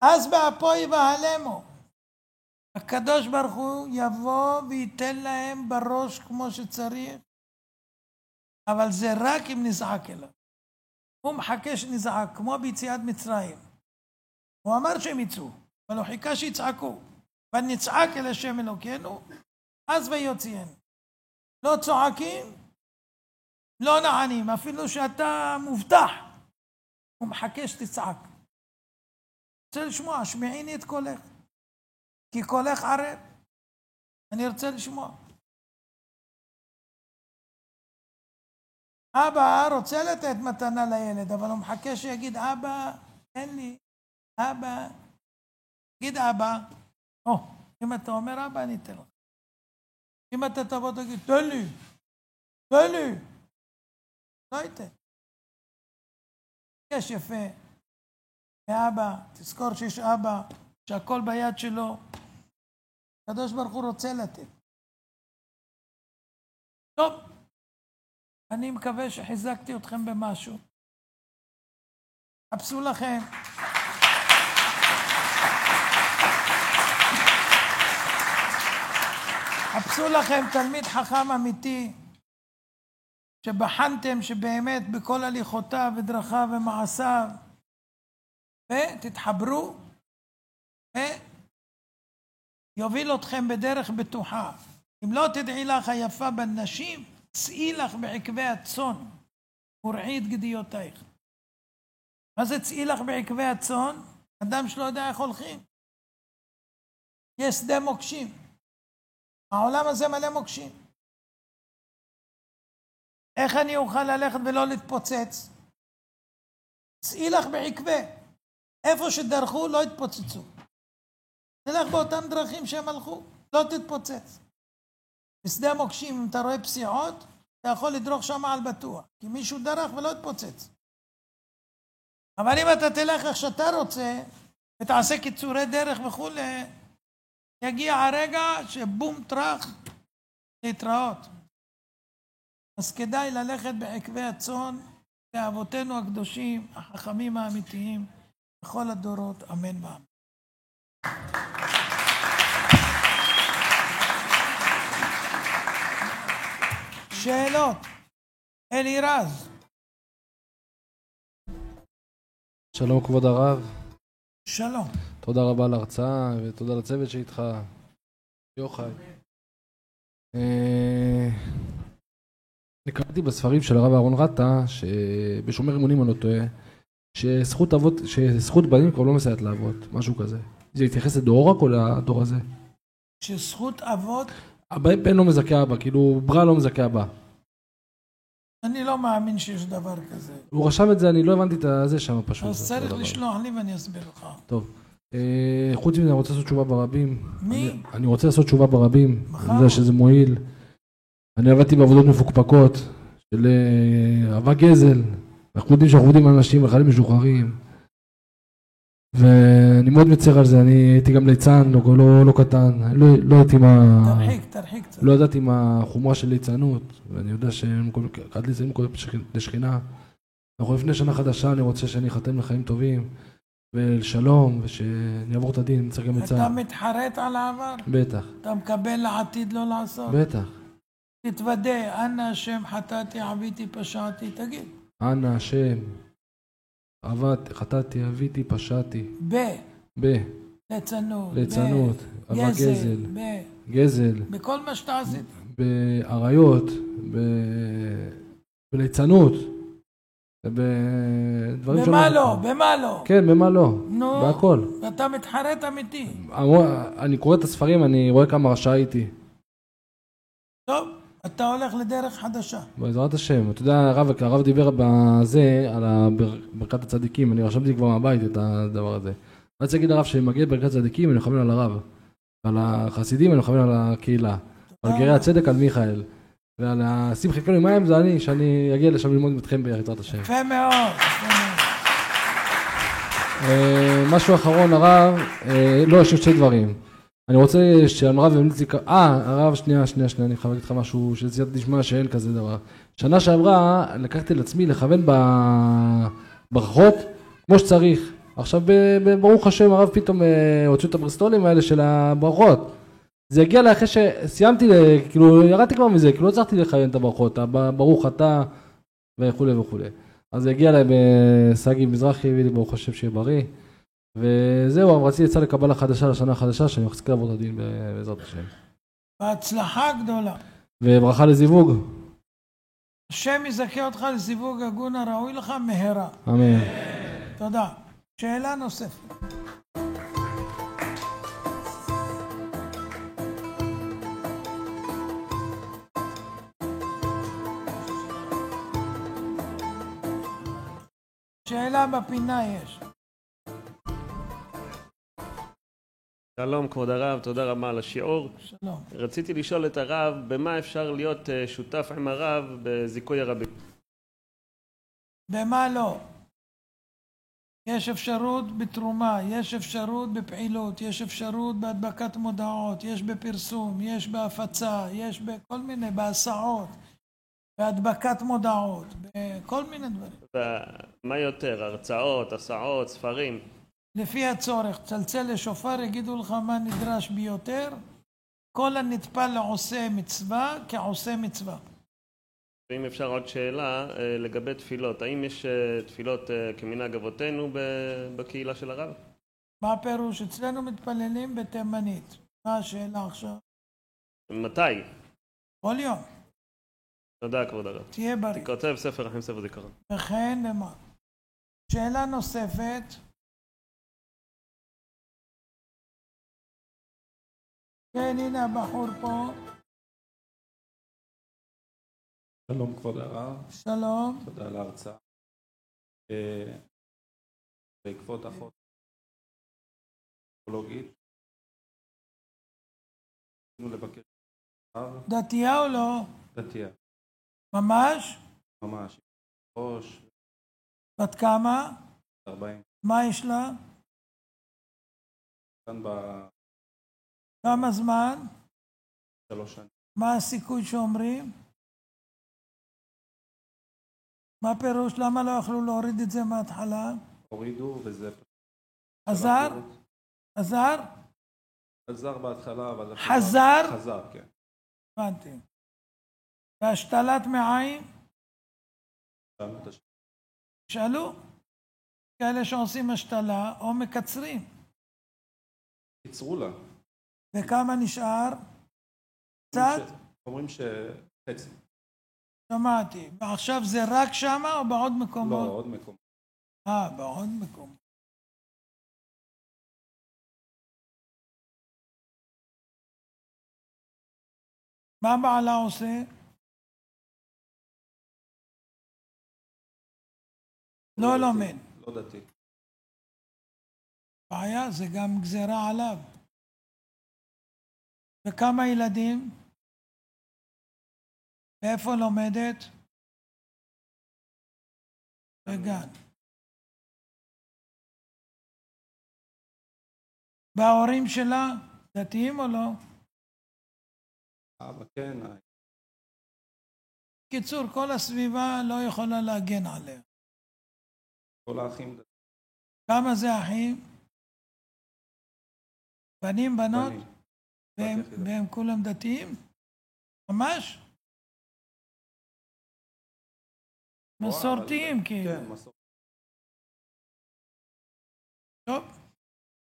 B: אז באפו יבהלמו. הקדוש ברוך הוא יבוא וייתן להם בראש כמו שצריך, אבל זה רק אם נזעק אליו. הוא מחכה שנזעק, כמו ביציאת מצרים. הוא אמר שהם יצאו, אבל הוא חיכה שיצעקו. ונצעק אל השם אלוקינו, אז ויוציאנו. לא צועקים, לא נענים, אפילו שאתה מובטח. הוא מחכה שתצעק. רוצה לשמוע, שמעיני את קולך. כי קולך ערב. אני רוצה לשמוע. אבא רוצה לתת מתנה לילד, אבל הוא מחכה שיגיד, אבא, תן לי, אבא. תגיד אבא. אם אתה אומר אבא, אני אתן לך. אם אתה תבוא תגיד, תן לי, תן לי. לא ייתן. יש יפה. מאבא, תזכור שיש אבא, שהכל ביד שלו. הקדוש ברוך הוא רוצה לתת. טוב, אני מקווה שחיזקתי אתכם במשהו. חפשו לכם. חפשו לכם תלמיד חכם אמיתי, שבחנתם שבאמת בכל הליכותיו ודרכיו ומעשיו, ותתחברו, ויוביל אתכם בדרך בטוחה. אם לא תדעי לך היפה בנשים, צאי לך בעקבי הצאן, ורעי את גדיותייך. מה זה צאי לך בעקבי הצאן? אדם שלא יודע איך הולכים. יש שדה מוקשים. העולם הזה מלא מוקשים. איך אני אוכל ללכת ולא להתפוצץ? צאי לך בעקבי. איפה שדרכו לא התפוצצו. תלך באותם דרכים שהם הלכו, לא תתפוצץ. בשדה מוקשים, אם אתה רואה פסיעות, אתה יכול לדרוך שם על בטוח, כי מישהו דרך ולא התפוצץ. אבל אם אתה תלך איך שאתה רוצה, ותעשה קיצורי דרך וכו', יגיע הרגע שבום טרח להתראות. אז כדאי ללכת בעקבי הצאן, לאבותינו הקדושים, החכמים האמיתיים, בכל הדורות, אמן ואמן. שאלות. אלירז.
C: שלום כבוד הרב.
B: שלום.
C: תודה רבה על ההרצאה ותודה לצוות שאיתך. יוחאי. אני קראתי בספרים של הרב אהרון רטה, שבשומר אמונים אני לא טועה, שזכות בנים כבר לא מסייעת לאבות, משהו כזה. זה יתייחס לדור רק או לדור הזה?
B: שזכות אבות?
C: בן לא מזכה אבא, כאילו ברא לא מזכה אבא.
B: אני לא מאמין שיש דבר כזה.
C: הוא רשם את זה, אני לא הבנתי את זה שם פשוט.
B: אז צריך לשלוח לי ואני אסביר לך.
C: טוב. חוץ מזה אני רוצה לעשות תשובה ברבים.
B: מי?
C: אני רוצה לעשות תשובה ברבים.
B: מחר?
C: אני יודע שזה מועיל. אני עבדתי בעבודות מפוקפקות של אהבה גזל. אנחנו יודעים שאנחנו עובדים על אנשים וחיילים משוחררים. ואני מאוד מצר על זה. אני הייתי גם ליצן, לא קטן. לא הייתי מה...
B: תרחיק קצת.
C: לא ידעתי מה החומרה של ליצנות. ואני יודע שקד ליצנים קודם לשכינה. אנחנו לפני שנה חדשה, אני רוצה שאני אחתם לחיים טובים. ולשלום, ושאני אעבור את הדין, נצטרך גם לצער.
B: אתה מתחרט על העבר?
C: בטח.
B: אתה מקבל לעתיד לא לעשות?
C: בטח.
B: תתוודה, אנא השם חטאתי, עוויתי, פשעתי, תגיד.
C: אנא השם, חטאתי, עוויתי, פשעתי.
B: ליצנות.
C: אהבה גזל. גזל.
B: בכל מה שאתה עשית.
C: בעריות, בליצנות.
B: במה לא?
C: כן, במה לא.
B: נו,
C: בהכל.
B: ואתה מתחרט אמיתי.
C: אני קורא את הספרים, אני רואה כמה רשע הייתי.
B: טוב, אתה הולך לדרך חדשה.
C: בעזרת השם. אתה יודע, הרב דיבר בזה, על ברכת הצדיקים, אני רשמתי כבר מהבית את הדבר הזה. אני רוצה להגיד לרב שמגיע ברכת הצדיקים, אני מכוון על הרב. על החסידים, אני מכוון על הקהילה. על גרי הצדק, על מיכאל. ועל השמחי קנו מים זה אני, שאני אגיע לשם ללמוד איתכם בעזרת השם.
B: יפה מאוד.
C: משהו אחרון, הרב, לא, יש עוד שתי דברים. אני רוצה שהרב ימליץ לי, הרב, שנייה, אני חייב להגיד לך משהו שלציית נשמע שאין כזה דבר. שנה שעברה לקחתי לעצמי לכוון ברכות כמו שצריך. עכשיו, ברוך השם, הרב פתאום הוציאו את הברסטולים האלה של הברכות. זה הגיע לאחרי שסיימתי, כאילו ירדתי כבר מזה, כאילו לא צריכתי לכוון את הברכות, ברוך אתה וכו' וכו'. אז זה הגיע להם סגי מזרחי, הביא לי ברוך השם שיהיה בריא. וזהו, אבל רציתי לצא לקבלה חדשה לשנה החדשה, שאני מחזיק לעבוד הדין בעזרת השם.
B: בהצלחה גדולה.
C: וברכה לזיווג.
B: השם יזכה אותך לזיווג הגון הראוי לך מהרה.
C: אמן.
B: תודה. שאלה נוספת. שאלה בפינה יש.
D: שלום כבוד הרב, תודה רבה על השיעור.
B: שלום.
D: רציתי לשאול את הרב, במה אפשר להיות שותף עם הרב בזיכוי הרבים?
B: במה לא? יש אפשרות בתרומה, יש אפשרות בפעילות, יש אפשרות בהדבקת מודעות, יש בפרסום, יש בהפצה, יש בכל מיני, בהסעות, בהדבקת מודעות, בכל מיני דברים.
D: מה יותר? הרצאות, הסעות, ספרים?
B: לפי הצורך, צלצל לשופר, יגידו לך מה נדרש ביותר. כל הנטפל לעושה מצווה כעושה מצווה.
D: ואם אפשר עוד שאלה לגבי תפילות, האם יש תפילות כמנהג אבותינו בקהילה של הרב?
B: מה הפירוש? אצלנו מתפללים בתימנית. מה השאלה עכשיו?
D: מתי?
B: כל יום.
D: תודה כבוד הרב.
B: תהיה בריא.
D: כותב ספר אחים ספר זיכרון.
B: וכן למה? שאלה נוספת. כן, הנה הבחור פה.
E: שלום כבוד הרב.
B: שלום.
E: תודה על ההרצאה. בעקבות אחות פסיכולוגית, רצינו לבקש הרב.
B: דתייה או לא?
E: דתייה.
B: ממש?
E: ממש. ראש.
B: בת כמה?
E: 40.
B: מה יש לה?
E: כאן
B: כמה זמן?
E: 3 שנים.
B: מה הסיכוי שאומרים? מה פירוש? למה לא יכלו להוריד את זה מההתחלה?
E: הורידו וזה
B: עזר? עזר?
E: חזר בהתחלה, אבל...
B: חזר?
E: חזר, כן.
B: הבנתי. והשתלת מעיים? שאלו? כאלה שעושים השתלה או מקצרים.
E: קיצרו לה.
B: וכמה נשאר? קצת?
E: אומרים שחצי.
B: שמעתי. ועכשיו זה רק שמה או בעוד מקומות?
E: לא, עוד מקומות.
B: בעוד מקומות. מה בעלה עושה? לא לומד.
E: לא דתי.
B: בעיה, זה גם גזירה עליו. וכמה ילדים? איפה לומדת? בגן. וההורים שלה דתיים או לא?
E: אבא כן.
B: קיצור, כל הסביבה לא יכולה להגן עליה.
E: כל האחים דתיים.
B: כמה זה אחים? בנים, בנות? והם כולם דתיים? ממש? מסורתיים כאילו.
E: כן, מסורתיים.
B: טוב.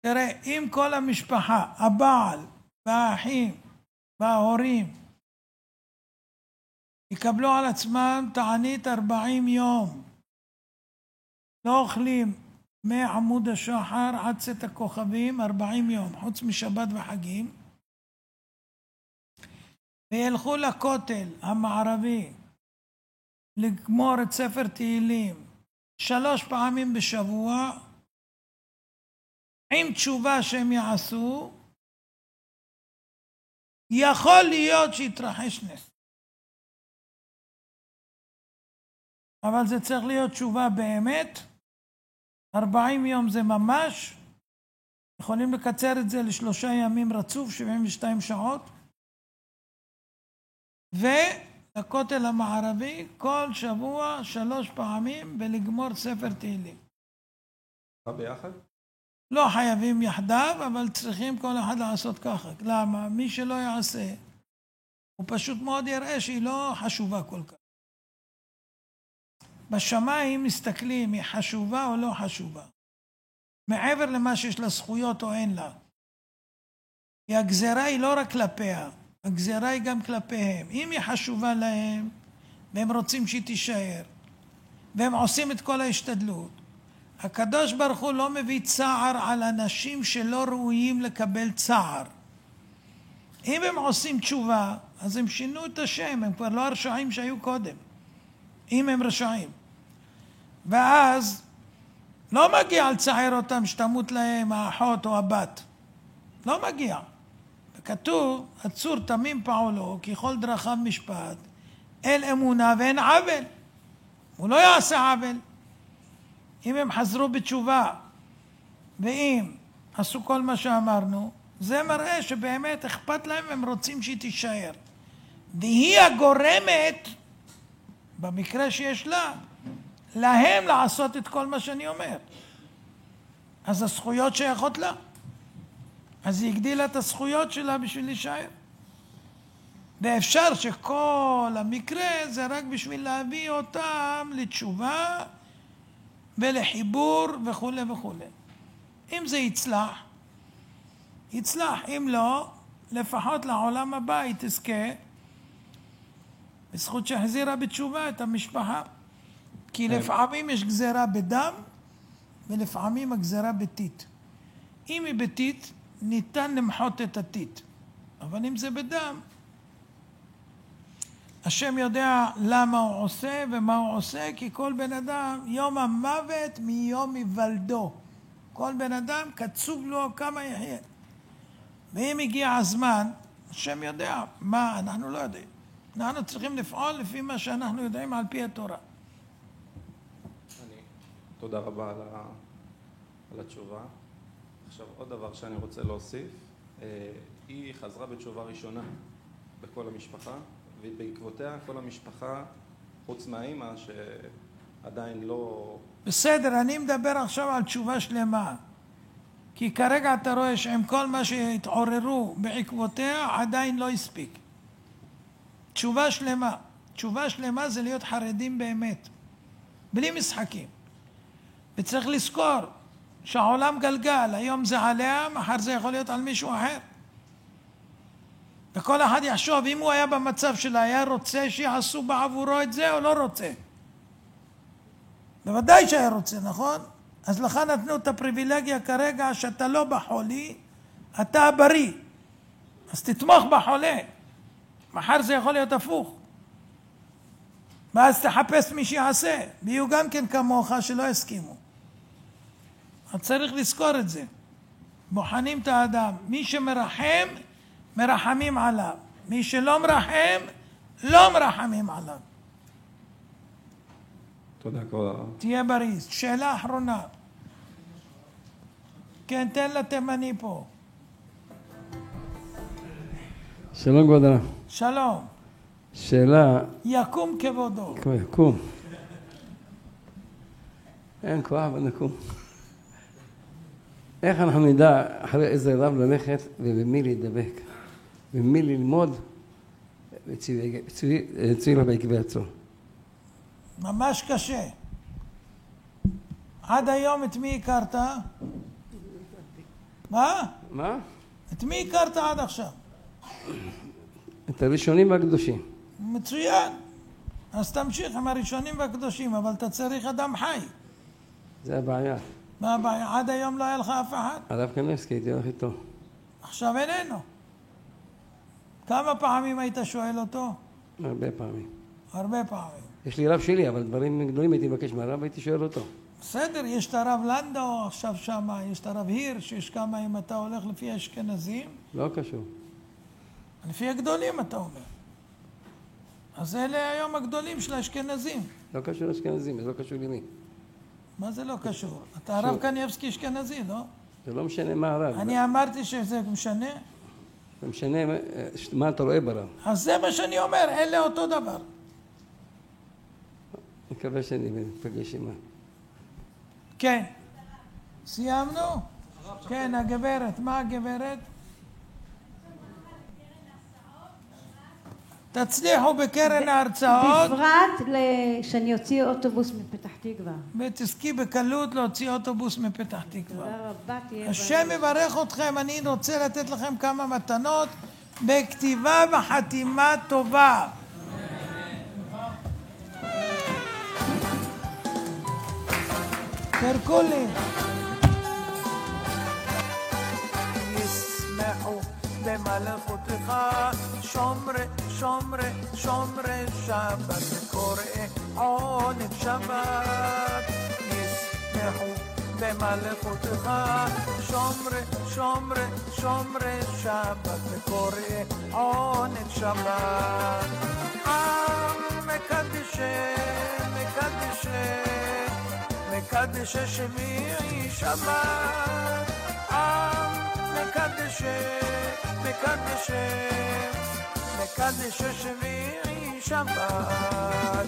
B: תראה, אם כל המשפחה, הבעל והאחים וההורים יקבלו על עצמם תענית 40 יום, לא אוכלים מעמוד השחר עד צאת הכוכבים 40 יום, חוץ משבת וחגים, וילכו לכותל המערבי לגמור את ספר תהילים 3 פעמים בשבוע, עם תשובה שהם יעשו, יכול להיות שיתרחש נס. אבל זה צריך להיות תשובה באמת. 40 יום זה ממש. יכולים לקצר את זה ל3 ימים רצוף, 72 שעות. ולכותל המערבי כל שבוע 3 פעמים ולגמור ספר תהילים.
E: ביחד?
B: לא חייבים יחדיו, אבל צריכים כל אחד לעשות ככה. למה? מי שלא יעשה, הוא פשוט מאוד יראה שהיא לא חשובה כל כך. בשמיים מסתכלים, היא חשובה או לא חשובה. מעבר למה שיש לה זכויות או אין לה. כי הגזרה היא לא רק כלפיה, הגזרה היא גם כלפיהם. אם היא חשובה להם, והם רוצים שהיא תישאר, והם עושים את כל ההשתדלות, הקדוש ברוך הוא לא מביא צער על אנשים שלא ראויים לקבל צער. אם הם עושים תשובה, אז הם שינו את השם, הם כבר לא הרשעים שהיו קודם. אם הם רשעים. ואז לא מגיע לצער אותם שתמות להם האחות או הבת. לא מגיע. וכתוב, הצור תמים פעולו, כי כל דרכיו משפט, אל אמונה ואין עוול. הוא לא יעשה עוול. אם הם חזרו בתשובה, ואם עשו כל מה שאמרנו, זה מראה שבאמת אכפת להם, הם רוצים שהיא תישאר. והיא הגורמת, במקרה שיש לה, להם לעשות את כל מה שאני אומר. אז הזכויות שייכות לה. אז היא הגדילה את הזכויות שלה בשביל להישאר. ואפשר שכל המקרה זה רק בשביל להביא אותם לתשובה ולחיבור וכו' וכו'. אם זה יצלח, יצלח. אם לא, לפחות לעולם הבא היא תזכה בזכות שהחזירה בתשובה את המשפחה. כי לפעמים יש גזרה בדם, ולפעמים הגזרה בתית. אם היא בתית, ניתן למחות את התית. אבל אם זה בדם, השם יודע למה הוא עושה ומה הוא עושה, כי כל בן אדם, יום המוות מיום היוולדו. כל בן אדם קצוב לו כמה יחיה. ואם הגיע הזמן, השם יודע מה, אנחנו לא יודעים. אנחנו צריכים לפעול לפי מה שאנחנו יודעים על פי התורה.
E: תודה רבה על התשובה. עכשיו עוד דבר שאני רוצה להוסיף, היא חזרה בתשובה ראשונה בכל המשפחה, ובעקבותיה כל המשפחה, חוץ מהאימא שעדיין לא...
B: בסדר, אני מדבר עכשיו על תשובה שלמה. כי כרגע אתה רואה שעם כל מה שהתעוררו בעקבותיה עדיין לא הספיק. תשובה שלמה. תשובה שלמה זה להיות חרדים באמת. בלי משחקים. וצריך לזכור שהעולם גלגל, היום זה עליה, מחר זה יכול להיות על מישהו אחר. וכל אחד יחשוב, אם הוא היה במצב שלה, היה רוצה שיעשו בעבורו את זה או לא רוצה? בוודאי שהיה רוצה, נכון? אז לך נתנו את הפריבילגיה כרגע שאתה לא בחולי, אתה בריא. אז תתמוך בחולה. מחר זה יכול להיות הפוך. ואז תחפש מי שיעשה. ויהיו גם כן כמוך שלא הסכימו. אז צריך לזכור את זה. בוחנים את האדם. מי שמרחם, מרחמים עליו. מי שלא מרחם, לא מרחמים עליו.
E: תודה כבוד.
B: תהיה בריא. שאלה אחרונה. כן, תן לתימני פה.
F: שלום כבוד הרב.
B: שלום.
F: שאלה...
B: יקום כבודו.
F: יקום. אין כוח ונקום. איך אנחנו נדע אחרי איזה רב ללכת ובמי להידבק? במי ללמוד? וצוי לו בעקבי הצור.
B: ממש קשה. עד היום את מי הכרת? מה?
F: מה?
B: את מי הכרת עד עכשיו?
F: את הראשונים והקדושים.
B: מצוין. אז תמשיך עם הראשונים והקדושים, אבל אתה צריך אדם חי.
F: זה הבעיה.
B: מה הבעיה? עד היום לא היה לך אף אחד?
F: הרב קניבסקי, הייתי הולך איתו.
B: עכשיו איננו. כמה פעמים היית שואל אותו?
F: הרבה פעמים.
B: הרבה פעמים.
F: יש לי רב שלי, אבל דברים גדולים הייתי מבקש מהרב, הייתי שואל אותו.
B: בסדר, יש את הרב לנדו עכשיו שמה, יש את הרב הירש, יש כמה אם אתה הולך לפי האשכנזים.
F: לא קשור.
B: לפי הגדולים אתה אומר. אז אלה היום הגדולים של האשכנזים.
F: לא קשור לאשכנזים, זה לא קשור למי.
B: מה זה לא קשור? אתה הרב קניבסקי אשכנזי, לא?
F: זה לא משנה מה הרב.
B: אני אמרתי שזה משנה.
F: זה משנה מה אתה רואה ברב.
B: אז זה מה שאני אומר, אלה אותו דבר.
F: מקווה שאני מפגש עימה.
B: כן. סיימנו? כן, הגברת. מה הגברת? תצליחו בקרן ההרצאות.
G: בפרט שאני אוציא אוטובוס מפתח תקווה.
B: ותזכי בקלות להוציא אוטובוס מפתח תקווה.
G: תודה רבה, תהיה
B: השם יברך אתכם. אני רוצה לתת לכם כמה מתנות בכתיבה וחתימה טובה. תרקולי. ישמחו במלכותך שומרי שומרי שומרי שבת וקוראי עונג שבת. ישמחו במלכותך שומרי שומרי שומרי שבת וקוראי עונג שבת. מקדשי מקדשי מקדשי שביעי שבת. מקדשי מקדשי מקדשי שביעי שבת.